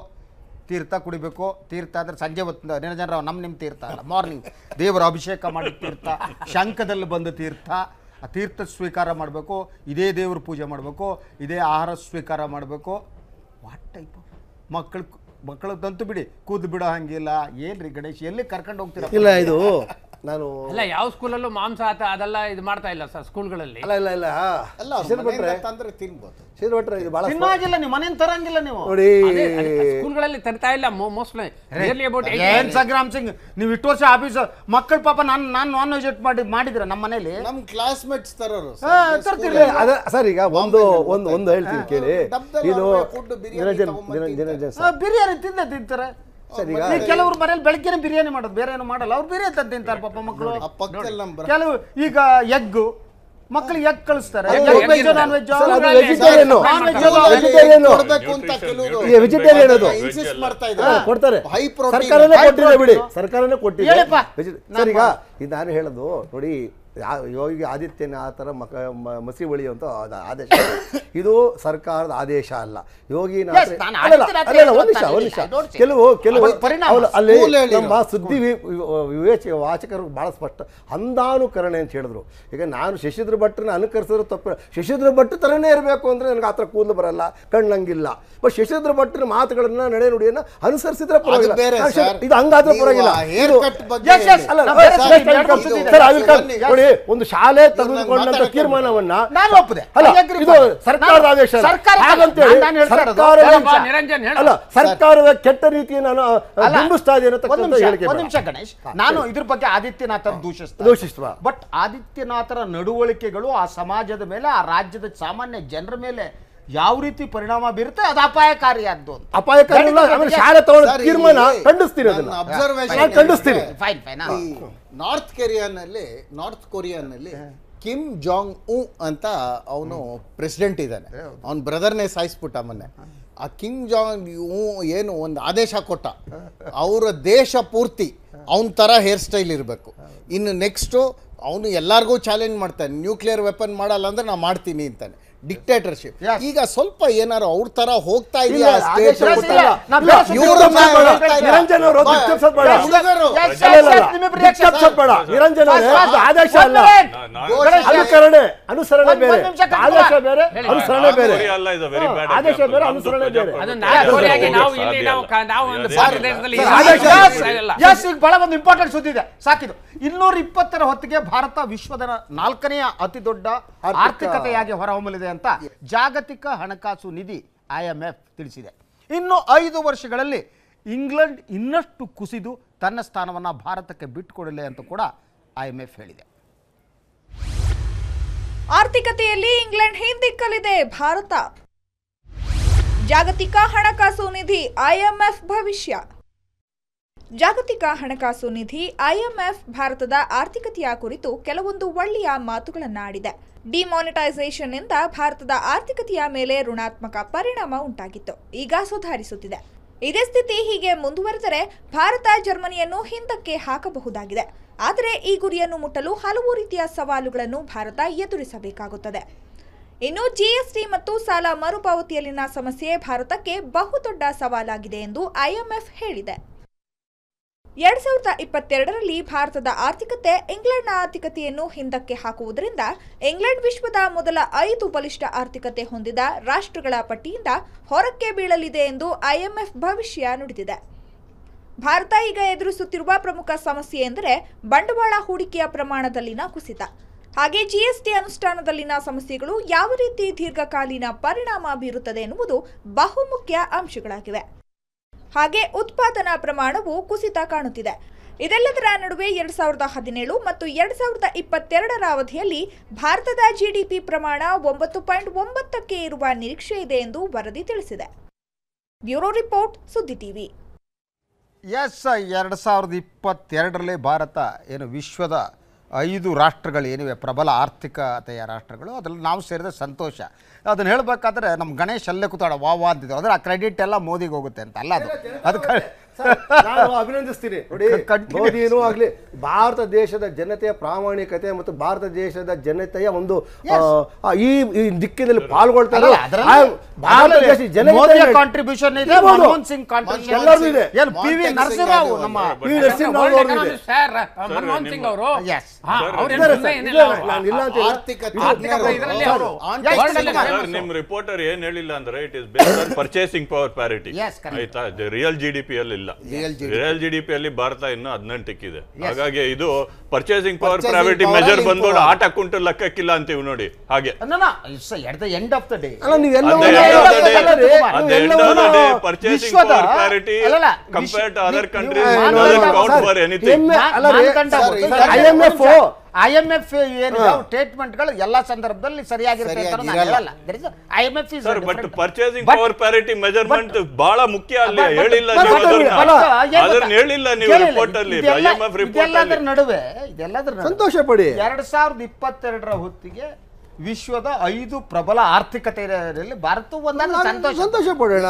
ತೀರ್ಥ ಕುಡಿಬೇಕು. ತೀರ್ಥ ಅಂದರೆ ಸಂಜೆ ಹೊತ್ತು ಜನರ ನಿಮ್ಮ ತೀರ್ಥ ಅಲ್ಲ, ಮಾರ್ನಿಂಗ್ ದೇವರ ಅಭಿಷೇಕ ಮಾಡಿ ತೀರ್ಥ, ಶಂಖದಲ್ಲಿ ಬಂದ ತೀರ್ಥ, ಆ ತೀರ್ಥ ಸ್ವೀಕಾರ ಮಾಡಬೇಕು, ಇದೇ ದೇವ್ರ ಪೂಜೆ ಮಾಡಬೇಕು, ಇದೇ ಆಹಾರ ಸ್ವೀಕಾರ ಮಾಡಬೇಕು. ವಾಟ್ ಟೈಪ್ ಮಕ್ಕಳದಂತೂ ಬಿಡಿ, ಕೂದು ಬಿಡೋ ಹಂಗಿಲ್ಲ. ಏನ್ರಿ ಗಣೇಶ್, ಎಲ್ಲಿ ಕರ್ಕೊಂಡು ಹೋಗ್ತೀರಾ? ಇಲ್ಲ, ಇದು ನಾನು ಅಲ್ಲ, ಯಾವ ಸ್ಕೂಲಲ್ಲೂ ಮಾಂಸ ಅದೆಲ್ಲ ಇದು ಮಾಡ್ತಾ ಇಲ್ಲ ಸರ್ ಸ್ಕೂಲ್ಗಳಲ್ಲಿ. ತಂದ್ರೆ ತಿನ್ಬೋದು. ತಿನ್ನಾಗಿಲ್ಲ, ನೀವು ಮನೇನ್ ತರಂಗಿಲ್ಲ. ನೀವು ನೋಡಿ, ಸ್ಕೂಲ್ಗಳಲ್ಲಿ ತರ್ತಾ ಇಲ್ಲ ಮೋಸ್ಟ್ಲಿ. ಏನ್ ಸಂಗ್ರಾಮ್ ಸಿಂಗ್, ನೀವು ಇಷ್ಟು ವರ್ಷ ಆಫೀಸ್ ಮಕ್ಕಳ ಪಾಪ ನಾನು ನಾನ್ ವೆಜ್ ಮಾಡಿದ್ರ ನಮ್ಮ ಮನೇಲಿ. ನಮ್ ಕ್ಲಾಸ್ಮೇಟ್ಸ್ ತರೋರು ಸರ್. ಈಗ ಒಂದು ಹೇಳ್ತೀನಿ ಕೇಳಿ. ಇದು ಬಿರಿಯಾನಿ ತಿಂತಾರೆ. ಸರ್ ಈಗ ಕೆಲವರು ಮನೇಲಿ ಬೆಳಗ್ಗೆನೆ ಬಿರಿಯಾನಿ ಮಾಡೋದು, ಬೇರೆ ಏನು ಮಾಡಲ್ಲ, ಅವ್ರು ಬೇರೆ ತಿಂತಾರೆ ಪಾಪ ಮಕ್ಕಳು. ಕೆಲವು ಈಗ ಎಗ್ ಮಕ್ಕಳಿಗೆ ಎಗ್ ಕಳಿಸ್ತಾರೆ, ವೆಜಿಟೇರಿಯನ್ ಕೊಡ್ತಾರೆ, ಸರ್ಕಾರನೇ ಕೊಟ್ಟಿದೆ ಬಿಡಿ, ಸರ್ಕಾರನೇ ಕೊಟ್ಟಿದೆ. ಸರ್ ಈಗ ಇದು ನಾನು ಹೇಳೋದು ನೋಡಿ, ಯೋಗಿ ಆದಿತ್ಯನಾಥರ ಮಸಿ ಹೊಳೆಯುವಂಥ ಆದೇಶ, ಇದು ಸರ್ಕಾರದ ಆದೇಶ ಅಲ್ಲ. ಯೋಗಿನಾಥ ಕೆಲವು ಅಲ್ಲಿ ನಮ್ಮ ಸುದ್ದಿ ವಾಚಕರು ಬಹಳ ಸ್ಪಷ್ಟ ಅಂದಾನುಕರಣೆ ಅಂತ ಹೇಳಿದ್ರು. ಈಗ ನಾನು ಶಶಿಧರ ಭಟ್ರನ್ನ ಅನುಕರಿಸಿದ್ರು ತಪ್ಪು, ಶಶಿಧರ ಭಟ್ ತರನೇ ಇರಬೇಕು ಅಂದ್ರೆ ನನಗೆ ಆ ಥರ ಕೂದಲು ಬರಲ್ಲ, ಕಣ್ಣಂಗಿಲ್ಲ. ಬಟ್ ಶಶಿಧರ ಭಟ್ರ ಮಾತುಗಳನ್ನ ನಡೆ ನುಡಿಯನ್ನ ಅನುಸರಿಸಿದ್ರೆ ಪರವಾಗಿಲ್ಲ, ಇದು ಹಂಗಾದ್ರೆ ಪರವಾಗಿಲ್ಲ. ನೋಡಿ, ಒಂದು ಶಾಲೆ ತೆಗೆದುಕೊಂಡಂತ ತೀರ್ಮಾನವನ್ನ ನಾನು ಒಪ್ಪದೆ, ಇದು ಸರ್ಕಾರದ ಆದೇಶ ಅಲ್ಲ, ಸರ್ಕಾರದ ಕೆಟ್ಟ ರೀತಿಯನ್ನು ಬಿಂಬಿಸ್ತಾ ಇದೆ ಅನ್ನತಕ್ಕಂಥ ಹೇಳಿಕೆ. ಒಂದು ನಿಮಿಷ ಗಣೇಶ್, ನಾನು ಇದ್ರ ಬಗ್ಗೆ ಆದಿತ್ಯನಾಥರ ದೂಷಿಸ್ತಾ, ಬಟ್ ಆದಿತ್ಯನಾಥರ ನಡವಳಿಕೆಗಳು ಆ ಸಮಾಜದ ಮೇಲೆ, ಆ ರಾಜ್ಯದ ಸಾಮಾನ್ಯ ಜನರ ಮೇಲೆ ಯಾವ ರೀತಿ ಪರಿಣಾಮ ಬೀರುತ್ತೆ, ಅದು ಅಪಾಯಕಾರಿಯಾದ್ದು. ಅಪಾಯಕಾರಿ ಶಾಲೆ ತಗೊಳ್ಳೋ ತೀರ್ಮಾನ ಖಂಡಿಸ್ತೀನಿ, ಅದನ್ನ ಖಂಡಿಸ್ತೀನಿ. ನಾರ್ತ್ ಕೊರಿಯಾನಲ್ಲಿ ಕಿಮ್ ಜಾಂಗ್ ಉ ಅಂತ ಅವನು ಪ್ರೆಸಿಡೆಂಟ್ ಇದ್ದಾನೆ, ಅವನ ಬ್ರದರ್ನೇ ಸಾಯಿಸ್ಬಿಟ್ಟ ಮೊನ್ನೆ. ಆ ಕಿಮ್ ಜಾಂಗ್ ಉ ಏನು ಒಂದು ಆದೇಶ ಕೊಟ್ಟ, ಅವರ ದೇಶ ಪೂರ್ತಿ ಅವನ ಥರ ಹೇರ್ ಸ್ಟೈಲ್ ಇರಬೇಕು. ಇನ್ನು ನೆಕ್ಸ್ಟು ಅವನು ಎಲ್ಲರಿಗೂ ಚಾಲೆಂಜ್ ಮಾಡ್ತಾನೆ, ನ್ಯೂಕ್ಲಿಯರ್ ವೆಪನ್ ಮಾಡಲ್ಲ ಅಂದ್ರೆ ನಾ ಮಾಡ್ತೀನಿ ಅಂತಾನೆ. ಡಿಕ್ಟೇಟರ್ಶಿಪ್. ಈಗ ಸ್ವಲ್ಪ ಏನಾರು ಅವ್ರ ತರ ಹೋಗ್ತಾ ಇದೆಯಾ? ಅನುಸರಣೆ ಬೇರೆ, ಆದೇಶ ಬೇರೆ, ಅನುಸರಣೆ ಬೇರೆ, ಆದೇಶ ಬೇರೆ, ಅನುಸರಣೆ ಬೇರೆ. ಬಹಳ ಒಂದು ಇಂಪಾರ್ಟೆಂಟ್ ಸುದ್ದಿ ಇದೆ, ಸಾಕಿದು. 220ರ ಹೊತ್ತಿಗೆ ಭಾರತ ವಿಶ್ವದ 4ನೇ ಅತಿ ದೊಡ್ಡ ಆರ್ಥಿಕತೆಯಾಗಿ ಹೊರಹೊಮ್ಮಲಿದೆ ಅಂತ ಜಾಗತಿಕ ಹಣಕಾಸು ನಿಧಿ IMF ತಿಳಿಸಿದೆ. ಇನ್ನು 5 ವರ್ಷಗಳಲ್ಲಿ ಇಂಗ್ಲೆಂಡ್ ಇನ್ನಷ್ಟು ಕುಸಿದು ತನ್ನ ಸ್ಥಾನವನ್ನು ಭಾರತಕ್ಕೆ ಬಿಟ್ಟುಕೊಡಲಿ ಅಂತ ಕೂಡ IMF ಹೇಳಿದೆ. ಆರ್ಥಿಕತೆಯಲ್ಲಿ ಇಂಗ್ಲೆಂಡ್ ಹಿಂದಿಕ್ಕಲಿದೆ ಭಾರತ. ಜಾಗತಿಕ ಹಣಕಾಸು ನಿಧಿ IMF ಭವಿಷ್ಯ. ಜಾಗತಿಕ ಹಣಕಾಸು ನಿಧಿ IMF ಭಾರತದ ಆರ್ಥಿಕತೆಯ ಕುರಿತು ಕೆಲವೊಂದು ಒಳ್ಳೆಯ ಮಾತುಗಳನ್ನಾಡಿದೆ. ಡಿಮಾನಿಟೈಸೇಷನ್ ಇಂದ ಭಾರತದ ಆರ್ಥಿಕತೆಯ ಮೇಲೆ ಋಣಾತ್ಮಕ ಪರಿಣಾಮ ಉಂಟಾಗಿತ್ತು, ಈಗ ಸುಧಾರಿಸುತ್ತಿದೆ. ಇದೇ ಸ್ಥಿತಿ ಹೀಗೆ ಮುಂದುವರೆದರೆ ಭಾರತ ಜರ್ಮನಿಯನ್ನು ಹಿಂದಕ್ಕೆ ಹಾಕಬಹುದಾಗಿದೆ. ಆದರೆ ಈ ಗುರಿಯನ್ನು ಮುಟ್ಟಲು ಹಲವು ರೀತಿಯ ಸವಾಲುಗಳನ್ನು ಭಾರತ ಎದುರಿಸಬೇಕಾಗುತ್ತದೆ. ಇನ್ನು GST ಮತ್ತು ಸಾಲ ಮರುಪಾವತಿಯಲ್ಲಿನ ಸಮಸ್ಯೆ ಭಾರತಕ್ಕೆ ಬಹುದೊಡ್ಡ ಸವಾಲಾಗಿದೆ ಎಂದು IMF ಹೇಳಿದೆ. 2022ರಲ್ಲಿ ಭಾರತದ ಆರ್ಥಿಕತೆ ಇಂಗ್ಲೆಂಡ್ನ ಆರ್ಥಿಕತೆಯನ್ನು ಹಿಂದಕ್ಕೆ ಹಾಕುವುದರಿಂದ ಇಂಗ್ಲೆಂಡ್ ವಿಶ್ವದ ಮೊದಲ 5 ಬಲಿಷ್ಠ ಆರ್ಥಿಕತೆ ಹೊಂದಿದ ರಾಷ್ಟ್ರಗಳ ಪಟ್ಟಿಯಿಂದ ಹೊರಕ್ಕೆ ಬೀಳಲಿದೆ ಎಂದು IMF ಭವಿಷ್ಯ ನುಡಿದಿದೆ. ಭಾರತ ಈಗ ಎದುರಿಸುತ್ತಿರುವ ಪ್ರಮುಖ ಸಮಸ್ಯೆ ಎಂದರೆ ಬಂಡವಾಳ ಹೂಡಿಕೆಯ ಪ್ರಮಾಣದಲ್ಲಿನ ಕುಸಿತ. ಹಾಗೆ GST ಅನುಷ್ಠಾನದಲ್ಲಿನ ಸಮಸ್ಯೆಗಳು ಯಾವ ರೀತಿ ದೀರ್ಘಕಾಲೀನ ಪರಿಣಾಮ ಬೀರುತ್ತದೆ ಎನ್ನುವುದು ಬಹುಮುಖ್ಯ ಅಂಶಗಳಾಗಿವೆ. ಹಾಗೆ ಉತ್ಪಾದನಾ ಪ್ರಮಾಣವು ಕುಸಿತ ಕಾಣುತ್ತಿದೆ. ಇದೆಲ್ಲದರ ನಡುವೆ 2017 ಮತ್ತು 2022ರ ಅವಧಿಯಲ್ಲಿ ಭಾರತದ GDP ಪ್ರಮಾಣ 9.9ಕ್ಕೆ ಇರುವ ನಿರೀಕ್ಷೆ ಇದೆ ಎಂದು ವರದಿ ತಿಳಿಸಿದೆ. ಬ್ಯೂರೋ ರಿಪೋರ್ಟ್, ಸುದ್ದಿ ಟಿವಿ. 2022ರಲ್ಲಿ ಭಾರತ ಏನು ವಿಶ್ವದ 5 ರಾಷ್ಟ್ರಗಳು ಏನಿವೆ ಪ್ರಬಲ ಆರ್ಥಿಕತೆಯ ರಾಷ್ಟ್ರಗಳು, ಅದರಲ್ಲಿ ನಾವು ಸೇರಿದ ಸಂತೋಷ. ಅದನ್ನು ಹೇಳಬೇಕಾದ್ರೆ ನಮ್ಮ ಗಣೇಶ್ ಅಲ್ಲೇ ಕೂತಾಡ ವಾ ಅಂತಿದ್ರು, ಅಂದರೆ ಆ ಕ್ರೆಡಿಟ್ ಎಲ್ಲ ಮೋದಿಗೆ ಹೋಗುತ್ತೆ ಅಂತ ಅಲ್ಲ, ಅದು ನಾನು ಅಭಿನಂದಿಸ್ತೀನಿ. ನೋಡಿ, ಮೋದಿನೂ ಆಗಲಿ ಭಾರತ ದೇಶದ ಜನತೆಯ ಪ್ರಾಮಾಣಿಕತೆ ಮತ್ತು ಭಾರತ ದೇಶದ ಜನತೆಯ ಒಂದು ಈ ದಿಕ್ಕಿನಲ್ಲಿ ಪಾಲ್ಗೊಳ್ತಾರೆ. ಭಾರತ ದೇಶ ಜನತೆಯ ಕಾಂಟ್ರಿಬ್ಯೂಷನ್ ಇದೆ, ಮನಮೋಹನ್ ಸಿಂಗ್ ಕಾಂಟ್ರಿಬ್ಯೂಷನ್ ಎಲ್ಲರೂ ಇದೆ. ಏನು PV ನರಸಿಂಹರಾವ್, ನಮ್ಮ PV ನರಸಿಂಹರಾವ್ ಅವರು ಇದೆ ಸರ್, ಮನಮೋಹನ್ ಸಿಂಗ್ ಅವರು ನಿಮ್ಮ ರಿಪೋರ್ಟರ್ ಏನ್ ಹೇಳಿಲ್ಲ ಅಂದ್ರೆ it is based on purchasing power parity. ಆಯ್ತಾ, ರಿಯಲ್ GDP ಅಲ್ಲಿ ಇಲ್ಲ. ರಿಯಲ್ GDP ಅಲ್ಲಿ ಭಾರತ ಇನ್ನು 18 ಹಾಗಾಗಿ ಇದು ಪರ್ಚೇಸಿಂಗ್ ಪವರ್ ಪ್ಯಾರಿಟಿ ಮೆಜರ್ ಬಂದು ಆಟ ಕುಂಟು ಲೆಕ್ಕಕ್ಕಿಲ್ಲ ಅಂತೀವಿ ನೋಡಿ. ಹಾಗೆ purchasing power parity compared to other countries doesn't count for anything. IMF IMF ಏನು ಸ್ಟೇಟ್ಮೆಂಟ್ಗಳು ಎಲ್ಲಾ ಸಂದರ್ಭದಲ್ಲಿ ಸರಿಯಾಗಿರುತ್ತೆ ಅಂತ ನಾನು ಹೇಳಲ್ಲ. IMF is sir, but purchasing power parity measurement ಬಹಳ ಮುಖ್ಯ ಅಲ್ಲಿ ಹೇಳಿಲ್ಲ ನೀವು ಅದನ್ನ ಹೇಳಿಲ್ಲ ನೀವು ರಿಪೋರ್ಟ್ ಅಲ್ಲಿ IMF ರಿಪೋರ್ಟ್ ಅಲ್ಲಿ. ಇದೆಲ್ಲದರ ಸಂತೋಷ ಪಡಿ. 2022ರ ಹೊತ್ತಿಗೆ ವಿಶ್ವದ 5 ಪ್ರಬಲ ಆರ್ಥಿಕತೆಯಲ್ಲಿ ಭಾರತ ಒಂದನ್ನು ಸಂತೋಷ ಪಡೋಣ.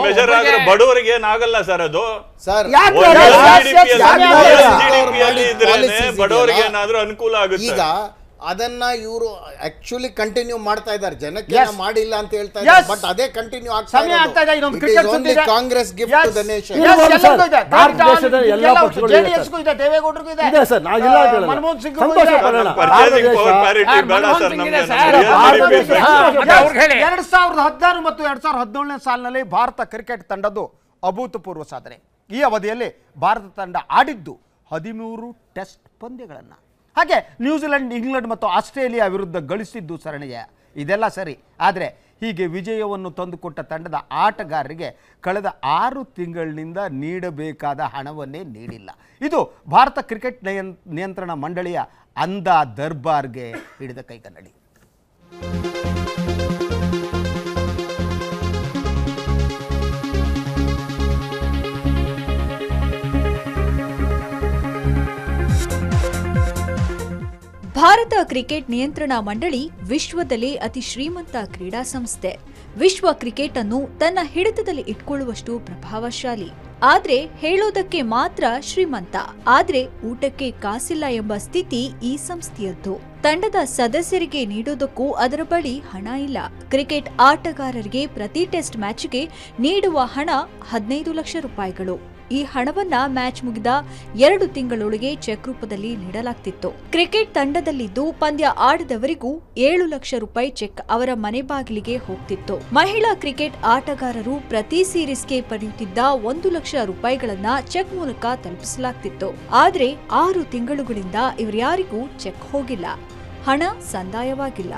ಮೆಜರ್ ಆದ್ರೆ ಬಡವರಿಗೆ ಏನಾಗಲ್ಲ ಸರ್ ಅದು. ಸರ್ ಬಡವರಿಗೆ ಏನಾದ್ರೂ ಅನುಕೂಲ ಆಗುತ್ತೆ. ಈಗ ಅದನ್ನ ಇವರು ಆಕ್ಚುಲಿ ಕಂಟಿನ್ಯೂ ಮಾಡ್ತಾ ಇದ್ದಾರೆ, ಜನಕ್ಕೆ ಮಾಡಿಲ್ಲ ಅಂತ ಹೇಳ್ತಾ ಇದ್ದಾರೆ, ಬಟ್ ಅದೇ ಕಂಟಿನ್ಯೂ ಆಗ್ತಾ ಇದೆ. Congress gift to the nation. ದೇವೇಗೌಡರಿಗೂ ಇದೆ, ಮನಮೋಹನ್ ಸಿಂಗ್ 2016 ಮತ್ತು 2017ನೇ ಸಾಲಿನಲ್ಲಿ ಭಾರತ ಕ್ರಿಕೆಟ್ ತಂಡದ್ದು ಅಭೂತಪೂರ್ವ ಸಾಧನೆ. ಈ ಅವಧಿಯಲ್ಲಿ ಭಾರತ ತಂಡ ಆಡಿದ್ದು 13 ಟೆಸ್ಟ್ ಪಂದ್ಯಗಳನ್ನು, ಹಾಗೆ ನ್ಯೂಜಿಲೆಂಡ್, ಇಂಗ್ಲೆಂಡ್ ಮತ್ತು ಆಸ್ಟ್ರೇಲಿಯಾ ವಿರುದ್ಧ ಗಳಿಸಿದ್ದು ಸರಣಿಯ. ಇದೆಲ್ಲ ಸರಿ, ಆದರೆ ಹೀಗೆ ವಿಜಯವನ್ನು ತಂದುಕೊಟ್ಟ ತಂಡದ ಆಟಗಾರರಿಗೆ ಕಳೆದ 6 ತಿಂಗಳಿನಿಂದ ನೀಡಬೇಕಾದ ಹಣವನ್ನೇ ನೀಡಿಲ್ಲ. ಇದು ಭಾರತ ಕ್ರಿಕೆಟ್ ನಿಯಂತ್ರಣ ಮಂಡಳಿಯ ಅಂಧ ದರ್ಬಾರ್ಗೆ ಹಿಡಿದ ಕೈಕನ್ನಡಿ. ಭಾರತ ಕ್ರಿಕೆಟ್ ನಿಯಂತ್ರಣ ಮಂಡಳಿ ವಿಶ್ವದಲ್ಲೇ ಅತಿ ಶ್ರೀಮಂತ ಕ್ರೀಡಾ ಸಂಸ್ಥೆ. ವಿಶ್ವ ಕ್ರಿಕೆಟ್ ಅನ್ನು ತನ್ನ ಹಿಡಿತದಲ್ಲಿ ಇಟ್ಕೊಳ್ಳುವಷ್ಟು ಪ್ರಭಾವಶಾಲಿ. ಆದ್ರೆ ಹೇಳೋದಕ್ಕೆ ಮಾತ್ರ ಶ್ರೀಮಂತ, ಆದ್ರೆ ಊಟಕ್ಕೆ ಕಾಸಿಲ್ಲ ಎಂಬ ಸ್ಥಿತಿ ಈ ಸಂಸ್ಥೆಯದ್ದು. ತಂಡದ ಸದಸ್ಯರಿಗೆ ನೀಡೋದಕ್ಕೂ ಅದರ ಬಳಿ ಹಣ ಇಲ್ಲ. ಕ್ರಿಕೆಟ್ ಆಟಗಾರರಿಗೆ ಪ್ರತಿ ಟೆಸ್ಟ್ ಮ್ಯಾಚ್ಗೆ ನೀಡುವ ಹಣ 15 ಲಕ್ಷ ರೂಪಾಯಿಗಳು. ಈ ಹಣವನ್ನ ಮ್ಯಾಚ್ ಮುಗಿದ 2 ತಿಂಗಳೊಳಗೆ ಚೆಕ್ ರೂಪದಲ್ಲಿ ನೀಡಲಾಗ್ತಿತ್ತು. ಕ್ರಿಕೆಟ್ ತಂಡದಲ್ಲಿದ್ದು ಪಂದ್ಯ ಆಡಿದವರಿಗೂ 7 ಲಕ್ಷ ರೂಪಾಯಿ ಚೆಕ್ ಅವರ ಮನೆ ಬಾಗಿಲಿಗೆ ಹೋಗ್ತಿತ್ತು. ಮಹಿಳಾ ಕ್ರಿಕೆಟ್ ಆಟಗಾರರು ಪ್ರತಿ ಸೀರೀಸ್ಗೆ ಪಡೆಯುತ್ತಿದ್ದ 1 ಲಕ್ಷ ರೂಪಾಯಿಗಳನ್ನ ಚೆಕ್ ಮೂಲಕ ತಲುಪಿಸಲಾಗ್ತಿತ್ತು. ಆದ್ರೆ 6 ತಿಂಗಳುಗಳಿಂದ ಇವರ್ಯಾರಿಗೂ ಚೆಕ್ ಹೋಗಿಲ್ಲ, ಹಣ ಸಂದಾಯವಾಗಿಲ್ಲ.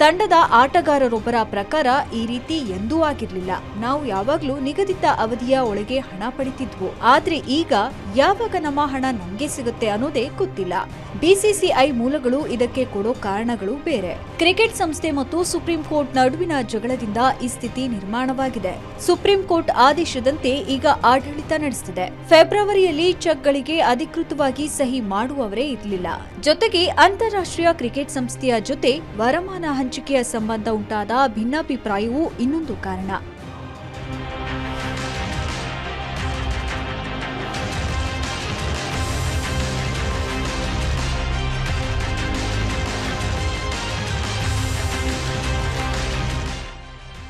ತಂಡದ ಆಟಗಾರರೊಬ್ಬರ ಪ್ರಕಾರ ಈ ರೀತಿ ಎಂದೂ ಆಗಿರ್ಲಿಲ್ಲ. ನಾವು ಯಾವಾಗ್ಲೂ ನಿಗದಿತ ಅವಧಿಯ ಒಳಗೆ ಹಣ ಪಡಿತಿದ್ವು, ಆದ್ರೆ ಈಗ ಯಾವಾಗ ನಮ್ಮ ಹಣ ನಮ್ಗೆ ಸಿಗುತ್ತೆ ಅನ್ನೋದೇ ಗೊತ್ತಿಲ್ಲ. ಬಿಸಿಸಿಐ ಮೂಲಗಳು ಇದಕ್ಕೆ ಕೊಡೋ ಕಾರಣಗಳು ಬೇರೆ. ಕ್ರಿಕೆಟ್ ಸಂಸ್ಥೆ ಮತ್ತು ಸುಪ್ರೀಂ ಕೋರ್ಟ್ ನಡುವಿನ ಜಗಳದಿಂದ ಈ ಸ್ಥಿತಿ ನಿರ್ಮಾಣವಾಗಿದೆ. ಸುಪ್ರೀಂ ಕೋರ್ಟ್ ಆದೇಶದಂತೆ ಈಗ ಆಡಳಿತ ನಡೆಸುತ್ತಿದೆ. ಫೆಬ್ರವರಿಯಲ್ಲಿ ಚೆಕ್ಗಳಿಗೆ ಅಧಿಕೃತವಾಗಿ ಸಹಿ ಮಾಡುವವರೇ ಇರಲಿಲ್ಲ. ಜೊತೆಗೆ ಅಂತಾರಾಷ್ಟ್ರೀಯ ಕ್ರಿಕೆಟ್ ಸಂಸ್ಥೆಯ ಜೊತೆ ವರಮಾನ ಹಂಚಿಕೆಯ ಸಂಬಂಧ ಉಂಟಾದ ಭಿನ್ನಾಭಿಪ್ರಾಯವೂ ಇನ್ನೊಂದು ಕಾರಣ.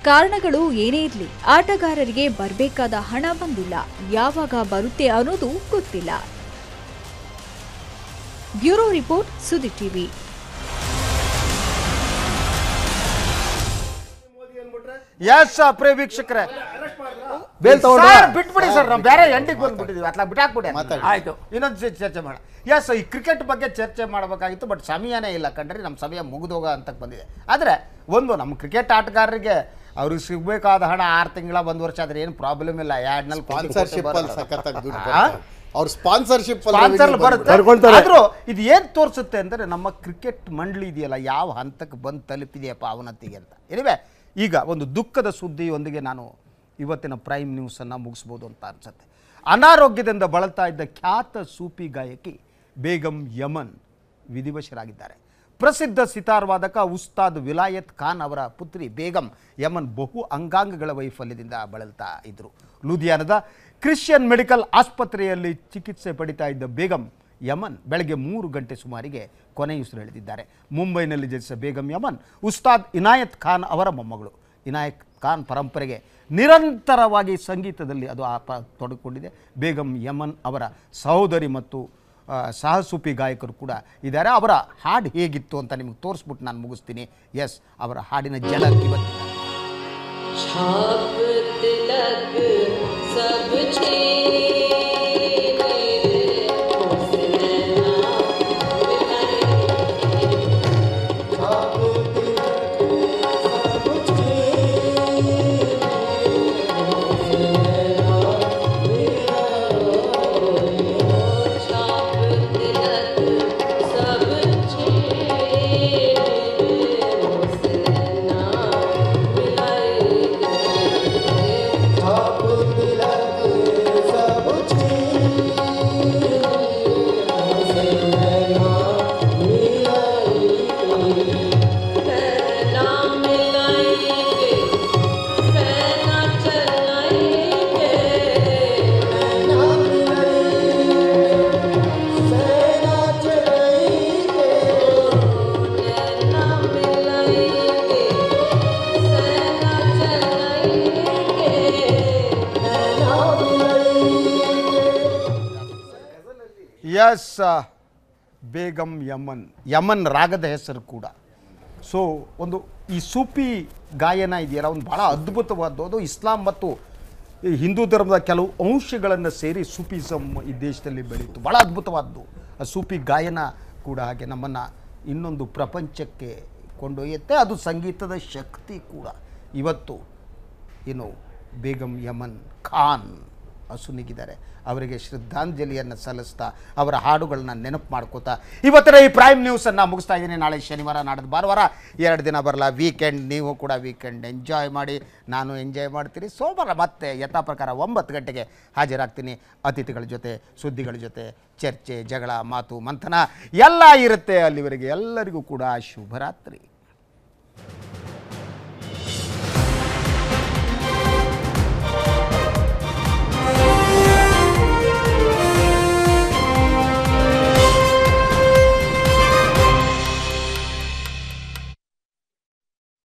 ಕಾರಣಗಳು ಏನೇ ಇರಲಿ, ಆಟಗಾರರಿಗೆ ಬರಬೇಕಾದ ಹಣ ಬಂದಿಲ್ಲ. ಯಾವಾಗ ಬರುತ್ತೆ ಅನ್ನೋದು ಗೊತ್ತಿಲ್ಲ. ಬ್ಯೂರೋ ರಿಪೋರ್ಟ್, ಸುದ್ದಿ ಟಿವಿ. ಎಸ್ ಪ್ರಿಯ ವೀಕ್ಷಕರೇ, ಬಿಟ್ಬಿಡಿ ಸರ್, ನಾವು ಬೇರೆ ಎಂಡಿಗೆ ಬಂದ್ಬಿಟ್ಟಿದೀವಿ, ಅಟ್లా ಬಿಟ್ಟಾಕ್ಬಿಡಿ. ಆಯ್ತು, ಇನ್ನೊಂದು ಚರ್ಚೆ ಮಾಡೋಣ. ಎಸ್, ಈ ಕ್ರಿಕೆಟ್ ಬಗ್ಗೆ ಚರ್ಚೆ ಮಾಡಬೇಕಾಗಿತ್ತು, ಬಟ್ ಸಮಯನೇ ಇಲ್ಲ ಕಣ್ರಿ. ನಮ್ಮ ಸಮಯ ಮುಗಿದೋಗ ಅಂತ ಬಂದಿದೆ. ಆದರೆ ಒಂದು ನಮ್ಮ ಕ್ರಿಕೆಟ್ ಆಟಗಾರರಿಗೆ ಅವ್ರಿಗೆ ಸಿಗಬೇಕಾದ ಹಣ 6 ತಿಂಗಳ 1 ವರ್ಷ ಆದ್ರೆ ಏನು ಪ್ರಾಬ್ಲಮ್ ಇಲ್ಲ. ಯಾಡ್ನಲ್ಲಿ ಅವ್ರ ಸ್ಪಾನ್ಸರ್ಶಿಪ್ ಬರುತ್ತೆ. ಆದ್ರೂ ಇದು ಏನ್ ತೋರಿಸುತ್ತೆ ಅಂದ್ರೆ ನಮ್ಮ ಕ್ರಿಕೆಟ್ ಮಂಡಳಿ ಇದೆಯಲ್ಲ, ಯಾವ ಹಂತಕ್ಕೆ ಬಂದು ತಲುಪಿದೆಯಪ್ಪ ಅವನತ್ತಿಗೆ ಅಂತ. ಎನಿವೆ, ಈಗ ಒಂದು ದುಃಖದ ಸುದ್ದಿಯೊಂದಿಗೆ ನಾನು ಇವತ್ತಿನ ಪ್ರೈಮ್ ನ್ಯೂಸನ್ನು ಮುಗಿಸ್ಬೋದು ಅಂತ ಅನ್ಸುತ್ತೆ. ಅನಾರೋಗ್ಯದಿಂದ ಬಳಲ್ತಾ ಇದ್ದ ಖ್ಯಾತ ಸೂಫಿ ಗಾಯಕಿ ಬೇಗಂ ಯಮನ್ ವಿಧಿವಶರಾಗಿದ್ದಾರೆ. ಪ್ರಸಿದ್ಧ ಸಿತಾರ್ ವಾದಕ ಉಸ್ತಾದ್ ವಿಲಾಯತ್ ಖಾನ್ ಅವರ ಪುತ್ರಿ ಬೇಗಂ ಯಮನ್ ಬಹು ಅಂಗಾಂಗಗಳ ವೈಫಲ್ಯದಿಂದ ಬಳಲ್ತಾ ಇದ್ದರು. ಲೂಧಿಯಾನದ ಕ್ರಿಶ್ಚಿಯನ್ ಮೆಡಿಕಲ್ ಆಸ್ಪತ್ರೆಯಲ್ಲಿ ಚಿಕಿತ್ಸೆ ಪಡಿತಾ ಇದ್ದ ಬೇಗಂ ಯಮನ್ ಬೆಳಗ್ಗೆ 3 ಗಂಟೆ ಸುಮಾರಿಗೆ ಕೊನೆಯುಸಿರೆಳೆದಿದ್ದಾರೆ. ಮುಂಬೈನಲ್ಲಿ ಜನಿಸಿದ ಬೇಗಂ ಯಮನ್ ಉಸ್ತಾದ್ ಇನಾಯತ್ ಖಾನ್ ಅವರ ಮೊಮ್ಮಗಳು. ಇನಾಯತ್ ಖಾನ್ ಪರಂಪರೆಗೆ ನಿರಂತರವಾಗಿ ಸಂಗೀತದಲ್ಲಿ ಅದು ತೊಡಗಿಕೊಂಡಿದೆ. ಬೇಗಂ ಯಮನ್ ಅವರ ಸಹೋದರಿ ಮತ್ತು ಸಹಸೂಫಿ ಗಾಯಕರು ಕೂಡ ಇದ್ದಾರೆ. ಅವರ ಹಾಡು ಹೇಗಿತ್ತು ಅಂತ ನಿಮಗೆ ತೋರಿಸ್ಬಿಟ್ಟು ನಾನು ಮುಗಿಸ್ತೀನಿ. ಎಸ್, ಅವರ ಹಾಡಿನ ಝಲಕ್ ಇವತ್ತಿನ सब छे ಎಸ್, ಬೇಗಂ ಯಮನ್, ಯಮನ್ ರಾಗದ ಹೆಸರು ಕೂಡ. ಸೊ ಒಂದು ಈ ಸೂಫಿ ಗಾಯನ ಇದೆಯಲ್ಲ, ಒಂದು ಭಾಳ ಅದ್ಭುತವಾದ್ದು. ಅದು ಇಸ್ಲಾಂ ಮತ್ತು ಈ ಹಿಂದೂ ಧರ್ಮದ ಕೆಲವು ಅಂಶಗಳನ್ನು ಸೇರಿ ಸೂಫಿಸಮ್ ಈ ದೇಶದಲ್ಲಿ ಬೆಳೀತು. ಭಾಳ ಅದ್ಭುತವಾದ್ದು ಆ ಸೂಫಿ ಗಾಯನ ಕೂಡ. ಹಾಗೆ ನಮ್ಮನ್ನು ಇನ್ನೊಂದು ಪ್ರಪಂಚಕ್ಕೆ ಕೊಂಡೊಯ್ಯುತ್ತೆ. ಅದು ಸಂಗೀತದ ಶಕ್ತಿ ಕೂಡ. ಇವತ್ತು ಏನು ಬೇಗಂ ಯಮನ್ ಖಾನ್ ಅಸುನೀಗಿದ್ದಾರೆ. ಅವರಿಗೆ ಶ್ರದ್ಧಾಂಜಲಿಯನ್ನು ಸಲ್ಲಿಸ್ತಾ ಅವರ ಹಾಡುಗಳನ್ನ ನೆನಪು ಮಾಡ್ಕೋತಾ ಇವತ್ತಿನ ಈ ಪ್ರೈಮ್ ನ್ಯೂಸನ್ನು ಮುಗಿಸ್ತಾ ಇದ್ದೀನಿ. ನಾಳೆ ಶನಿವಾರ, ನಾಡಿದ್ದು ಭಾನುವಾರ, 2 ದಿನ ಬರಲ್ಲ ವೀಕೆಂಡ್. ನೀವು ಕೂಡ ವೀಕೆಂಡ್ ಎಂಜಾಯ್ ಮಾಡಿ, ನಾನು ಎಂಜಾಯ್ ಮಾಡ್ತೀನಿ. ಸೋಮವಾರ ಮತ್ತೆ ಯಥಾ ಪ್ರಕಾರ 9 ಗಂಟೆಗೆ ಹಾಜರಾಗ್ತೀನಿ. ಅತಿಥಿಗಳ ಜೊತೆ, ಸುದ್ದಿಗಳ ಜೊತೆ, ಚರ್ಚೆ, ಜಗಳ, ಮಾತು, ಮಂಥನ ಎಲ್ಲ ಇರುತ್ತೆ. ಅಲ್ಲಿವರೆಗೆ ಎಲ್ಲರಿಗೂ ಕೂಡ ಶುಭರಾತ್ರಿ.